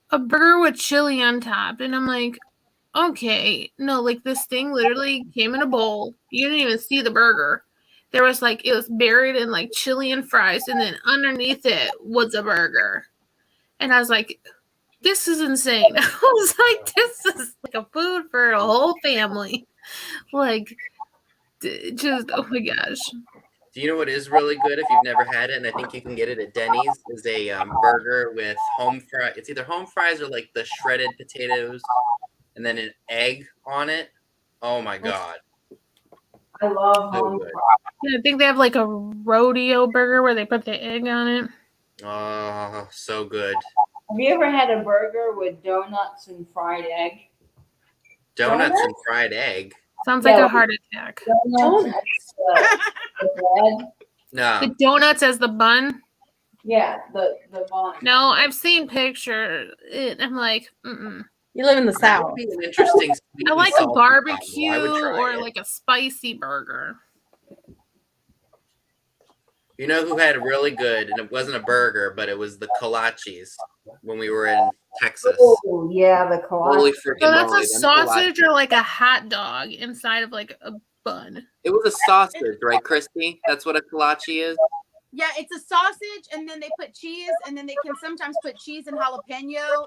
a burger with chili on top. And I'm like, okay, no, like this thing literally came in a bowl. You didn't even see the burger. There was like, it was buried in like chili and fries. And then underneath it was a burger. And I was like, this is insane. I was like, this is like a food for a whole family. Like, just, oh my gosh. Do you know what is really good if you've never had it? And I think you can get it at Denny's. Is a burger with home fry. It's either home fries or like the shredded potatoes, and then an egg on it. Oh my god! I love So home good. Yeah, I think they have like a rodeo burger where they put the egg on it. Oh, so good. Have you ever had a burger with donuts and fried egg? Donuts and fried egg. Sounds like Yeah. a heart attack. Donuts as the bread. No. The donuts as the bun? Yeah, the bun. No, I've seen pictures. I'm like, mm-mm. You live in the That South. would be an interesting sweet I and like a salty barbecue combo. I would try or it. like a spicy burger. You know who had really good, and it wasn't a burger, but it was the kolaches when we were in Texas. Oh, yeah, the Holy kolache. freaking So that's moly, a them sausage kolaches. or like a hot dog inside of like a bun. It was a sausage, right, Christy? That's what a kolache is? Yeah, it's a sausage, and then they put cheese, and then they can sometimes put cheese and jalapeno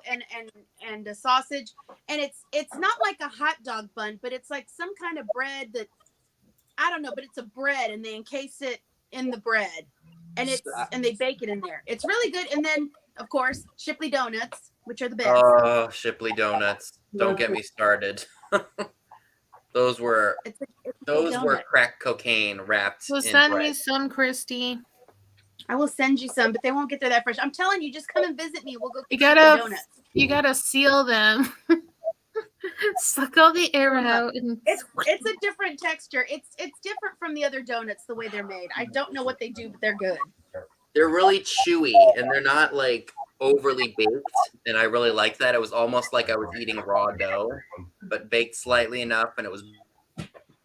and a sausage, and it's not like a hot dog bun, but it's like some kind of bread that I don't know, but it's a bread, and they encase it in the bread, and they bake it in there. It's really good, and then of course Shipley donuts, which are the best. Oh, Shipley donuts. Don't get me started. Those were It's a Those crack cocaine wrapped So in send bread. me some, Christy. I will send you some, but they won't get there that fresh. I'm telling you, just come and visit me. We'll go You get gotta- donuts. You gotta seal them. Suck all the air out. And It's a different texture. It's different from the other donuts the way they're made. I don't know what they do, but they're good. They're really chewy and they're not like overly baked, and I really like that. It was almost like I was eating raw dough, but baked slightly enough, and it was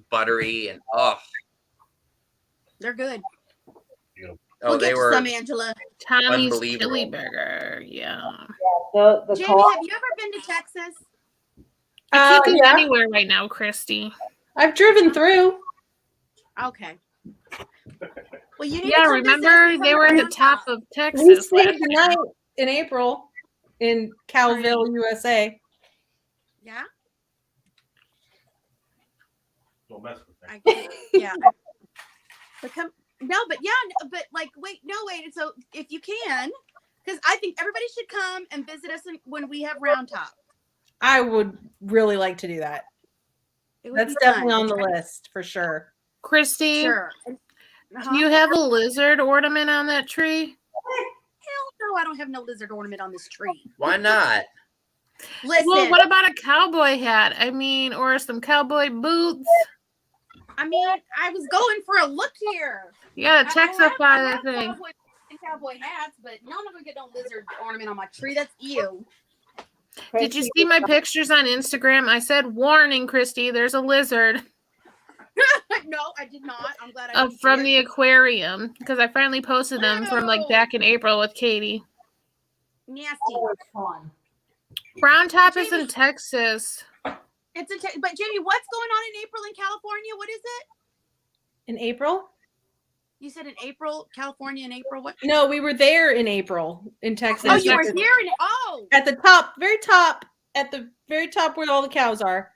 buttery and They're good. oh, We'll they get were some, Angela. Tommy's unbelievable. chili burger. Yeah. The Jamie, kolache. have you ever been to Texas? I can't go Yeah. anywhere right now, Christy. I've driven through. Okay. Well, you need Yeah, to come visit us remember and they come were at the around top town. of We Texas. stayed last the year. night in April in Calville, USA. Yeah. Don't mess with me. I get it. Yeah. But come. No, but yeah, but like, wait. So if you can, because I think everybody should come and visit us when we have Round Top. I would really like to do that. It would That's be definitely fun. on the list for sure. Christy, Sure. do you have a lizard ornament on that tree? Hell no, I don't have no lizard ornament on this tree. why not? Listen, Well, what about a cowboy hat? I mean, or some cowboy boots? I mean, I was going for a look here. You gotta I textify that have thing. cowboy hats, but y'all not gonna get no lizard ornament on my tree. That's ew. Did you see my pictures on Instagram? I said, warning, Christy, there's a lizard No, I did not. I'm glad I didn't from see the it. aquarium because I finally posted them from like back in April with Katie. Nasty. Oh, it's fun. Round Top is Jamie- in Texas. But Jamie, what's going on in April in California? What is it? In April? You said in April, California in April. What? No, we were there in April in Texas. Oh, you were Texas. here in At the top, at the very top where all the cows are.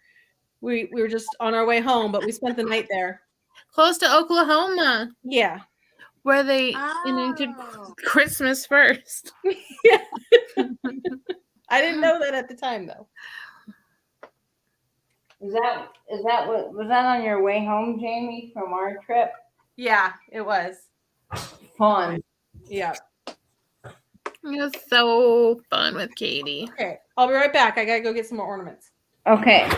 We were just on our way home, but we spent the night there. Close to Oklahoma, Yeah. where they enacted Oh. Christmas first. I didn't know that at the time though. Is that what was that on your way home, Jamie, from our trip? Yeah, it was. Fun. Yeah. It was so fun with Katie. Okay. I'll be right back. I gotta go get some more ornaments. Okay.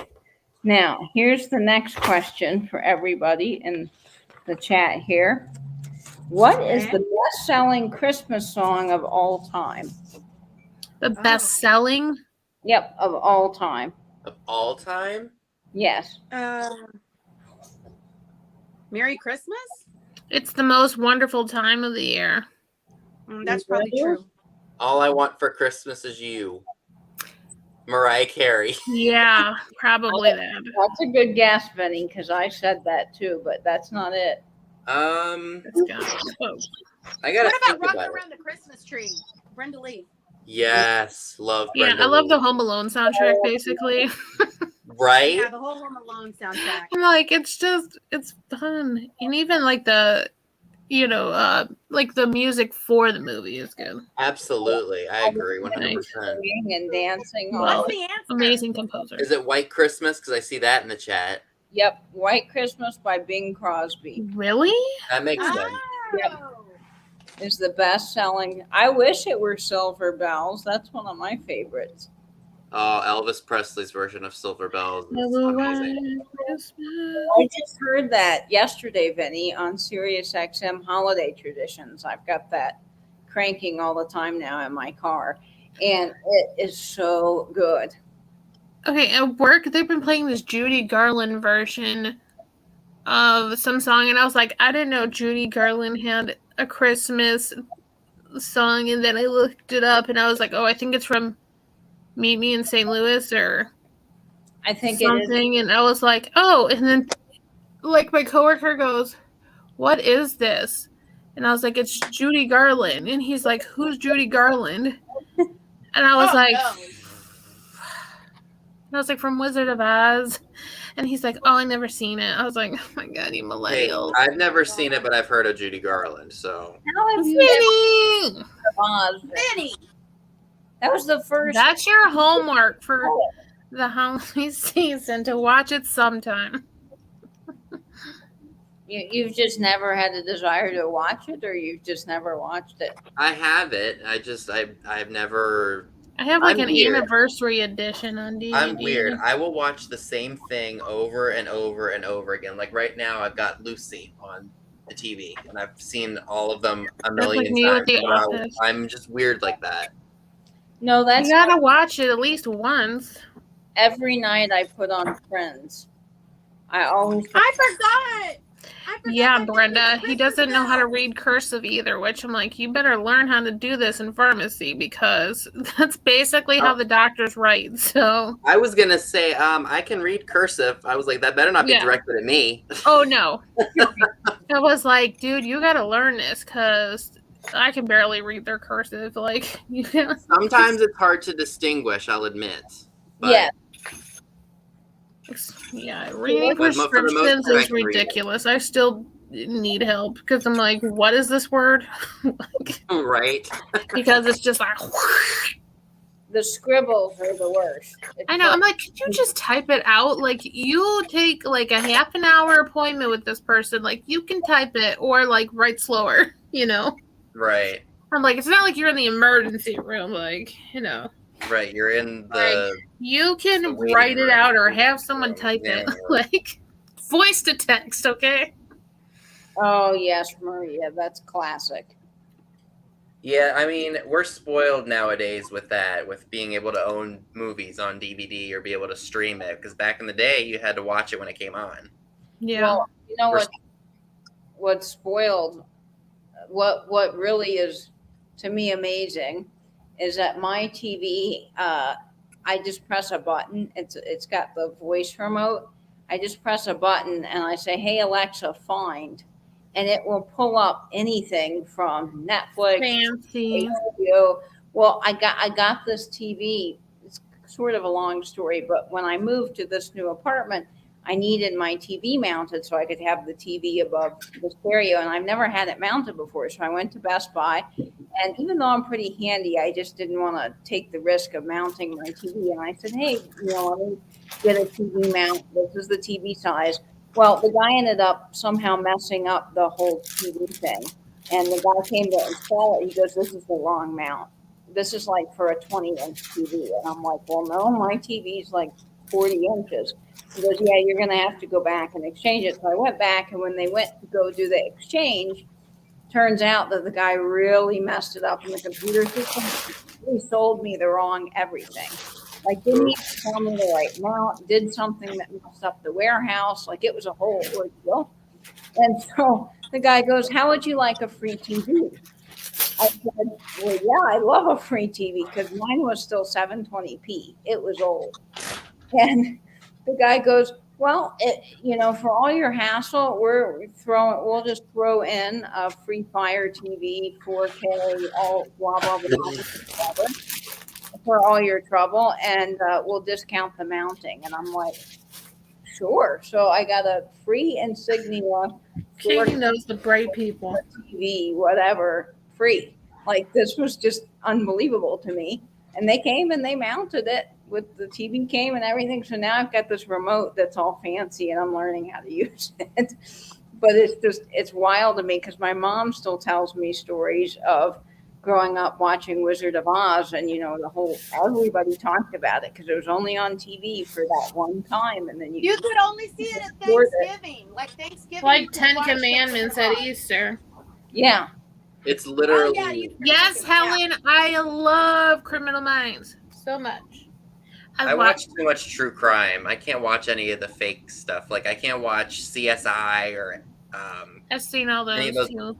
Now, here's the next question for everybody in the chat here. What is the best-selling Christmas song of all time? The best selling. Yep, of all time. Of all time? Yes. Merry Christmas? It's the most wonderful time of the year. That's probably true. All I Want for Christmas Is You. Mariah Carey. Yeah, probably that. That's a good guess, Vinny, because I said that too, but that's not it. It's got I gotta What about think Rocking about it. Around the Christmas Tree? Brenda Lee. Yes, love Yeah, Brenda I love the Lee. Home Alone soundtrack, basically. Right? Yeah, the whole Home Alone soundtrack. I'm like, it's fun. And even like the, like the music for the movie is good. Absolutely. I agree 100%. Singing and dancing. Well, all What's the answer? Amazing composer. Is it White Christmas? Because I see that in the chat. Yep. White Christmas by Bing Crosby. Really? That makes sense. Oh. is the best selling. I wish it were Silver Bells. That's one of my favorites. Oh, Elvis Presley's version of Silver Bells is Hello, amazing. White Christmas. I just heard that yesterday, Vinny, on Sirius XM Holiday Traditions. I've got that cranking all the time now in my car, and it is so good. Okay, at work they've been playing this Judy Garland version of some song, and I was like, I didn't know Judy Garland had a Christmas song, and then I looked it up, and I was like, oh, I think it's from Meet Me in St. Louis or I think it is. something, and I was like, oh, and then like my coworker goes, what is this? And I was like, it's Judy Garland, and he's like, who's Judy Garland? And I was like, no. and I was like, from Wizard of Oz. And he's like, oh, I never seen it. I was like, oh my god, you Hey, millennial. I've never seen it, but I've heard of Judy Garland. So How have you never Vinny! heard of Oz? Vinny. That was the first. That's your homework for the holiday season, to watch it sometime. You've just never had the desire to watch it, or you've just never watched it. I have it. I've never. I have like I'm an weird. anniversary edition on DVD. I'm weird. I will watch the same thing over and over and over again. Like right now, I've got Lucy on the TV, and I've seen all of them a million like me with times. The So Office. I'm just weird like that. No, that's You gotta watch it at least once. every night I put on Friends. I always I forgot. Yeah, that Brenda, was he doesn't know how to Christmas read cursive either, which I'm like, you better learn how to do this in pharmacy, because that's basically how the doctors write. So, I was gonna say, I can read cursive. I was like, that better not be Yeah. directed at me. oh no. I was like, dude, you gotta learn this, because I can barely read their cursive. Like, you can. Sometimes it's hard to distinguish. I'll admit. But yeah. Yeah, reading But for the most prescriptions part, I is can read it. ridiculous. I still need help because I'm like, what is this word? Like, Right. because it's just like, The scribbles are the worst. I know. I'm like, could you just type it out? Like, you take like a half an hour appointment with this person. Like, you can type it or like write slower, you know? Right. I'm like, it's not like you're in the emergency room. Like, you know, Right. You're in the. you can The waiting write it room. out or have someone type Yeah. it. Like, voice to text, okay? Oh yes, Maria, that's classic. Yeah, I mean, we're spoiled nowadays with that, with being able to own movies on DVD or be able to stream it. Because back in the day, you had to watch it when it came on. Yeah. Well, you know We're- what's spoiled, what really is to me amazing is that my TV, I just press a button. It's got the voice remote. I just press a button and I say, "Hey Alexa, find," and it will pull up anything from Netflix, Fancy. HBO. Well, I got this TV. It's sort of a long story, but when I moved to this new apartment, I needed my TV mounted so I could have the TV above the stereo, and I've never had it mounted before. So I went to Best Buy, and even though I'm pretty handy, I just didn't want to take the risk of mounting my TV. And I said, "Hey, let me get a TV mount. This is the TV size." Well, the guy ended up somehow messing up the whole TV thing, and the guy came to install it. He goes, "This is the wrong mount. This is like for a 20-inch TV." And I'm like, "Well, no, my TV's like 40 inches. He goes, "Yeah, you're going to have to go back and exchange it." So I went back, and when they went to go do the exchange, turns out that the guy really messed it up in the computer system. He sold me the wrong everything. Like, didn't even tell me the right amount, did something that messed up the warehouse. Like, it was a whole ordeal. And so the guy goes, "How would you like a free TV?" I said, "Well, yeah, I love a free TV," because mine was still 720p. It was old. And the guy goes, "Well, for all your hassle, we'll just throw in a free Fire TV, 4K, all blah, blah, blah, whatever, for all your trouble, and we'll discount the mounting." And I'm like, "Sure." So I got a free Insignia Katie knows the bright people. TV, whatever, free. Like, this was just unbelievable to me. And they came and they mounted it with the TV came and everything. So now I've got this remote that's all fancy and I'm learning how to use it. but it's wild to me because my mom still tells me stories of growing up watching Wizard of Oz, and everybody talked about it because it was only on TV for that one time, and then You could only see it at Record it. Thanksgiving. Like Thanksgiving. you Like could 10 watch the Commandments Wizard at of Oz. Easter. Yeah. It's Oh, literally. yeah, you- Yes, Helen, I love Criminal Minds so much. I watch too much true crime. I can't watch any of the fake stuff. Like I can't watch CSI or I've seen all any those of those too.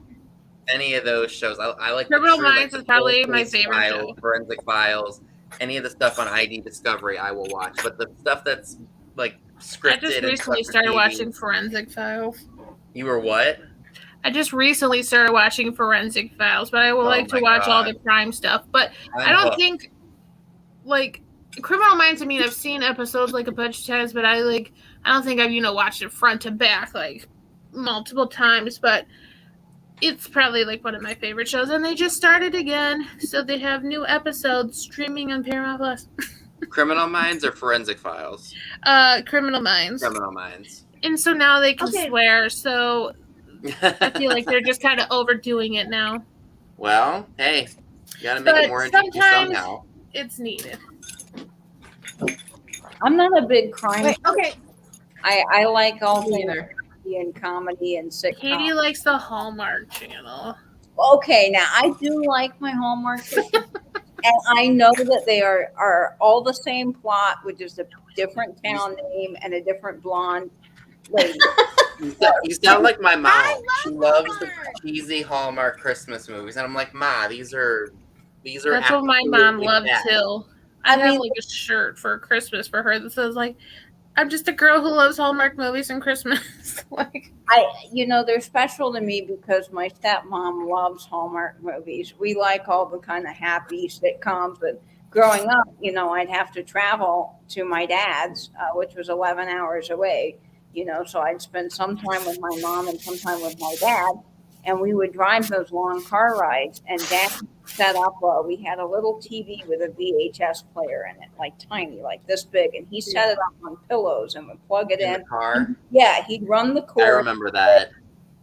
any of those shows. I like the Criminal true, like, Minds the is probably my police favorite files, show. Forensic Files, any of the stuff on ID Discovery I will watch. But the stuff that's like scripted I just and recently stuff for started TV, watching Forensic Files. You were what? I just recently started watching Forensic Files, but I would Oh like to my watch all the God. crime stuff. But I I'm don't hooked. think, like, Criminal Minds, I mean, I've seen episodes like a bunch of times, but I don't think I've, watched it front to back like multiple times, but it's probably like one of my favorite shows. And they just started again, so they have new episodes streaming on Paramount Plus. Criminal Minds or Forensic Files? Criminal Minds. Criminal Minds. And so now they can Okay. swear, so I feel like they're just kind of overdoing it now. Well, hey, you gotta make But it more interesting sometimes- somehow. It's needed. I'm not a big crime. Wait, okay. I like all Me things either. and comedy and sitcom. Katie likes the Hallmark Channel. Okay, now I do like my Hallmark systems, and I know that they are all the same plot with just a different town name and a different blonde lady. You sound like my mom. I She love loves the Hallmark. cheesy Hallmark Christmas movies, and I'm like, Ma, these are. That's what my mom absolutely loved bad." too. I I have mean- like a shirt for Christmas for her that says like, "I'm just a girl who loves Hallmark movies and Christmas." Like, They're special to me because my stepmom loves Hallmark movies. We like all the kind of happy sitcoms, but growing up, I'd have to travel to my dad's, which was 11 hours away, so I'd spend some time with my mom and some time with my dad, and we would drive those long car rides, and Dad set up, we had a little TV with a VHS player in it, like tiny, like this big, and he set it up on pillows and would plug it In in. the car. Yeah, he'd run the I cord remember that.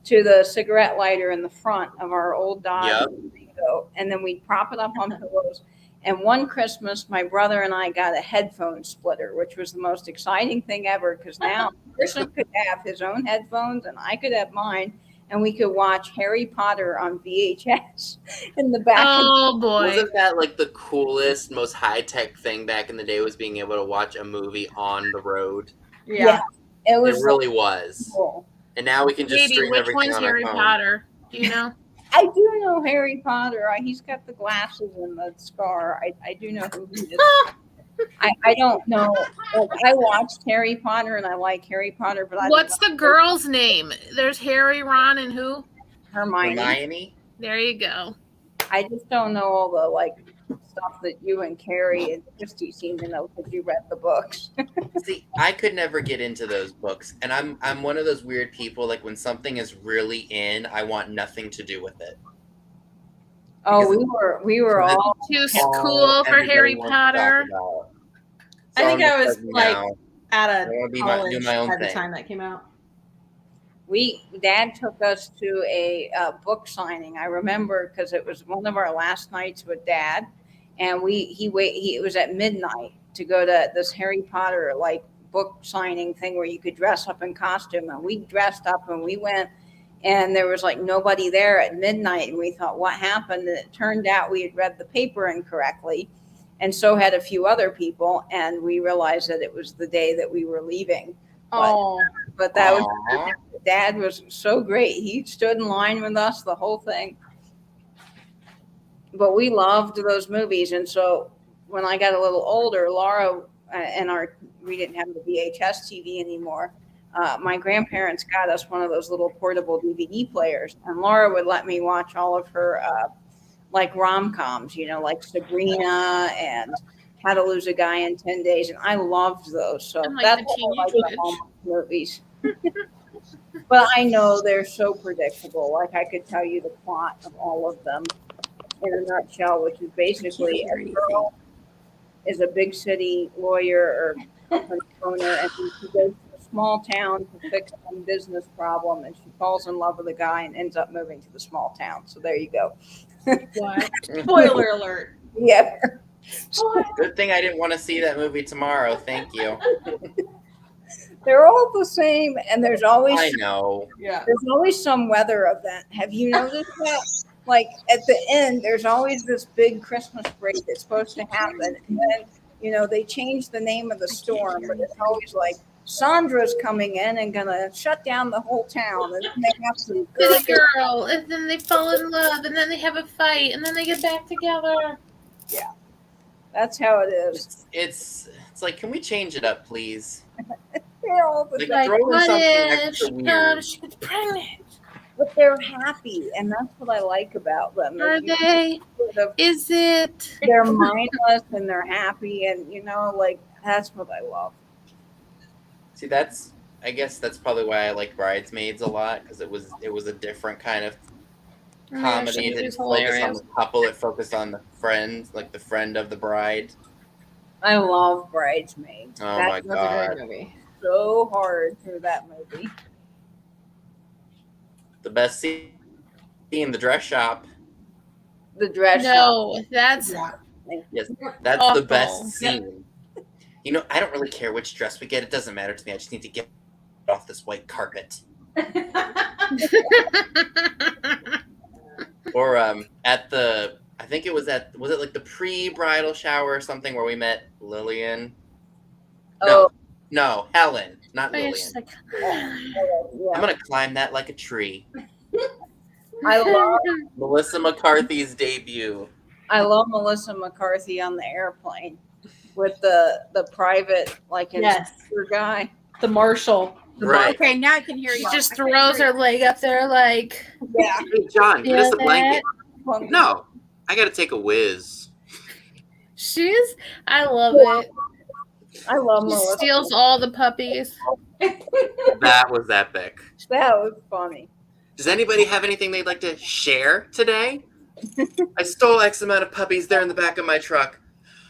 to the cigarette lighter in the front of our old Dodge Yep. Ringo, and then we'd prop it up on pillows. And one Christmas, my brother and I got a headphone splitter, which was the most exciting thing ever because now a person could have his own headphones and I could have mine, and we could watch Harry Potter on VHS in the back. oh boy, Wasn't that like the coolest, most high tech thing back in the day? Was being able to watch a movie on the road. Yeah. It It was really was. cool. And now we can just Katie, stream which everything one's on Harry our phone. Potter? Do you know? I do know Harry Potter. He's got the glasses and the scar. I do know who he is. I don't know. Like, I watched Harry Potter and I like Harry Potter, but I What's don't the girl's name? There's Harry, Ron, and who? know Hermione. Hermione? There you go. I just don't know all the stuff that you and Carrie and Christy seem to know because you read the books. See, I could never get into those books, and I'm one of those weird people. Like when something is really in, I want nothing to do with it. Oh, Because we were all Too All cool for everybody Harry wants to talk Potter. about. I think I'm I just was, like, like, no, At I a want to do college my own at the thing. time that came out. Dad took us to a book signing. I remember because it was one of our last nights with Dad, and it was at midnight to go to this Harry Potter book signing thing where you could dress up in costume, and we dressed up and we went, and there was nobody there at midnight, and we thought, what happened? And it turned out we had read the paper incorrectly, and so had a few other people, and we realized that it was the day that we were leaving. Oh, But that was Aw. Dad was so great. He stood in line with us the whole thing. But we loved those movies, and so when I got a little older, Laura we didn't have the VHS TV anymore. My grandparents got us one of those little portable DVD players, and Laura would let me watch all of her rom-coms, like Sabrina and How to Lose a Guy in 10 Days, and I loved those. So I'm like that's the why I like teenage the witch. Hallmark movies. But I know they're so predictable. I could tell you the plot of all of them in a nutshell, which is basically a girl is a big city lawyer or company owner, and she goes to a small town to fix some business problem, and she falls in love with a guy and ends up moving to the small town. So there you go. What? Spoiler alert. Yeah. Good thing I didn't want to see that movie tomorrow. Thank you. They're all the same, and there's always I know. Yeah. there's always some weather event. Have you noticed that? Like at the end, there's always this big Christmas break that's supposed to happen, and then they change the name of the storm, but it's always like Sandra's coming in and gonna shut down the whole town, and then they have to This girl, and then they fall in love, and then they have a fight, and then they get back together. That's how it is. It's like, can we change it up, please? They're all the Like, same, throw in What something if extra weird. she gets pregnant? but they're happy, and that's what I like about them. Are they? Is it? They're mindless and they're happy, and like that's what I love. See, I guess that's probably why I like Bridesmaids a lot, because it was a different kind of comedy. It didn't focus on the couple, it focused on the friends, like the friend of the bride. I love Bridesmaids. Oh my That's a god. great movie. So hard through that movie. The best scene in the dress shop. The dress shop. No, that's Yes, that's Awful. the best scene. I don't really care which dress we get. It doesn't matter to me. I just need to get off this white carpet. Or at the, I think it was was it like the pre-bridal shower or something where we met Lillian? Oh, No, Helen, not I Lillian. just like, I'm yeah. gonna climb that like a tree. I love Melissa McCarthy's debut. Melissa McCarthy on the airplane with the private Yes. instructor guy. The Marshall. Right. Okay, now I can hear she you. just throws her leg up there like, Yeah. Hey, John, get us a Yeah. blanket. No, I gotta take a whiz. I love it. I love She Melissa. steals all the puppies. That was epic. That was funny. Does anybody have anything they'd like to share today? I stole X amount of puppies. They're in the back of my truck.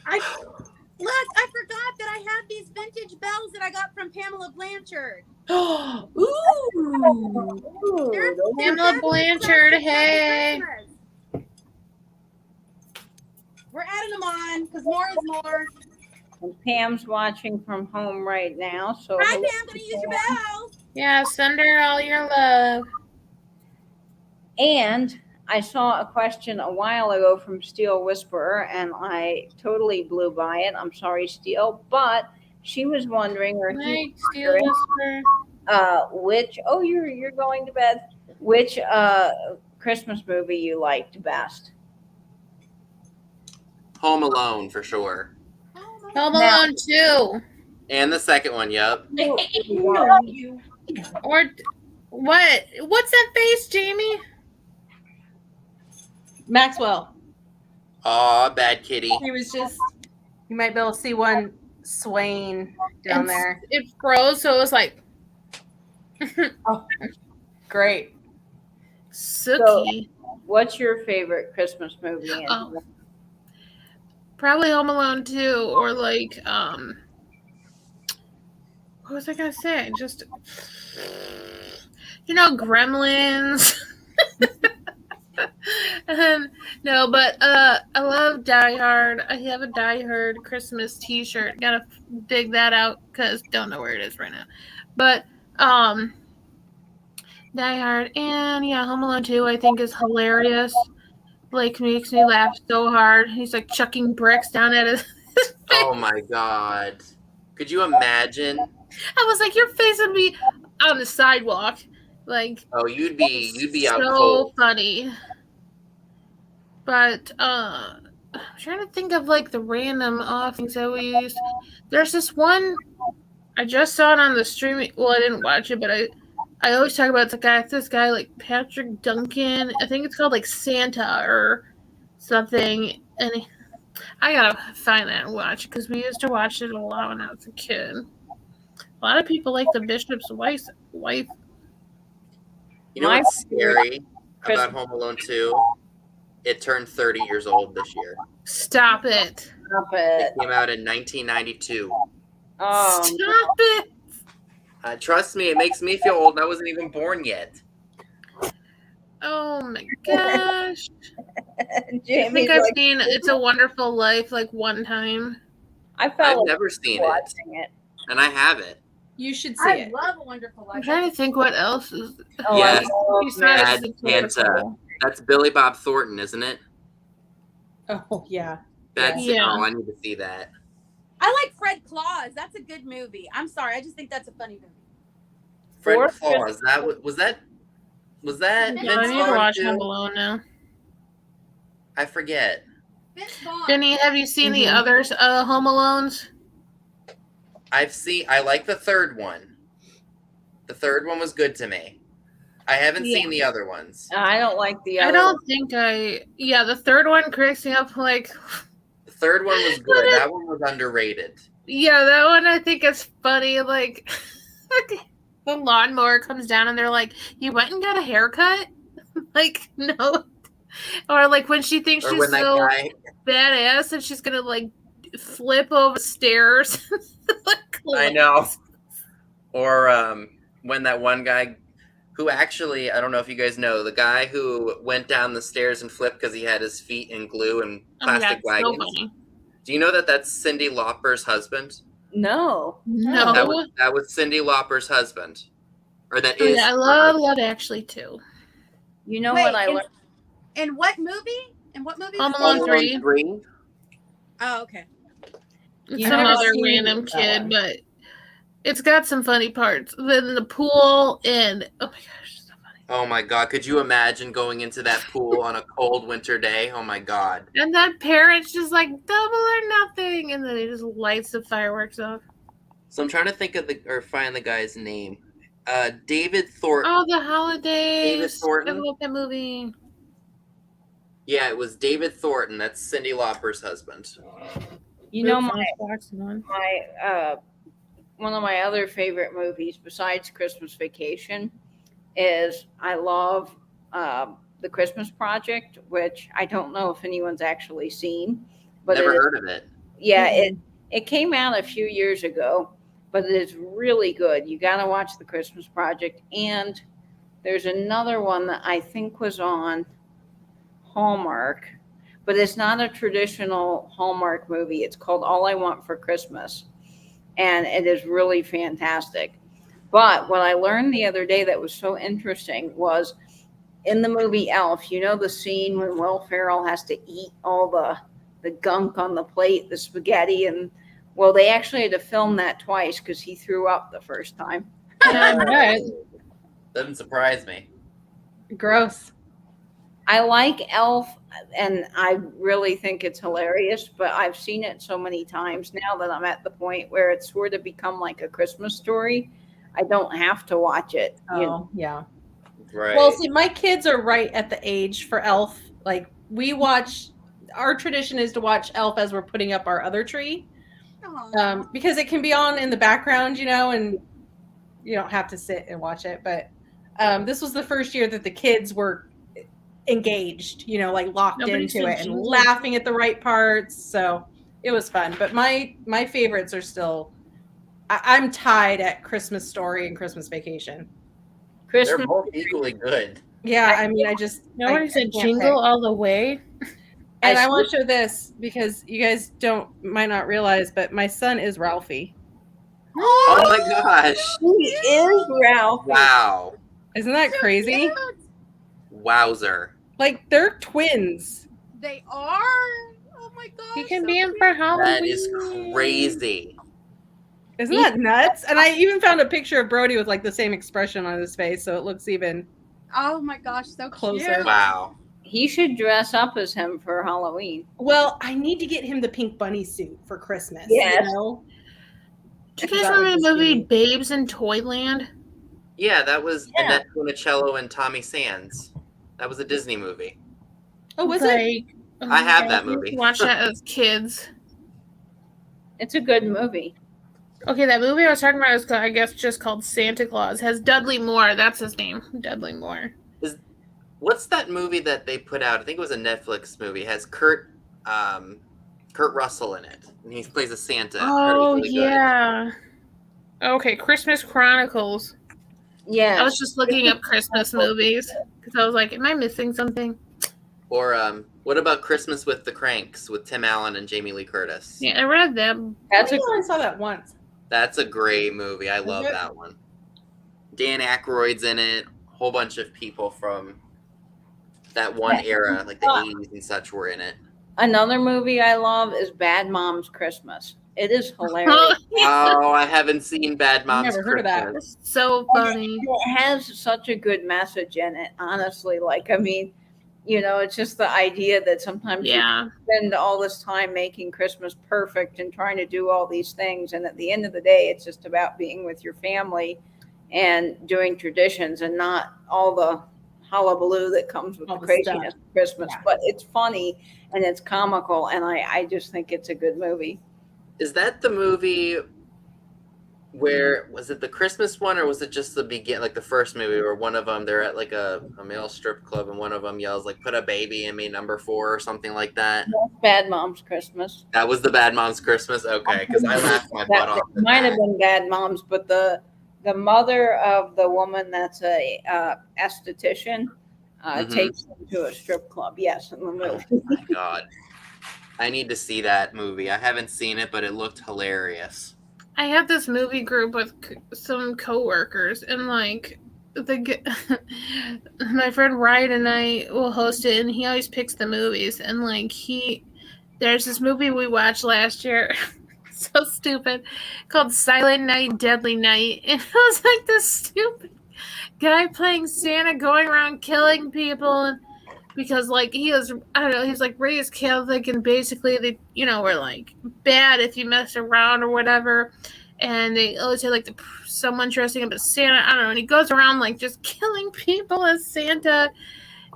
I forgot that I have these vintage bells that I got from Pamela Blanchard. Ooh. Ooh, They're- those- Pamela Blanchard, hey. We're adding them on because more is more. and Pam's watching from home right now. So Hi, Pam. Gonna use your bells. Yeah, send her all your love. And I saw a question a while ago from Steel Whisperer, and I totally blew by it. I'm sorry, Steel, but she was wondering, or he Night, Steel Whisperer. which you're going to bed. Which Christmas movie you liked best? Home Alone for sure. Home Alone 2. And the second one, yup. Or what? What's that face, Jamie? Maxwell. Aw, bad kitty. He was just. You might be able to see one swaying down And there. It froze, so it was like Great. Sookie. What's your favorite Christmas movie? Oh. Probably Home Alone 2, or like what was I gonna say? Just Gremlins. No, but I love Die Hard. I have a Die Hard Christmas T-shirt. Gotta dig that out because don't know where it is right now. But Die Hard and Home Alone 2 I think is hilarious. Like makes me laugh so hard. He's like chucking bricks down at his. Oh my god. Could you imagine? I was like, your face would be on the sidewalk. Like, Oh, you'd be out so cold. funny. But I'm trying to think of like the random off things that we used. There's this one I just saw it on the streaming. Well, I didn't watch it, but I always talk about this guy like Patrick Duncan. I think it's called like Santa or something. And I gotta find that and watch it because we used to watch it a lot when I was a kid. A lot of people like the Bishop's wife. You know what's scary about Home Alone 2? It turned 30 years old this year. Stop it. Stop it. It came out in 1992. Oh, Stop it. Trust me, it makes me feel old. I wasn't even born yet. Oh my gosh. I Jamie's think I've like, seen It's a Wonderful Life like one time. I I've fell never seen it, watching it. and I have it. You should see I it. love A Wonderful I'm Life. trying to think what else is. Oh, Yes. Besides Bad It's Santa. Wonderful. That's Billy Bob Thornton, isn't it? Oh yeah. That's Yeah. oh, I need to see that. I like Fred Claus. That's a good movie. I'm sorry. I just think that's a funny movie. Fred Fourth Claus. That was that. Was that Yeah, Yeah, I Vince need to Vaughn watch too? Home Alone now. I forget. Vince Vaughn. Vinny, have you seen the Mhm. others Home Alones? I like the third one. The third one was good to me. I haven't Yeah. seen the other ones. I don't like the I other don't think yeah, the third one cracks me up like The third one was good. That one was underrated. yeah, that one I think is funny. Like the lawnmower comes down and they're like, "You went and got a haircut?" Like, no. Or like when she thinks Or she's when that so guy. badass and she's gonna like flip over stairs. Like, I know. Or when that one guy, who actually, I don't know if you guys know, the guy who went down the stairs and flipped because he had his feet in glue and Oh my plastic God, so wagons. funny. Do you know that that's Cyndi Lauper's husband? No. No. That was Cyndi Lauper's husband, or that Oh, is. yeah, I her love husband. Love Actually too. You know Wait, what I in- learned? In what movie? In what movie? Home was Alone it? Home Alone 3. 3. Oh, okay. It's You some never other seen random that kid, one. but it's got some funny parts. Then the pool and oh my gosh, so funny. Oh my God! Could you imagine going into that pool on a cold winter day? Oh my God! And that parent's just like double or nothing, and then he just lights the fireworks off. So I'm trying to think of find the guy's name. David Thornton. Oh, the holidays! David Thornton? I love that movie. Yeah, it was David Thornton. That's Cyndi Lauper's husband. You know Oops, I was watching one. my one of my other favorite movies besides Christmas Vacation is I love The Christmas Project, which I don't know if anyone's actually seen, but Never it is- heard of it. yeah, it came out a few years ago, but it is really good. You got to watch The Christmas Project, and there's another one that I think was on Hallmark, but it's not a traditional Hallmark movie. It's called All I Want for Christmas, and it is really fantastic. But what I learned the other day that was so interesting was in the movie Elf, you know the scene when Will Ferrell has to eat all the gunk on the plate, the spaghetti, and well, they actually had to film that twice because he threw up the first time. Right. Doesn't surprise me. Gross. I like Elf, and I really think it's hilarious, but I've seen it so many times now that I'm at the point where it's sort of become like a Christmas story. I don't have to watch it. You know? Oh, yeah. Right. Well, see, my kids are right at the age for Elf. Like, we watch, our tradition is to watch Elf as we're putting up our other tree. Aw. Because it can be on in the background, you know, and you don't have to sit and watch it. But this was the first year that the kids were engaged, you know, like locked Nobody into said it and jingle. laughing at the right parts. So it was fun. But my favorites are still, I'm tied at Christmas Story and Christmas Vacation. They're Christmas. both equally good. Yeah, I mean, I just Nobody I said can't jingle pick. all the way. And I I want to show this because you guys might not realize, but my son is Ralphie. Oh my gosh! He is Ralph. Wow! Isn't that crazy? Wowzer! Like they're twins. They are. Oh my gosh. He can so be in cute. for Halloween. That is crazy. Isn't that nuts? And I even found a picture of Brody with like the same expression on his face, so it looks even Oh my gosh, so Closer. cute. Wow. He should dress up as him for Halloween. well. I need to get him the pink bunny suit for Christmas. Yes. You know? Do you guys That would remember the just movie be- Babes in Toyland? Yeah, that was Yeah. Annette Funicello and Tommy Sands. That was a Disney movie. Oh, was it? Like, oh I my have God, that we used movie. to watch that as kids. It's a good movie. Okay, that movie I was talking about is, I guess, just called Santa Claus. Has Dudley Moore. That's his name. Dudley Moore. What's that movie that they put out? I think it was a Netflix movie. It has Kurt Russell in it, and he plays a Santa. I heard it was Oh, really good. yeah. Okay, Christmas Chronicles. Yeah. I was just looking up Christmas movies because I was like, am I missing something? Or what about Christmas with the Cranks with Tim Allen and Jamie Lee Curtis? Yeah, I read them. That's I a think I only saw that once. That's a great movie. I love it? that one. Dan Aykroyd's in it. A whole bunch of people from that one era, like the 80s and such, were in it. another movie I love is Bad Moms Christmas. It is hilarious. Oh, I haven't seen Bad Moms Never heard of that. Christmas. It's so funny. It has such a good message in it, honestly. Like, I mean, you know, it's just the idea that sometimes Yeah. you spend all this time making Christmas perfect and trying to do all these things. And at the end of the day, it's just about being with your family and doing traditions and not all the hullabaloo that comes with All the the craziness of Christmas. Yeah. But it's funny and it's comical. And I just think it's a good movie. Is that the movie where, was it the Christmas one, or was it just the like the first movie where one of them, they're at like a male strip club and one of them yells like, put a baby in me, number 4 or something like that? Bad Moms Christmas. That was the Bad Moms Christmas? Okay, because I laughed my butt off. That might have been Bad Moms, but the mother of the woman that's a esthetician takes them to a strip club. Yes, in the movie. Oh my God. I need to see that movie. I haven't seen it, but it looked hilarious. I have this movie group with some coworkers, and like my friend Ryan and I will host it, and he always picks the movies. And like there's this movie we watched last year, so stupid, called Silent Night, Deadly Night, and it was like this stupid guy playing Santa going around killing people, and because like he was, I don't know, he's like raised Catholic, and basically they, you know, were like bad if you mess around or whatever. And they always say like someone dressing up as Santa, I don't know, and he goes around like just killing people as Santa,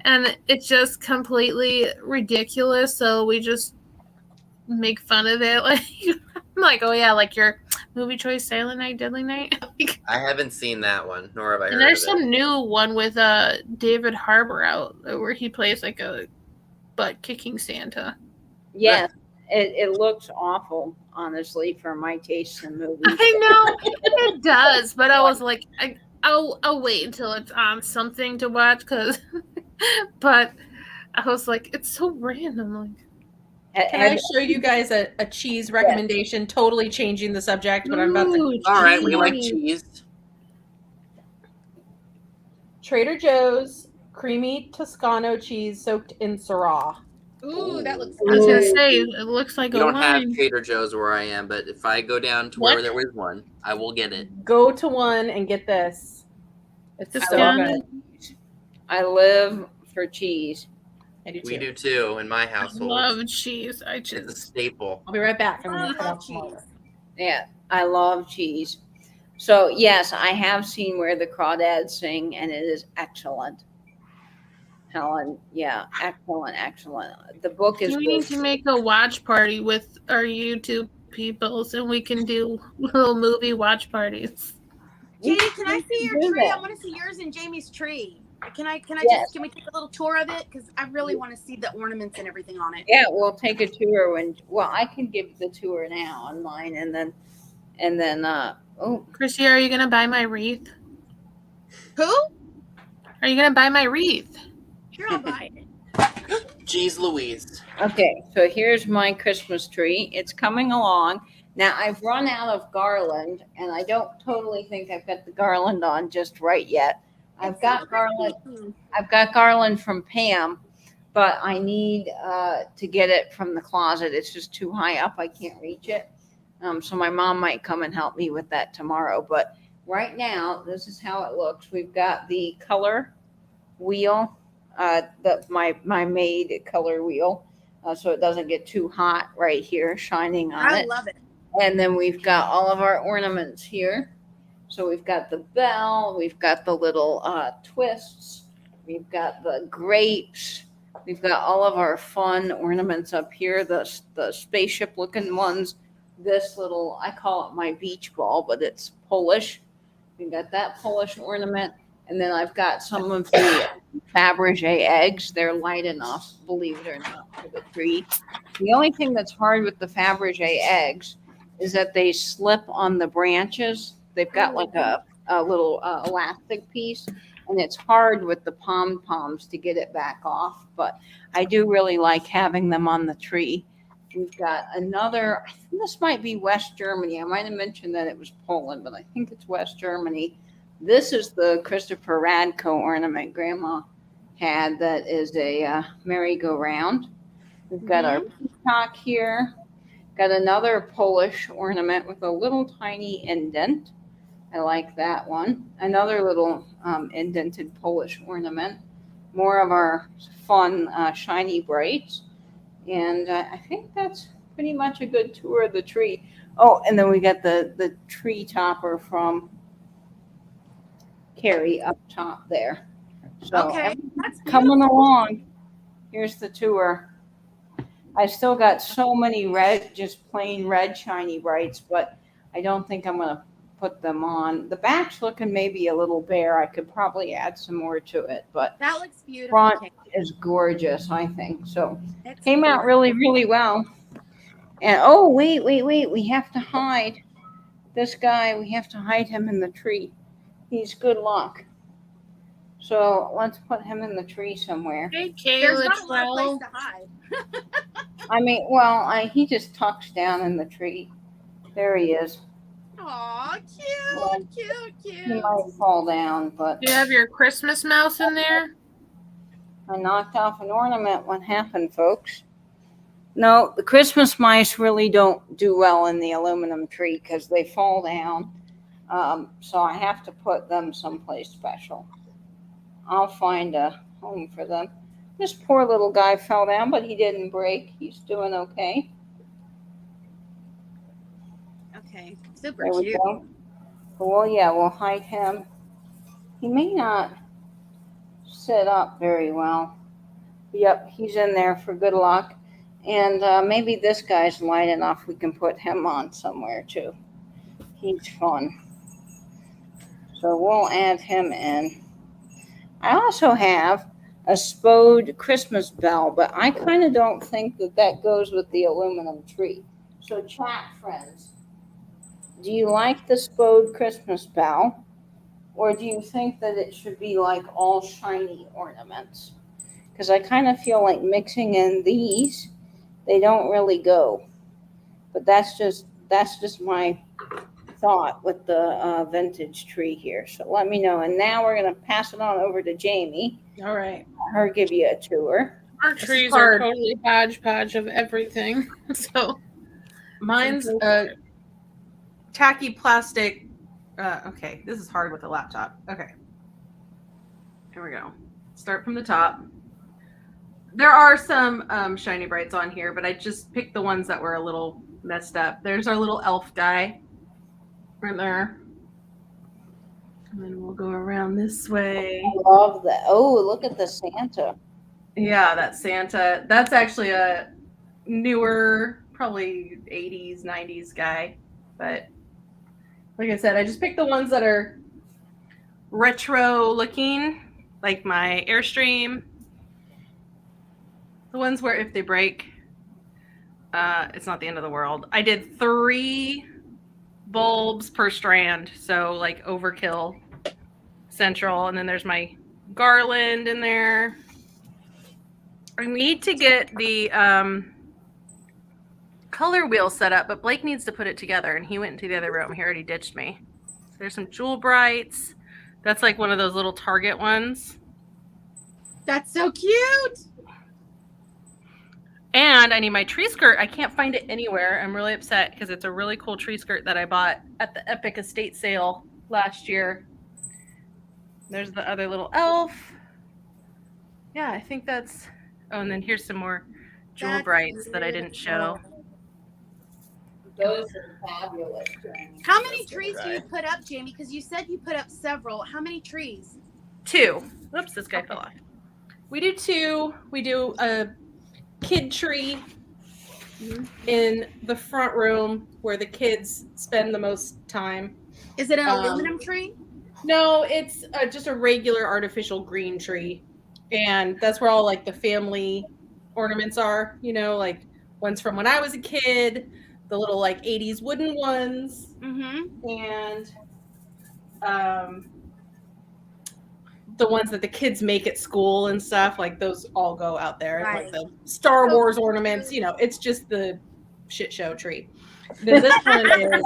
and it's just completely ridiculous. So we just make fun of it. Like I'm like, oh yeah, like your movie choice, Silent Night, Deadly Night. I haven't seen that one, nor have I heard And there's of it. some new one with David Harbour out where he plays like a butt kicking Santa. Yes, it looks awful, honestly, for my taste in movies. I know it does, but I was like, I'll wait until it's on something to watch, but I was like, it's so random. Like, Can I show you guys a cheese recommendation? Totally changing the subject, but I'm about to. ooh, All right, we like cheese. cheese. Trader Joe's creamy Toscano cheese soaked in Syrah. Ooh, that looks I was gonna good. say it looks like We a don't have wine. Trader Joe's where I am, but if I go down to What? where there is one, I will get it. Go to one and get this. It's Just so down- good. I live for cheese. I do We too. do too in my I household. love cheese. I It's a just staple. I'll be right back. I'm I gonna cut love off some more. cheese. Yeah, I love cheese. So yes, I have seen Where the Crawdads Sing, and it is excellent. Helen, yeah, excellent. The book is we need good. to make a watch party with our YouTube peoples, and we can do little movie watch parties. Katie, can I see your Do tree? that. I want to see yours and Jamie's tree. Can I Yes. can we take a little tour of it? Because I really want to see the ornaments and everything on it. Yeah, we'll take a tour I can give the tour now on mine, and then Chrissy, are you gonna buy my wreath? Who? Are you gonna buy my wreath? Sure, I'll buy it. Jeez Louise. okay, so here's my Christmas tree. It's coming along. Now I've run out of garland, and I don't totally think I've got the garland on just right yet. I've got garland from Pam, but I need to get it from the closet. It's just too high up. I can't reach it. So my mom might come and help me with that tomorrow. But right now, this is how it looks. We've got the color wheel, my made color wheel, so it doesn't get too hot right here, shining on I it. love it. And then we've got all of our ornaments here. So we've got the bell, we've got the little twists, we've got the grapes, we've got all of our fun ornaments up here, the spaceship looking ones. This little, I call it my beach ball, but it's Polish. We've got that Polish ornament. And then I've got some of the Fabergé eggs. They're light enough, believe it or not, for the tree. The only thing that's hard with the Fabergé eggs is that they slip on the branches. they've got like a little elastic piece, and it's hard with the pom-poms to get it back off, but I do really like having them on the tree. We've got another, I think this might be West Germany. I might have mentioned that it was Poland, but I think it's West Germany. This is the Christopher Radko ornament Grandma had that is a merry-go-round. We've got our peacock here. Got another Polish ornament with a little tiny indent. I like that one. Another little indented Polish ornament. More of our fun shiny brights. And I think that's pretty much a good tour of the tree. Oh, and then we got the tree topper from Carrie up top there. So Okay, that's coming along. Here's the tour. I still got so many red, just plain red shiny brights, but I don't think I'm going to put them on. The back's looking maybe a little bare. I could probably add some more to it, but That looks beautiful. front Kate. is gorgeous, I think. So It's came out really, really well. And oh, wait, we have to hide this guy. We have to hide him in the tree. He's good luck. So let's put him in the tree somewhere. Hey, There's Kayla, not a lot of place Troll. to hide. I mean, well, he just tucks down in the tree. There he is. Aw, cute. He might fall down, but Do you have your Christmas mouse in there? I knocked off an ornament. What happened, folks? No, the Christmas mice really don't do well in the aluminum tree because they fall down. So I have to put them someplace special. I'll find a home for them. This poor little guy fell down, but he didn't break. He's doing okay. Okay, super There we cute. go. Well, yeah, we'll hide him. He may not sit up very well. Yep, he's in there for good luck. And maybe this guy's light enough we can put him on somewhere too. He's fun. So we'll add him in. I also have a Spode Christmas bell, but I kind of don't think that goes with the aluminum tree. So chat friends, do you like the Spode Christmas bell? Or do you think that it should be like all shiny ornaments? Because I kind of feel like mixing in these, they don't really go. But that's just my thought with the vintage tree here. So let me know. And now we're going to pass it on over to Jamie. All right. Her give you a tour. Our This is trees are hard. totally hodgepodge of everything. So Mine's a tacky plastic. Okay, this is hard with a laptop. Okay. Here we go. Start from the top. There are some shiny brights on here, but I just picked the ones that were a little messed up. There's our little elf guy right there. And then we'll go around this way. I love that. Oh, look at the Santa. Yeah, that Santa. That's actually a newer, probably 80s, 90s guy. But like I said, I just picked the ones that are retro looking, like my Airstream. The ones where if they break, it's not the end of the world. I did 3 bulbs per strand, so like overkill central. And then there's my garland in there. I need to get the color wheel set up, but Blake needs to put it together, and he went into the other room. He already ditched me. There's some jewel brights. That's like one of those little Target ones. That's so cute. And I need my tree skirt. I can't find it anywhere. I'm really upset because it's a really cool tree skirt that I bought at the Epic Estate sale last year. There's the other little elf. Yeah, I think that's... Oh, and then here's some more jewel That's brights that I didn't show. Those are fabulous. How many trees do you put up, Jamie? Because you said you put up several. How many trees? 2. Oops, this guy fell off. We do 2. We do a kid tree in the front room where the kids spend the most time. Is it an aluminum tree? No, it's just a regular artificial green tree. And that's where all like the family ornaments are, you know, like ones from when I was a kid, the little like 80s wooden ones. Mm-hmm. And the ones that the kids make at school and stuff, like those all go out there. Right. Like the Star So Wars ornaments, cute. you know, it's just the shit show tree. This one is,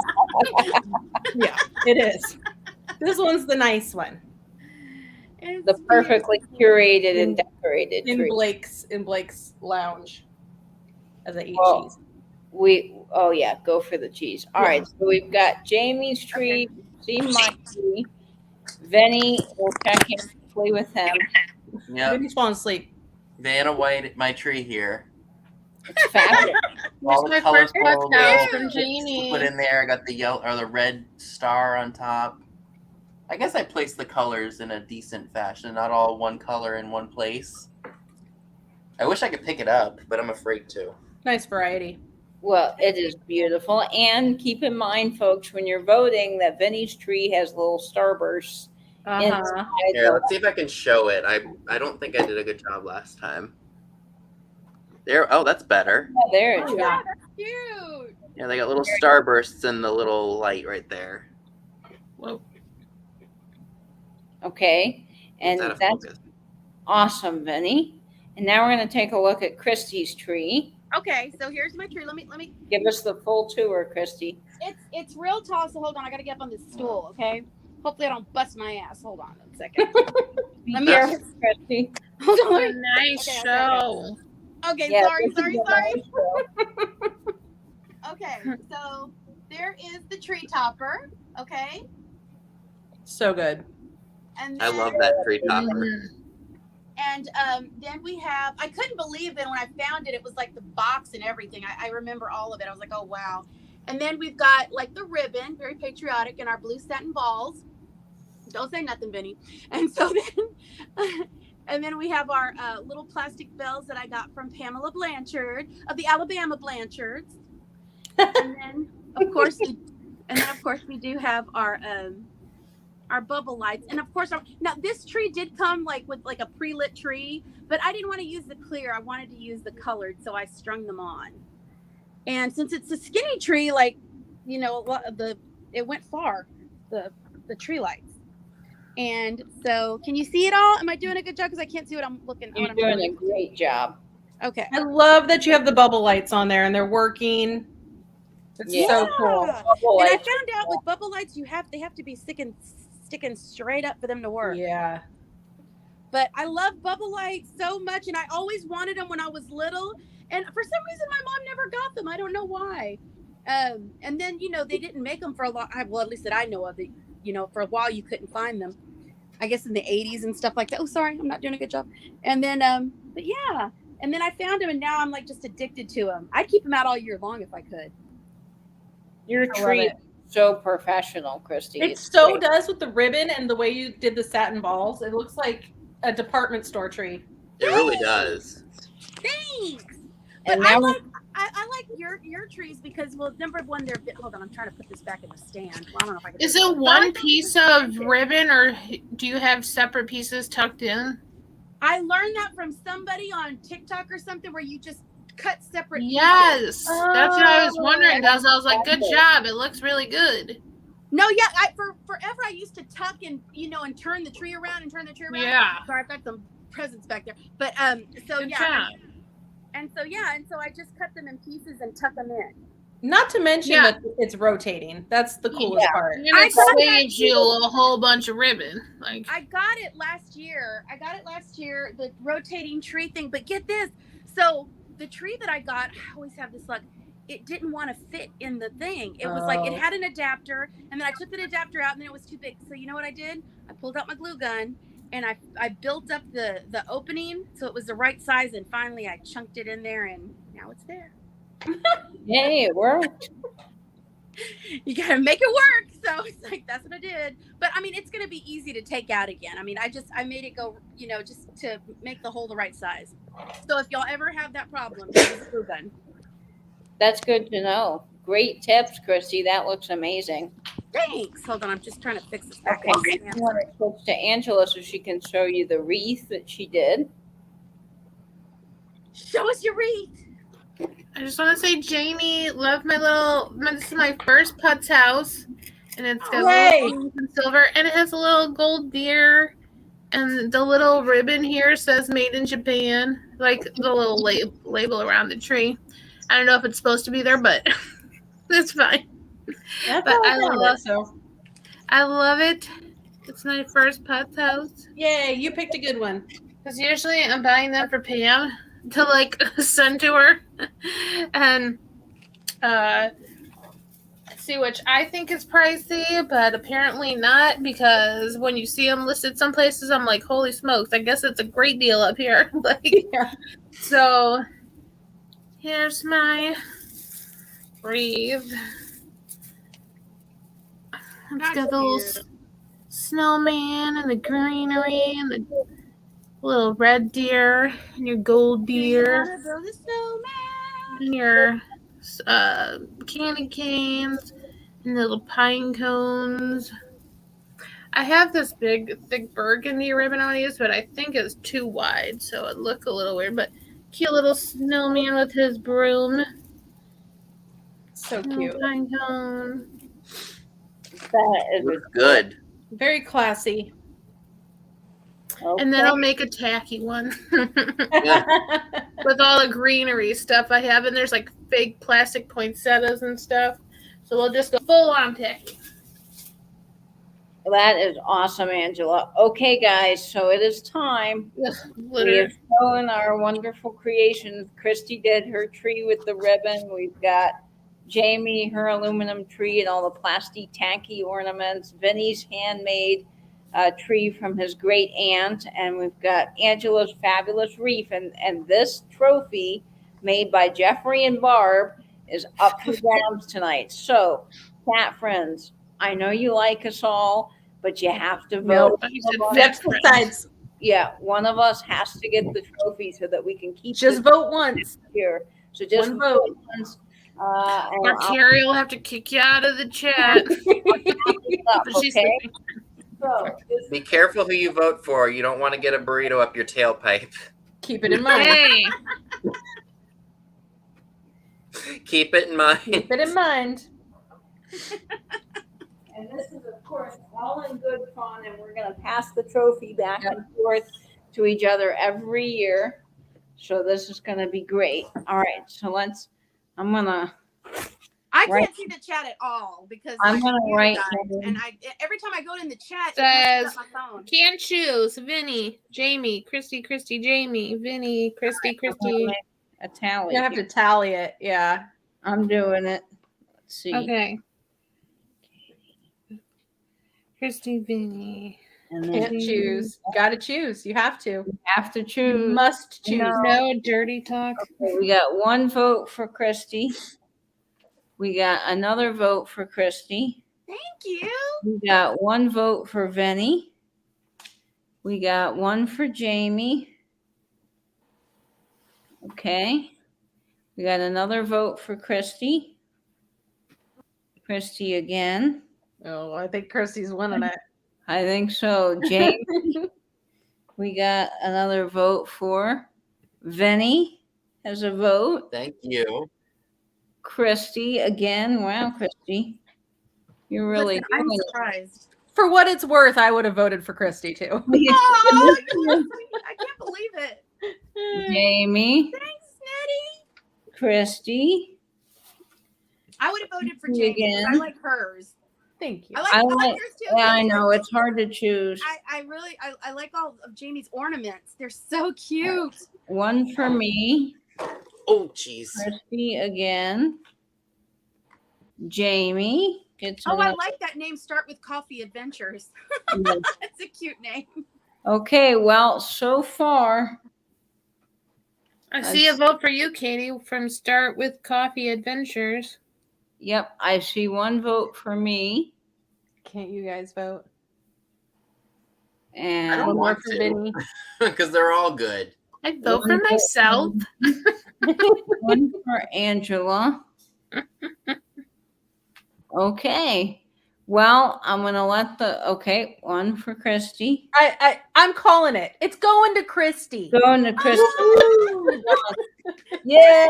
yeah, it is. This one's the nice one. It's The perfectly curated and decorated In tree. Blake's lounge as I eat Well, cheese. Oh yeah, go for the cheese. All Yeah. right, so we've got Jamie's tree, see my tree. Vinny, we'll check in quickly with him. Yep. Vinny's falling asleep. Vanna White, my tree here. It's fabulous. All Here's the my first colorful podcast little from bits to Janie. put in there. I got the yellow or the red star on top. I guess I placed the colors in a decent fashion, not all one color in one place. I wish I could pick it up, but I'm afraid to. Nice variety. Well, it is beautiful. And keep in mind, folks, when you're voting, that Vinny's tree has little starbursts inside. Here, let's see if I can show it. I don't think I did a good job last time. There. Oh, that's better. Yeah, there it Oh, is. yeah, that's cute. Yeah, they got little starbursts in the little light right there. Whoa. Okay. And Is that a that's focus? awesome, Vinny. And now we're going to take a look at Christy's tree. Okay, so here's my tree. Let me. Give us the full tour, Christy. It's real tall. So hold on, I gotta get up on this stool. Okay. Hopefully I don't bust my ass. Hold on a second. Be Let me- careful, Christy. Hold on. What wait. a nice Okay, show. Okay, Yeah, sorry. this is a nice show. Okay, so there is the tree topper. Okay, So good. and I then, love that tree topper. Mhm. And then we have. I couldn't believe it when I found it. It was like the box and everything. I remember all of it. I was like, oh wow. And then we've got like the ribbon, very patriotic, and our blue satin balls. Don't say nothing, Vinny. And so then, and then we have our little plastic bells that I got from Pamela Blanchard of the Alabama Blanchards. And then, of course, we do have our bubble lights, and of course, now this tree did come like with like a pre-lit tree, but I didn't want to use the clear. I wanted to use the colored, so I strung them on. And since it's a skinny tree, like, you know, it went far, the tree lights. And so, can you see it all? Am I doing a good job? Because I can't see what I'm looking. You're doing a great job. Okay. I love that you have the bubble lights on there and they're working. It's Yeah. so cool. Bubble And I lights. found out with bubble lights, they have to be sticking straight up for them to work. Yeah. But I love bubble lights so much, and I always wanted them when I was little. And for some reason, my mom never got them. I don't know why. And then, you know, they didn't make them for a lot. Well, at least that I know of. It, you know, for a while you couldn't find them. I guess in the 80s and stuff like that. Oh, sorry, I'm not doing a good job. And then, but yeah. And then I found them, and now I'm like just addicted to them. I'd keep them out all year long if I could. Your I love tree it. is so professional, Christy. It It's so great. does with the ribbon and the way you did the satin balls. It looks like a department store tree. It really does. Thanks. But And I now like your trees because, well, number one, they're hold on, I'm trying to put this back in the stand. Well, I don't know if I can. Is do it But I one like piece them. of ribbon, or do you have separate pieces tucked in? I learned that from somebody on TikTok or something where you just cut separate. Yes, that's what I was wondering. Because I was like, "Good Okay. job! It looks really good." No, yeah, forever I used to tuck and and turn the tree around and turn the tree around. Yeah. Sorry, I've got some presents back there. But so Good yeah, job. and so I just cut them in pieces and tuck them in. Not to mention Yeah. that it's rotating. That's the coolest Yeah. part. And it thought that saves you a whole bunch of ribbon. Like, I got it last year. The rotating tree thing. But get this. So the tree that I got, I always have this luck. It didn't want to fit in the thing. It was like it Oh. had an adapter, and then I took the adapter out, and then it was too big. So you know what I did? I pulled out my glue gun, and I built up the opening so it was the right size, and finally I chunked it in there, and now it's there. Hey, it worked. You gotta make it work. So it's like that's what I did. But I mean, it's gonna be easy to take out again. I mean, I made it go, just to make the hole the right size. So if y'all ever have that problem, use a glue gun. That's good to know. Great tips, Christy. That looks amazing. Thanks. Hold on, I'm just trying to fix this back. Okay, I want to switch to Angela so she can show you the wreath that she did. Show us your wreath. I just want to say, Jamie, love my little. This is my first putz house, and it's got Yay! little pink and silver, and it has a little gold deer, and the little ribbon here says "Made in Japan," like the little label around the tree. I don't know if it's supposed to be there, but it's fine. That's But how I I found love it, so. I love it. It's my first Putz house. Yay, you picked a good one. Because usually I'm buying them for Pam to like send to her. And see, which I think is pricey, but apparently not, because when you see them listed some places, I'm like, holy smokes, I guess it's a great deal up here. Like, Yeah. so here's my wreath. It's got the little snowman and the greenery and the little red deer and your gold deer Build a snowman. and your candy canes and little pine cones. I have this big, thick burgundy ribbon I want to use, but I think it's too wide, so it look a little weird. But cute little snowman with his broom. So Little cute. pine cone. That is Looks good. Very classy. And then I'll make a tacky one Yeah. with all the greenery stuff I have. And there's like fake plastic poinsettias and stuff. So we'll just go full on tacky. That is awesome, Angela. Okay, guys, so it is time. We Literally. have shown our wonderful creations. Christy did her tree with the ribbon. We've got Jamie, her aluminum tree and all the plastic tacky ornaments. Vinny's handmade tree from his great aunt. And we've got Angela's fabulous wreath. And this trophy made by Jeffrey and Barb is up for grabs tonight. So, cat friends, I know you like us all, but you have to vote. You said Next fat friends. sides. Yeah, one of us has to get the trophy so that we can keep Just this vote once. here. So just One vote. vote once. And Or I'll Carrie will have to kick you out of the chat. put it up, But she's okay? sleeping. So just Be careful who you vote for. You don't want to get a burrito up your tailpipe. Keep it in mind. Hey, Keep it in mind. Keep it in mind. and this is of course all in good fun, and we're gonna pass the trophy back and forth to each other every year. So this is gonna be great. All right, so I'm gonna I Right. can't see the chat at all because I'm my gonna computer write died, down- and every time I go in the chat, it Says- messes up my phone. can't choose. Vinny, Jamie, Christy, Jamie, Vinny, Christy. a tally. You have to tally it. Yeah. I'm doing it. Let's see. Okay. Christy, Vinny. And then Can't choose. You got to choose. You have to. you have to You choose. must choose. No. No dirty talk. Okay, we got one vote for Christy. We got another vote for Christy. Thank you. We got one vote for Vinny. We got one for Jamie. Okay. We got another vote for Christy. Christy again. Oh, I think Kirsty's winning it. I think so. Jamie. We got another vote for Vinny has a vote. Thank you. Christy again. Wow, Christy. You're really Listen, I'm doing it. surprised. For what it's worth, I would have voted for Christy too. Oh, I can't believe it. Jamie, Thanks, Nettie. Christy. I would have voted for You Jamie. 'Cause I again. like hers. Thank you. I like like- yours too. Yeah, I Jamie. know it's hard to choose. I like all of Jamie's ornaments. They're so cute. One for me, Oh, jeez. Christy again. Jamie gets Oh, I another like that name. Start with Coffee Adventures. one. That's a cute name. Okay, well, so far, I see a vote for you, Katie, from Start with Coffee Adventures. yep, I see one vote for me. Can't you guys vote? I And don't One more want for to. Vinny. Because they're all good. I vote for myself. one for Angela. Okay. Well, I'm gonna let okay, one for Christy. I'm calling it. It's going to Christy. Going to Christy. Yay!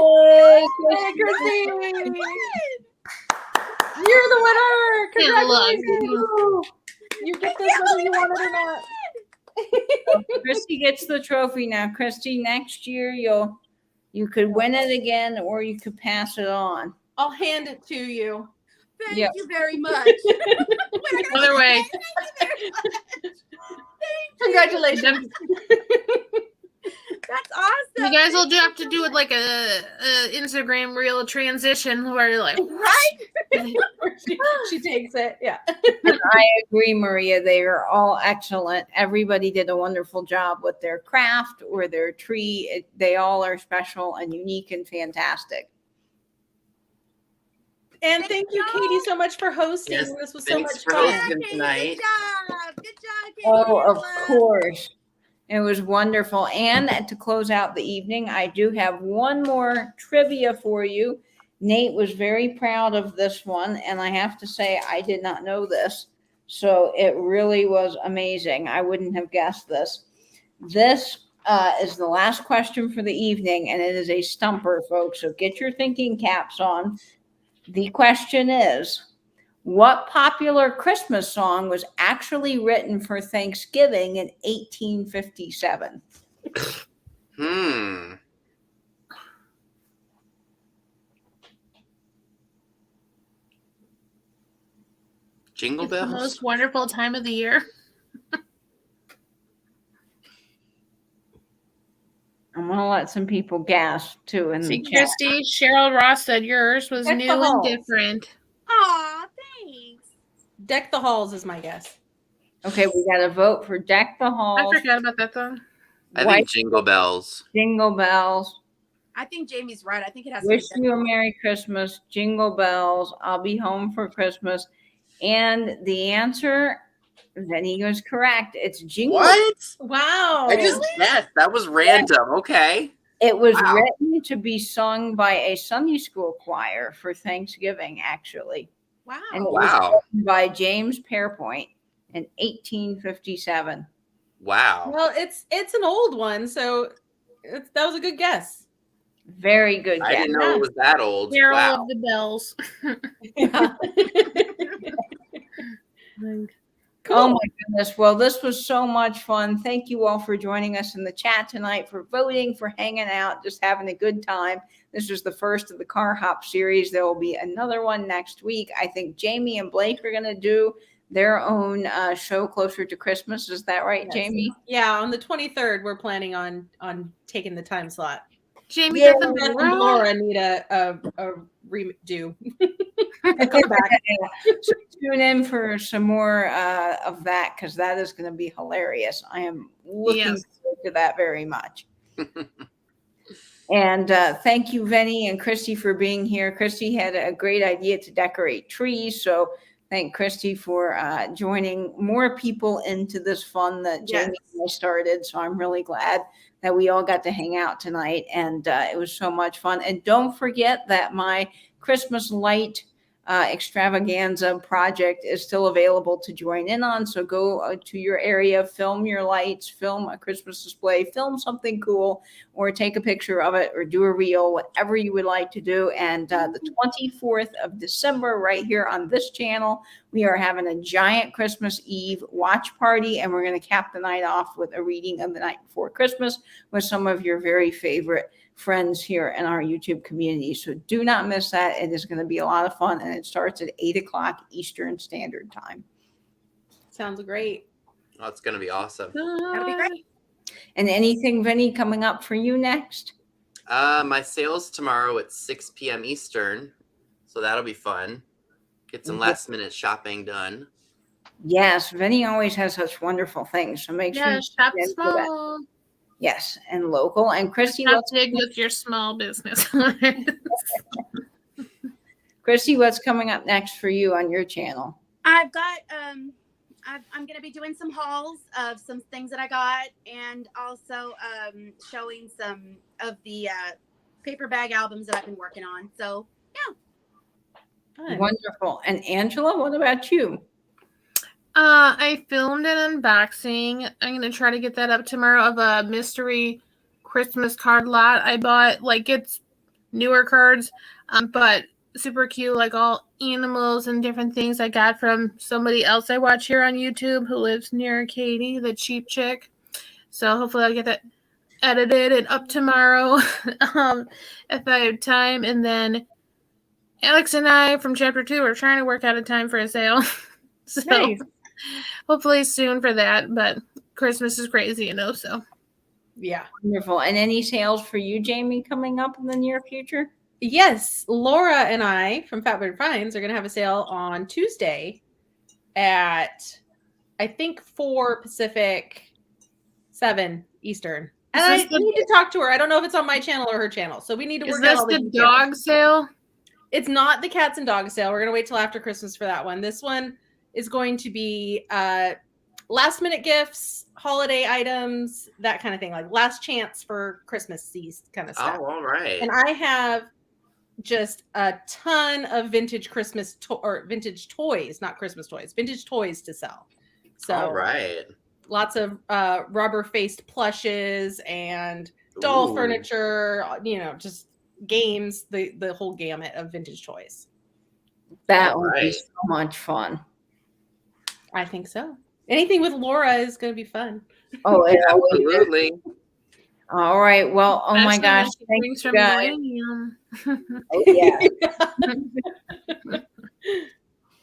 Hey, Christy. Christy. You're the winner. Good luck. Congratulations. You get this whether you want it or not. Christy gets the trophy now. Christy, next year you could win it again, or you could pass it on. I'll hand it to you. Thank Yep. you very much. Other way. Thank you very much. Congratulations. That's awesome. You guys will have to do it like a Instagram reel transition where you're like, Right? she takes it. Yeah. I agree, Maria. They are all excellent. Everybody did a wonderful job with their craft or their tree. They all are special and unique and fantastic. And thank you, Katie, so much for hosting. Yes, This was so thanks much for fun. hosting. Katie, Tonight. Good job. Good job, Katie. Oh, of Angela. course. It was wonderful. And to close out the evening, I do have one more trivia for you. Nate was very proud of this one, and I have to say I did not know this. So it really was amazing. I wouldn't have guessed this. This is the last question for the evening, and it is a stumper, folks. So get your thinking caps on. The question is, what popular Christmas song was actually written for Thanksgiving in 1857? Jingle it's the bells. most wonderful time of the year. I'm going to let some people gasp too in See, the chat. Christy, Cheryl Ross said yours was Deck the new and halls. different. Aw, thanks. Deck the halls is my guess. Okay, we got to vote for Deck the I Halls, forgot about that song. I White think Jingle Bells. Jingle Bells, I think Jamie's right. I think it has to Wish be You a Merry Christmas, Jingle Bells, I'll Be Home for Christmas. And the answer, Vinny was correct. It's Jingle. What? Wow. I just guessed. That was random. Okay. It was Wow. written to be sung by a Sunday school choir for Thanksgiving, actually. Wow. And it was Wow. written by James Pearpoint in 1857. Wow. Well, it's an old one, so that was a good guess. Very good I guess. didn't know it was that old. Carol Wow. of the Bells. Yeah. Oh my goodness. Well, this was so much fun. Thank you all for joining us in the chat tonight, for voting, for hanging out, just having a good time. This was the first of the Car Hop series. There will be another one next week. I think Jamie and Blake are going to do their own show closer to Christmas. Is that right, Yes. Jamie? Yeah, on the 23rd, we're planning on taking the time slot. Jamie Yeah, got the Beth and Laura. Laura need a redo. A comeback. So tune in for some more of that, because that is going to be hilarious. I am looking Yes. forward to that very much. And thank you, Vinny and Christy, for being here. Christy had a great idea to decorate trees. So thank Christy for joining more people into this fun that Jamie and I started. So I'm really glad that we all got to hang out tonight. And it was so much fun. And don't forget that my Christmas light extravaganza project is still available to join in on. So go to your area, film your lights, film a Christmas display, film something cool, or take a picture of it, or do a reel, whatever you would like to do. And the 24th of December, right here on this channel, we are having a giant Christmas Eve watch party, and we're going to cap the night off with a reading of The Night Before Christmas with some of your very favorite friends here in our YouTube community. So do not miss that. It is going to be a lot of fun, and it starts at 8:00 Eastern Standard Time. Sounds great. Oh, it's going to be awesome. That'll be great. And anything, Vinny, coming up for you next? My sale's tomorrow at 6 p.m. Eastern, so that'll be fun. Get some last minute shopping done. Yes, Vinny always has such wonderful things. So make sure Yeah, you shop tune in for that. small. Yes, and local. And Christy, Shop what's big with your small business. Christy, what's coming up next for you on your channel? I've got I'm gonna be doing some hauls of some things that I got, and also showing some of the paper bag albums that I've been working on. So Fun. Wonderful. And Angela, what about you? I filmed an unboxing. I'm gonna try to get that up tomorrow of a mystery Christmas card lot I bought. Like, it's newer cards, but super cute, like all animals and different things I got from somebody else I watch here on YouTube who lives near Katie, the cheap chick. So hopefully I'll get that edited and up tomorrow if I have time. And then Alex and I from chapter 2 are trying to work out a time for a sale. So Nice. hopefully soon for that. But Christmas is crazy, so. Yeah. Wonderful. And any sales for you, Jamie, coming up in the near future? Yes, Laura and I from Fatbird Finds are going to have a sale on Tuesday at, I think, 4 Pacific, 7 Eastern. And I need to talk to her. I don't know if it's on my channel or her channel. So we need to work out all the details. Dog sale? It's not the cats and dog sale. We're going to wait till after Christmas for that one. This one is going to be last minute gifts, holiday items, that kind of thing, like last chance for Christmas kind of stuff. Oh, all right. And I have just a ton of vintage Christmas or vintage toys, not Christmas toys, vintage toys to sell. So all right. Lots of rubber faced plushes and doll furniture, just games, the whole gamut of vintage toys. That would be so much fun. I think so. Anything with Laura is going to be fun. Oh, it always is. Absolutely. All right. Well, oh my gosh. Thank you guys. Oh, yeah.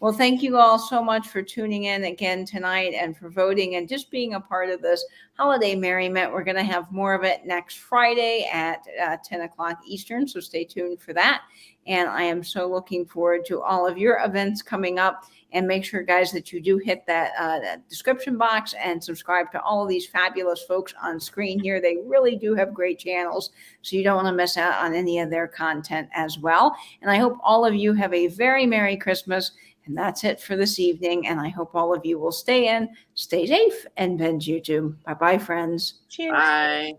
Well, thank you all so much for tuning in again tonight and for voting and just being a part of this holiday merriment. We're going to have more of it next Friday at 10 o'clock Eastern, so stay tuned for that. And I am so looking forward to all of your events coming up. And make sure, guys, that you do hit that description box and subscribe to all of these fabulous folks on screen here. They really do have great channels, so you don't want to miss out on any of their content as well. And I hope all of you have a very Merry Christmas. And that's it for this evening. And I hope all of you will stay in, stay safe, and binge YouTube. Bye-bye, friends. Cheers. Bye.